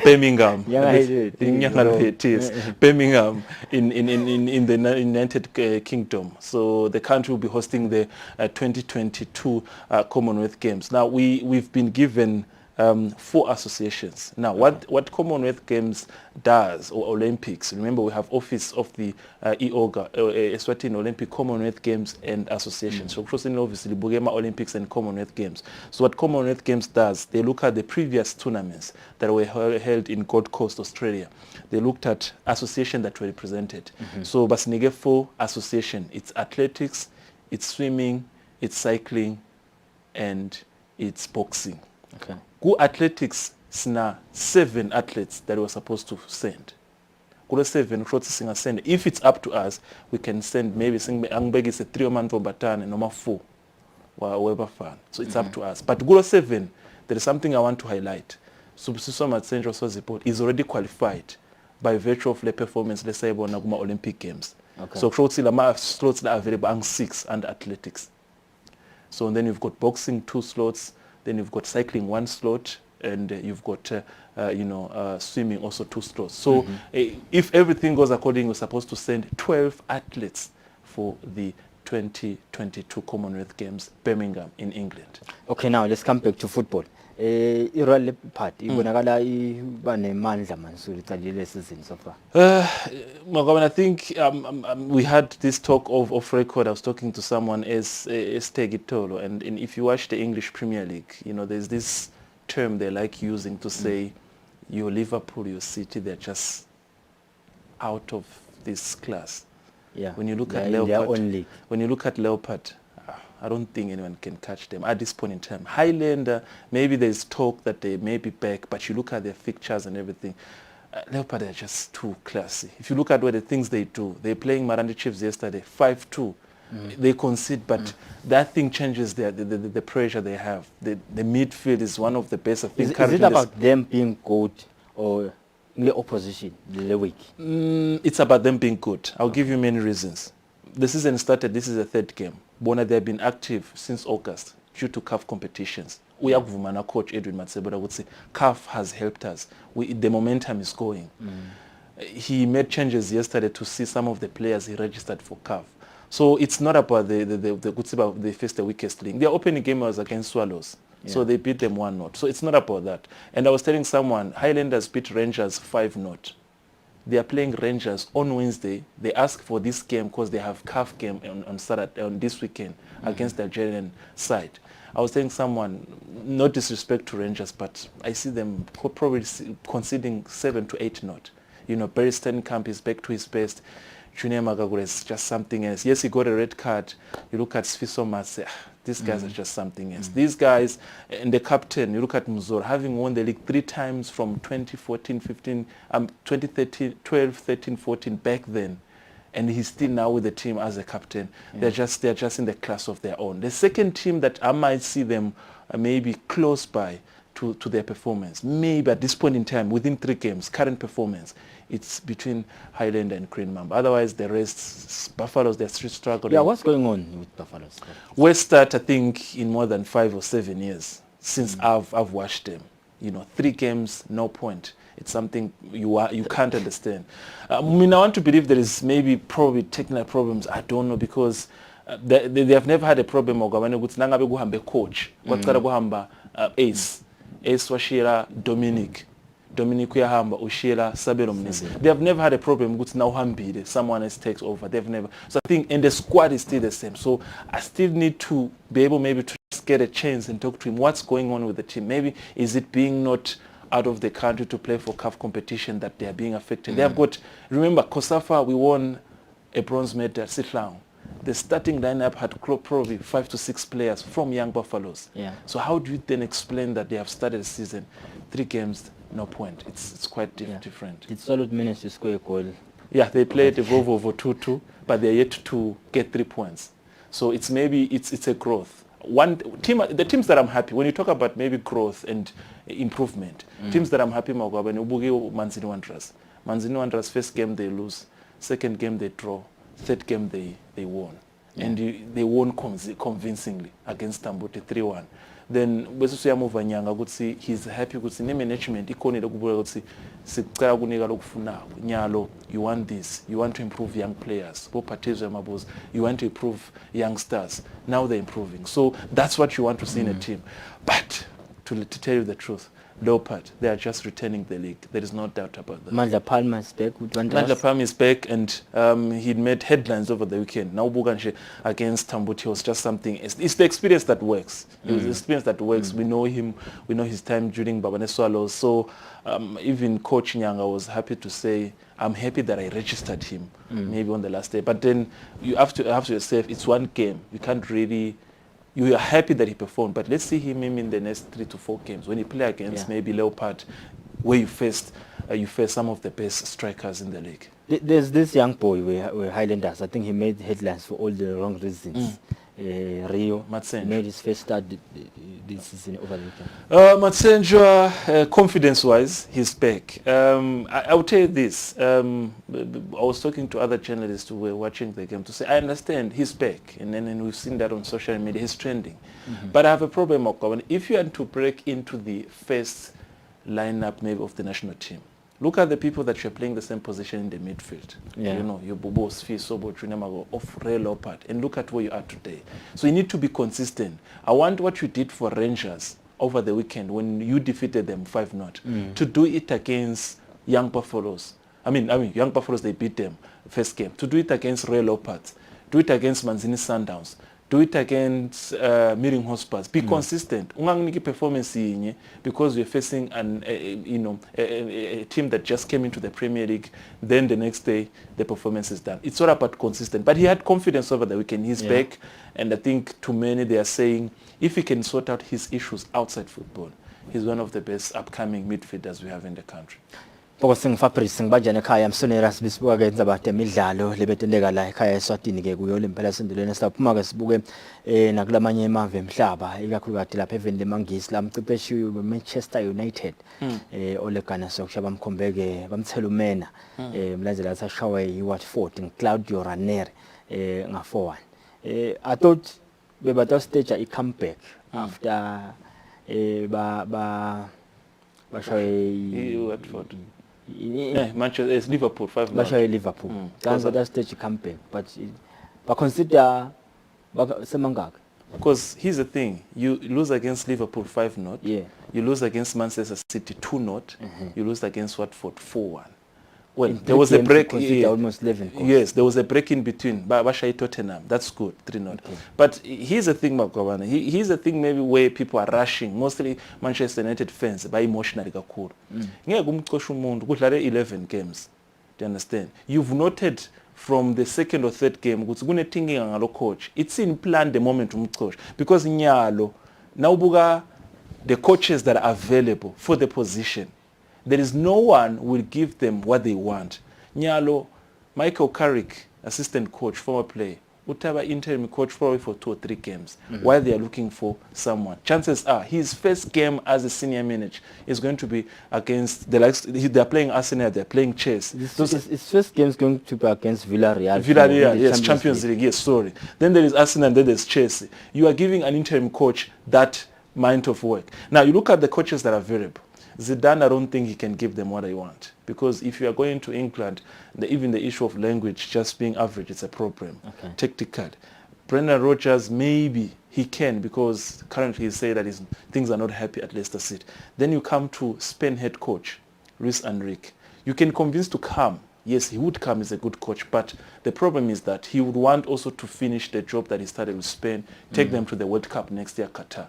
U: Birmingham. Birmingham in the United Kingdom. So the country will be hosting the 2022 Commonwealth Games. Now we've been given 4 associations. Now what Commonwealth Games does, or Olympics, remember we have office of the EOGA, Eswatini Olympic Commonwealth Games and Association. So obviously Bugema Olympics and Commonwealth Games. So what Commonwealth Games does, they look at the previous tournaments that were held in Gold Coast, Australia. They looked at associations that were represented. So Basinige 4 association, it's athletics, it's swimming, it's cycling, and it's boxing.
L: Okay.
U: Go athletics, sina 7 athletes that we were supposed to send. Go 7 send. If it's up to us, we can send maybe is a 3-man for Batan and number 4. So it's up to us. But go 7, there is something I want to highlight. Subsisoma Central Support is already qualified by virtue of the performance, let's say, on Olympic Games.
L: Okay.
U: So slots that are available 6 and athletics. So then you've got boxing 2 slots. Then you've got cycling 1 slot, and you've got swimming also 2 slots. So if everything goes according, we're supposed to send 12 athletes for the 2022 Commonwealth Games, Birmingham in England.
L: Okay, now let's come back to football. I-royal part ibonakala iba nemandla Mansuri icalile season so far.
U: I think we had this talk of record. I was talking to someone as Tegitolo, and if you watch the English Premier League, there's this term they like using to say your Liverpool, your City, they're just out of this class.
L: Yeah.
U: When you look at Leopard, I don't think anyone can catch them at this point in time. Highlander, maybe there's talk that they may be back, but you look at their fixtures and everything, Leopard are just too classy. If you look at what the things they do, they're playing Marandi Chiefs yesterday, 5-2. They concede, but that thing changes the pressure they have. The midfield is one of the best.
L: Is it about them being good or the opposition, the weak?
U: It's about them being good. I'll give you many reasons. The season started, this is the 3rd game. Bona, they've been active since August due to CAF competitions. We have Vumana coach Edwin Matsebora would say CAF has helped us. The momentum is going. He made changes yesterday to see some of the players he registered for CAF. So it's not about they faced the weakest link. Their opening game was against Swallows. Yeah. So they beat them 1-0. So it's not about that. And I was telling someone, Highlanders beat Rangers 5-0. They are playing Rangers on Wednesday. They ask for this game because they have CAF game on Saturday, on this weekend against the Algerian side. I was telling someone, no disrespect to Rangers, but I see them probably conceding 7 to 8 not. You know, Barry Steenkamp is back to his best. Junior Magagura is just something else. Yes, he got a red card. You look at Sfiso Mase, these guys are just something else. These guys, and the captain, you look at Muzor, having won the league 3 times from 2014, 15, 2013, 12, 13, 14, back then. And he's still now with the team as a captain. They're just in the class of their own. The second team that I might see them maybe close by to their performance, maybe at this point in time, within 3 games, current performance, it's between Highlander and Green Mamba. Otherwise, the rest, Buffaloes, they're still struggling.
L: Yeah, what's going on with Buffaloes?
U: Worst start, I think, in more than 5 or 7 years since I've watched them. You know, 3 games, no point. It's something you can't understand. I mean, I want to believe there is probably technical problems. I don't know, because they have never had a problem. Coach, Ace washira Dominic uyahamba ushira Sabelo Mnisi. They have never had a problem with now Hambide. Someone else takes over. They've never. So I think, and the squad is still the same. So I still need to be able maybe to just get a chance and talk to him. What's going on with the team? Maybe is it being not out of the country to play for CAF competition that they are being affected? They have got, remember, Kosafa, we won a bronze medal, Sitlang. The starting lineup had probably 5 to 6 players from Young Buffaloes.
L: Yeah.
U: So how do you then explain that they have started the season, 3 games, no point? It's quite different.
L: It's solid minutes to score a goal.
U: Yeah, they played a Vovo 2-2, but they're yet to get 3 points. So it's a growth. One team, the teams that I'm happy, when you talk about maybe growth and improvement, teams that I'm happy about, Manzini Wanderers. Manzini Wanderers, first game they lose, second game they draw, third game they won. Yeah. And they won convincingly against Tambote 3-1. Then Besusuyamu Vanyanga could see he's happy with the management. Nyalo, you want this, you want to improve young players. You want to improve youngsters. Now they're improving. So that's what you want to see in a team. But to tell you the truth, Leopard, they are just returning the league. There is no doubt about that.
L: Mandla Palmer is back.
U: Mandla Palmer is back, and he made headlines over the weekend. Now Buganshe against Tambuti was just something. It's the experience that works. It was the experience that works. We know him. We know his time during Babane Swallows. So even Coach Nyanga was happy to say, I'm happy that I registered him maybe on the last day. But then you have to yourself, it's one game. You can't really... You are happy that he performed, but let's see him in the next 3 to 4 games. When you play against maybe Leopard, where you face some of the best strikers in the league.
L: There's this young boy with Highlanders. I think he made headlines for all the wrong reasons. Rio
U: Matsenjwa
L: made his first start this season over the weekend.
U: Matsenjwa, confidence-wise, he's back. I will tell you this. I was talking to other journalists who were watching the game to say, I understand he's back, and we've seen that on social media. He's trending. But I have a problem, Okawan. If you are to break into the first lineup maybe of the national team, look at the people that you're playing the same position in the midfield.
L: Yeah.
U: You know, your Bobo, Sfi, Sobo, Trinamago, off Ray Leopard, and look at where you are today. So you need to be consistent. I want what you did for Rangers over the weekend when you defeated them 5-0 to do it against Young Buffaloes. I mean, Young Buffaloes, they beat them first game. To do it against Ray Leopards, do it against Manzini Sundowns, do it against Meeting Hospitals. Be consistent. Ungangniki performance because we're facing a team that just came into the Premier League. Then the next day the performance is done. It's all about consistent. But he had confidence over the weekend. He's back, and I think to many they are saying if he can sort out his issues outside football, he's one of the best upcoming midfielders we have in the country.
L: Pokosing Fabrice ngibajana ekhaya msonera sibisibuka ke indzaba temidlalo lebetendeka la ekhaya eSwatini ke kuyo lempela sendulweni siphuma ke sibuke nakulamanye emave emhlaba ikakhulukazi lapha even lemangisi la mcipheshi Manchester United olegana sokushaba mkhombeke bamthela umena mlandzela sashawe iWatford ngClaudio Ranieri nga 4-1. I thought bebata stage a comeback after bashawe
U: Watford. Manchester, it's Liverpool 5-0.
L: Bashawe Liverpool. That stage comeback, but consider semangaka.
U: Because here's the thing, you lose against Liverpool 5-0,
L: yeah.
U: You lose against Manchester City 2-0, you lose against Watford 4-1. Well,
L: In
U: there was a
L: 3 games,
U: break.
L: you conceded almost 11 goals.
U: Yes, there was a break in between. Basha Tottenham. That's good. 3-0.
L: Okay.
U: But here's the thing, Makabana. Here's the thing maybe where people are rushing. Mostly Manchester United fans by emotionally kakhulu. Ngeke umxosha umuntu kudlale 11 games. Do you understand? You've noted from the second or third game ukuthi kunethinking ngalo coach. It's in plan the moment umxosha because nyalo nawubuka the coaches that are available for the position. There is no one will give them what they want. Nyalo, Michael Carrick, assistant coach, former player, would have an interim coach probably for 2 or 3 games while they are looking for someone. Chances are his first game as a senior manager is going to be against the likes. They are playing Arsenal, they are playing Chelsea.
L: His first game is going to be against Villarreal.
U: Villarreal, yes, Champions League, yes, sorry. Then there is Arsenal, then there's Chelsea. You are giving an interim coach that mind of work. Now you look at the coaches that are available. Zidane, I don't think he can give them what they want. Because if you are going to England, even the issue of language just being average, it's a problem.
L: Okay.
U: Tactical. Brendan Rodgers, maybe he can because currently he said that things are not happy at Leicester City. Then you come to Spain head coach, Luis Enrique. You can convince to come. Yes, he would come as a good coach, but the problem is that he would want also to finish the job that he started with Spain, take them to the World Cup next year, Qatar.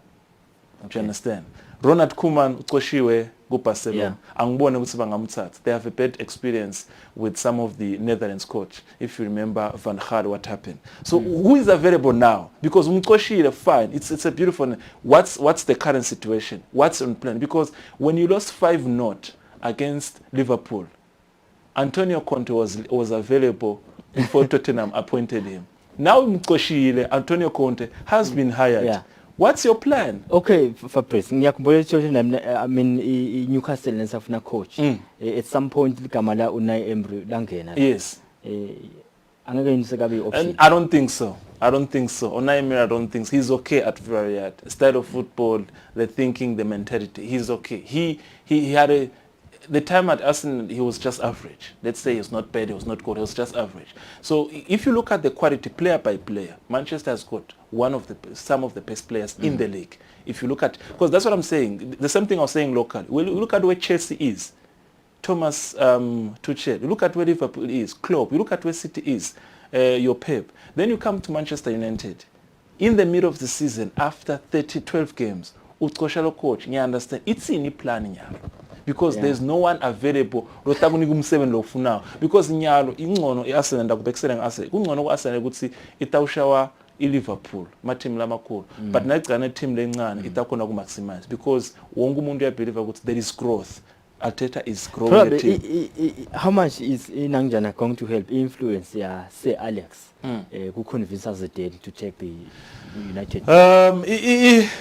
U: Do you understand? Ronald Koeman uqoshiwe kuBarcelona. Angibone ukuthi bangamthatha. They have a bad experience with some of the Netherlands coach. If you remember Van Gaal, what happened. So who is available now? Because umqoshile, fine. It's a beautiful. What's the current situation? What's on plan? Because when you lost 5-0 against Liverpool, Antonio Conte was available before Tottenham appointed him. Now umqoshile, Antonio Conte has been hired.
L: Yeah.
U: What's your plan?
L: Okay, Fabrice, ngiyakhumbula Tottenham, I mean Newcastle nesafuna coach. At some point likamala Unai Emery langena.
U: Yes.
L: Angeke nisekabe option.
U: And I don't think so. Unai Emery, I don't think so. He's okay at Villarreal. Style of football, the thinking, the mentality. He's okay. He had the time at Arsenal, he was just average. Let's say he's not bad, he was not good, he was just average. So if you look at the quality player by player, Manchester has got some of the best players in the league. If you look at, because that's what I'm saying, the same thing I was saying locally. Well, you look at where Chelsea is, Thomas Tuchel. You look at where Liverpool is, Klopp. You look at where City is, your Pep. Then you come to Manchester United. In the middle of the season, after 12 games, uTkoshalo coach, you understand, it's in the plan. Because there's no one available rotakunika umsebenzi lokufunayo because nyalo ingcono iArsenal ndakubekisela ngeArsenal kungcono kuArsenal ukuthi itawushawa iLiverpool ma-team lamakhulu but nayigcana team lencane itakhona ku-maximize because wonke umuntu uyabelieve ukuthi there is growth. Arteta is growing the team.
L: How much is Inangjana going to help influence say Alex who convince us to take the United?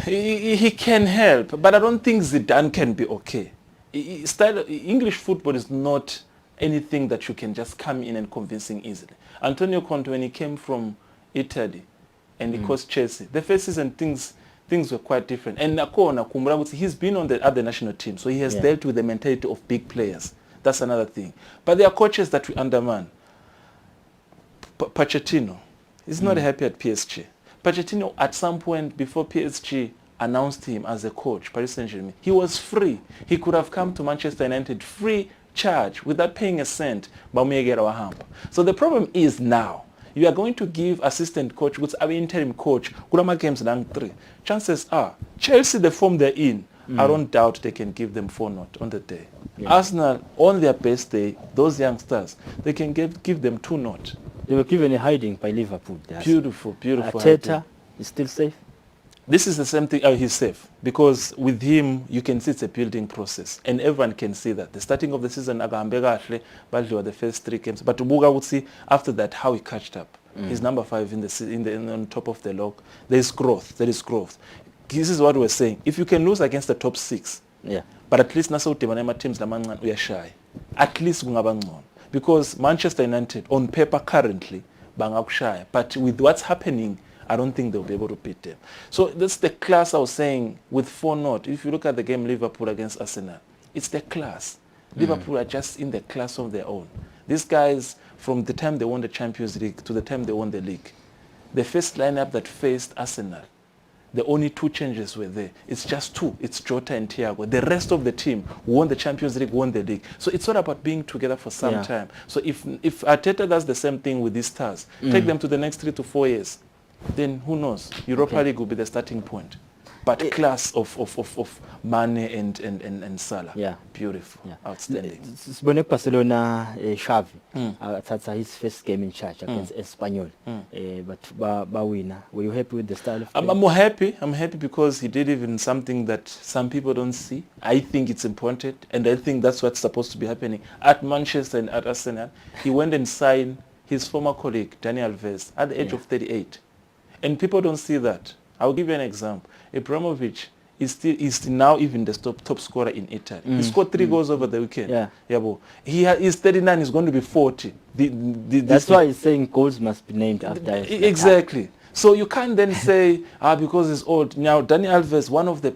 U: He can help, but I don't think Zidane can be okay. English football is not anything that you can just come in and convincing easily. Antonio Conte, when he came from Italy and he coached Chelsea, the first season things were quite different. And Nakona Kumbura, he's been on the other national team, so he has dealt with the mentality of big players. That's another thing. But there are coaches that we undermine. Pochettino, he's not happy at PSG. Pochettino, at some point before PSG announced him as a coach, Paris Saint-Germain, he was free. He could have come to Manchester United free charge without paying a cent. So the problem is now, you are going to give assistant coach, which are interim coach, Kurama games and 3. Chances are, Chelsea, the form they're in, I don't doubt they can give them 4-0 on the day. Arsenal, on their best day, those youngsters, they can give them 2-0.
L: They were given a hiding by Liverpool.
U: Beautiful.
L: Arteta is still safe?
U: This is the same thing. He's safe because with him you can see it's a building process, and everyone can see that. The starting of the season, the first 3 games, but Ubuga would see after that how he catched up. He's number 5 on top of the log. There is growth. This is what we're saying. If you can lose against the top 6, but at least Nassau teams we are shy. At least because Manchester United on paper currently shy, but with what's happening, I don't think they'll be able to beat them. So that's the class I was saying with 4-0. If you look at the game Liverpool against Arsenal, it's the class. Liverpool are just in the class of their own. These guys, from the time they won the Champions League to the time they won the league, the first lineup that faced Arsenal, The only 2 changes were there. It's just 2. It's Jota and Thiago. The rest of the team won the Champions League, won the league. So it's not about being together for some time. So if Arteta does the same thing with these stars, take them to the next 3 to 4 years, then who knows? Europa League will be the starting point. But class of Mane and Salah.
L: Yeah.
U: Beautiful. Yeah. Outstanding.
L: Sibone Barcelona Xavi athatha his first game in charge against Espanyol. But bawina. Were you happy with the style of play?
U: I'm happy. I'm happy because he did even something that some people don't see. I think it's important, and I think that's what's supposed to be happening at Manchester and at Arsenal. He went and signed his former colleague Dani Alves at the age of 38, and people don't see that. I'll give you an example. Ibrahimovic is now even the top scorer in Italy. He scored 3 goals over the weekend. Yeah, he is 39. He's going to be 40.
L: That's why he's saying goals must be named after him.
U: Exactly. So you can't then say because he's old. Now Dani Alves, one of the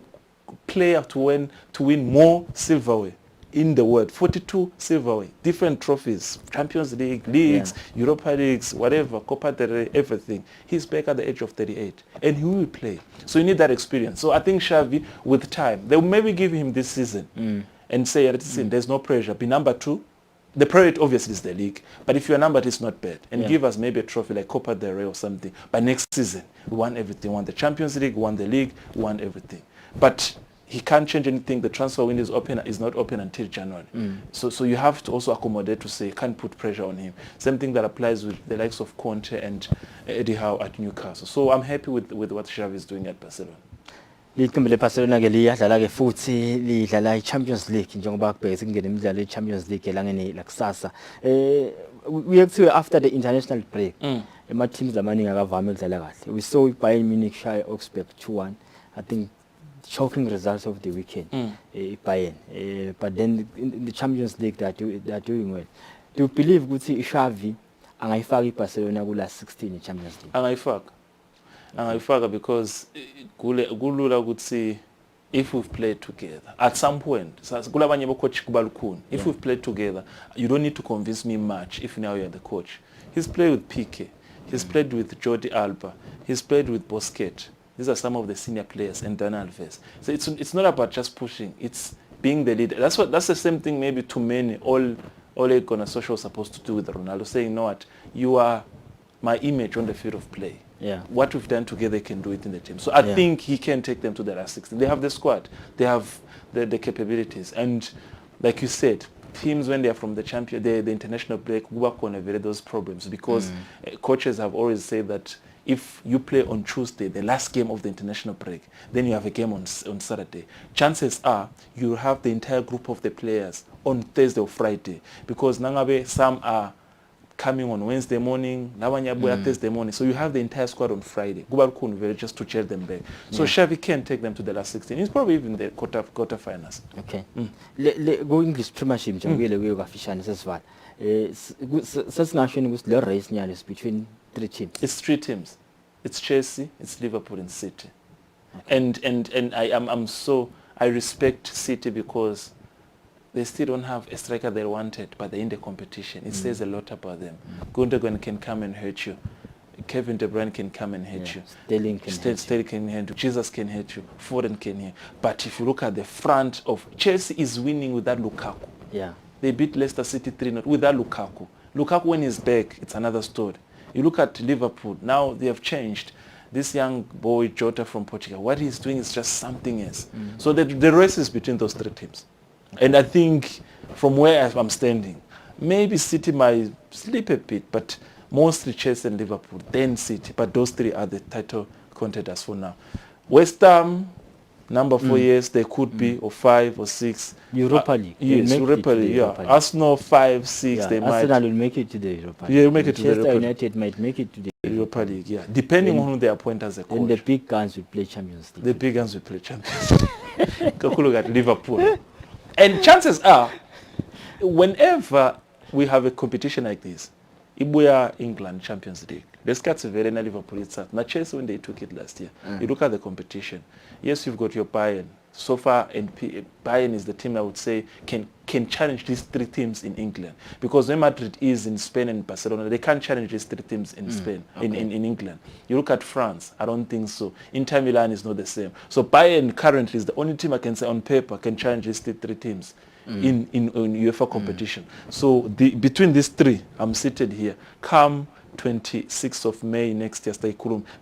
U: players to win more silverware in the world, 42 silverware, different trophies, Champions League, leagues, Europa Leagues, whatever, Copa del Rey, everything. He's back at the age of 38, and he will play. So you need that experience. So I think Xavi, with time, they will maybe give him this season and say, listen, there's no pressure. Be number 2. The priority obviously is the league, but if you're number 2, it's not bad. And give us maybe a trophy like Copa del Rey or something. But next season, we want everything. We want the Champions League, we want the league, we want everything. But he can't change anything. The transfer window is not open until January. So you have to also accommodate to say you can't put pressure on him. Same thing that applies with the likes of Conte and Eddie Howe at Newcastle. So I'm happy with what Xavi is doing at Barcelona.
L: Liqembu leBarcelona ke liyadlala ke futhi lidlala iChampions League njengoba kubhekise kungena imidlalo yeChampions League elangeni lakusasa. We after the international break. Ema teams amaningi akavami ukudlala kahle. We saw Bayern Munich shy Augsburg 2-1. I think shocking results of the weekend, Bayern. But then in the Champions League they are doing well. Do you believe ukuthi Xavi angayifaka iBarcelona kula 16 Champions League?
U: Angayifaka because kulula ukuthi if we've played together at some point, kulabanye bocoach kubalukhuni. If we've played together, you don't need to convince me much if now you're the coach. He's played with Piqué, he's played with Jordi Alba, he's played with Busquets. These are some of the senior players and Dani Alves. So it's not about just pushing, it's being the leader. That's the same thing maybe to many, all Ole Gunnar Solskjaer was supposed to do with Ronaldo, saying, you know what, you are my image on the field of play. What we've done together, can do it in the team. So I think he can take them to the last 16. They have the squad, they have the capabilities. And like you said, teams when they are from the champion, the international break, work on those problems because coaches have always said that if you play on Tuesday, the last game of the international break, then you have a game on Saturday. Chances are you have the entire group of the players on Thursday or Friday because nangabe some are coming on Wednesday morning, Thursday morning. So you have the entire squad on Friday. Just to cheer them back. So Xavi can take them to the last 16. He's probably even the quarterfinals.
L: Okay. Go English Premiership njengile kuyokafishana sesivala. Sesingashweni ukuthi le race nyalo is between 3 teams.
U: It's 3 teams. It's Chelsea, it's Liverpool and City. And I respect City because they still don't have a striker they wanted, but they're in the competition. It says a lot about them. Gundogan can come and hurt you. Kevin De Bruyne can come and hurt you.
L: Sterling
U: can hurt you. Jesus can hurt you. Foden can hurt you. But if you look at the front of Chelsea is winning without Lukaku. They beat Leicester City 3-0 without Lukaku. Lukaku when he's back, it's another story. You look at Liverpool, now they have changed. This young boy, Jota from Portugal, what he's doing is just something else. So the race is between those 3 teams. And I think from where I'm standing, maybe City might slip a bit, but mostly Chelsea and Liverpool, then City. But those 3 are the title contenders for now. West Ham, number 4 years, they could be, or 5 or 6.
L: Europa League.
U: Yes, Europa League, Arsenal 5, 6, they might.
L: Arsenal will make it to the Europa League.
U: Yeah, make it to the
L: Europa
U: Europa
L: League. United might make it to the
U: Europa League, depending on who they appoint as a coach.
L: And the big guns will play Champions League.
U: The big guns will play Champions League. Look at Liverpool. And chances are, whenever we have a competition like this, Ibuya England Champions League, the Scats very Liverpool itself. Now Chelsea when they took it last year, you look at the competition. Yes, you've got your Bayern, so far, and Bayern is the team I would say can challenge these three teams in England, because Real Madrid is in Spain and Barcelona, they can't challenge these three teams in Spain, in England. You look at France, I don't think so. Inter Milan is not the same. So Bayern currently is the only team I can say on paper can challenge these three teams in UEFA competition. So between these three, I'm seated here. Come 26th of May next year,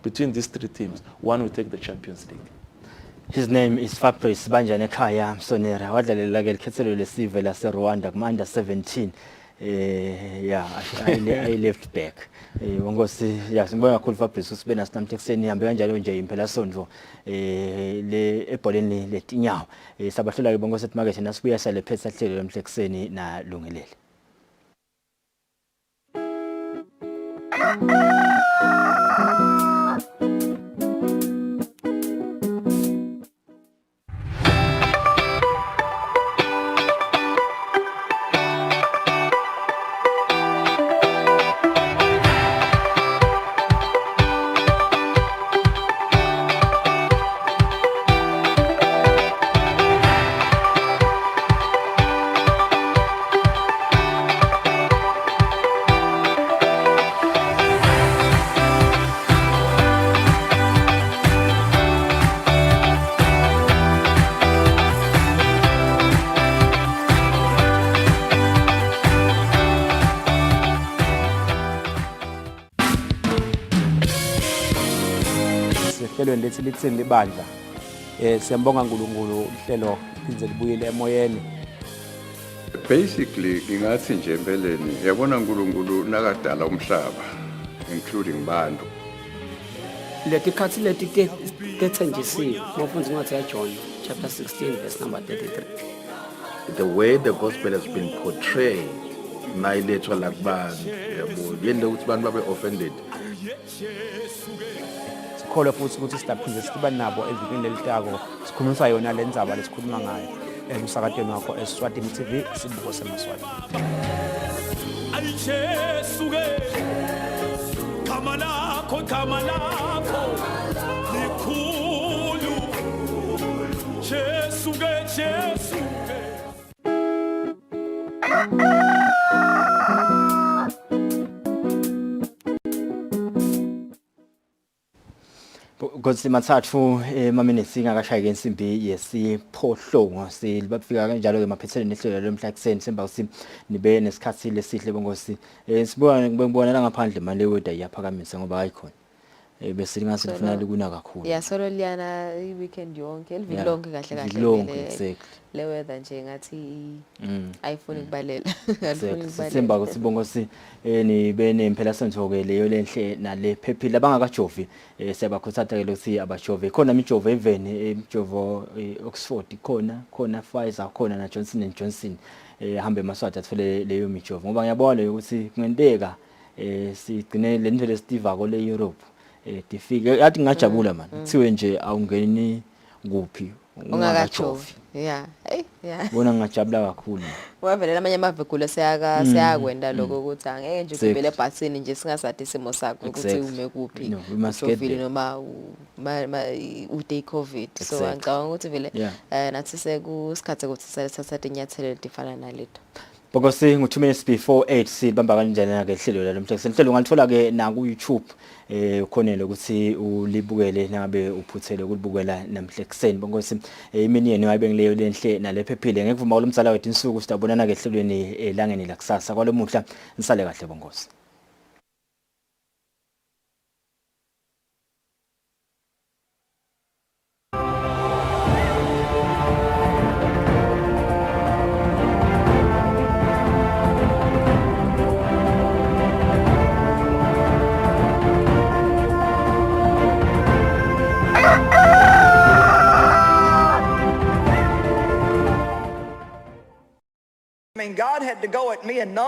U: between these three teams, one will take the Champions League.
L: His name is Fabrice Banjane Khaya Msonera, wadlalela ke likhethelo lesive lase Rwanda kuma under 17. I left back. Wongosi sibonga kakhulu Fabrice usibe nasinamhla ekseni ihambe kanjalo nje impela sondlo le ebholeni letinyawo. Sabahlola ke bonke sethi make nasibuya sale phetha hlelo lamhla ekseni na lungelele. Hlelweni lethi lithini libandla siyambonga uNkulunkulu uhlelo liphindze libuyele emoyeni.
M: Basically ngingathi nje empeleni yabona uNkulunkulu nakadala umhlaba including bantu
O: letikhathi leti kethenjisiwe mawufunda incwadi yaJohn chapter 16 verse number 33.
R: The way the gospel has been portrayed nayilethwa la kubantu yabo yende ukuthi abantu babe offended.
P: Sikholwe futhi ukuthi sidaphinde siba nabo evikini lelitako sikhulumisa yona lendzaba lesikhuluma ngayo emsakatweni wakho Eswatini TV sibuko semaswati.
B: Alichesuke kama lakho likhulu Chesuke
L: Ngosi mathathu emaminutes ingakashayi insimbi yesiphohlongo silibafika kanjalo ke maphethelweni ehlelo lomhla ekseni semba usi nibe nesikhathi lesihle bongosi ngibona ngaphandle manje weather iyaphakamisa ngoba ayikhona bese lingathi lifuna likuna kakhulu.
A: Yeah, solo liyana weekend yonke eliviki lonke kahle
L: kahle
A: le weather nje ngathi ayifuni kubalela alifuni kubalela.
L: Semba ukuthi bongosi nibe nemphela senthoke leyo lenhle nale phephile abangakajovi siyabakhuthaza ke ukuthi abajove khona imijovo even imijovo Oxford khona Pfizer khona na Johnson & Johnson hambe emaswati athole leyo mijovo ngoba ngiyabona leyo ukuthi kungenteka sigcine le ndlela esitivako le Europe difike yathi ngajabula man kuthiwe nje awungeni kuphi
A: ungakajovi. Yeah
L: bona ngajabula kakhulu
A: wavelela amanye amavegula siyakwenda lokho ukuthi angeke nje ugibele ebhasini nje singasathi isimo sakho ukuthi ume kuphi ujovile noma uday covid. So ngicabanga ukuthi vele nathi sekusikhathe ukuthi sithathe inyathelo elifana nalento.
L: Bongosi ngo 2 minutes before 8 sibamba kanjani ke hlelo lalomhla senhlelo ungalithola ke na ku YouTube ukhonele ukuthi ulibukele nangabe uphuthele ukulibukela namhla ekseni. Bongosi imini yenu ayibe ngileyo lenhle nalephephile ngeke kuvuma kulomsala wethu insuku sitabonana ke hlelweni elangeni la kusasa kwalomuhla nisale kahle bongosi.
B: God had to go at me and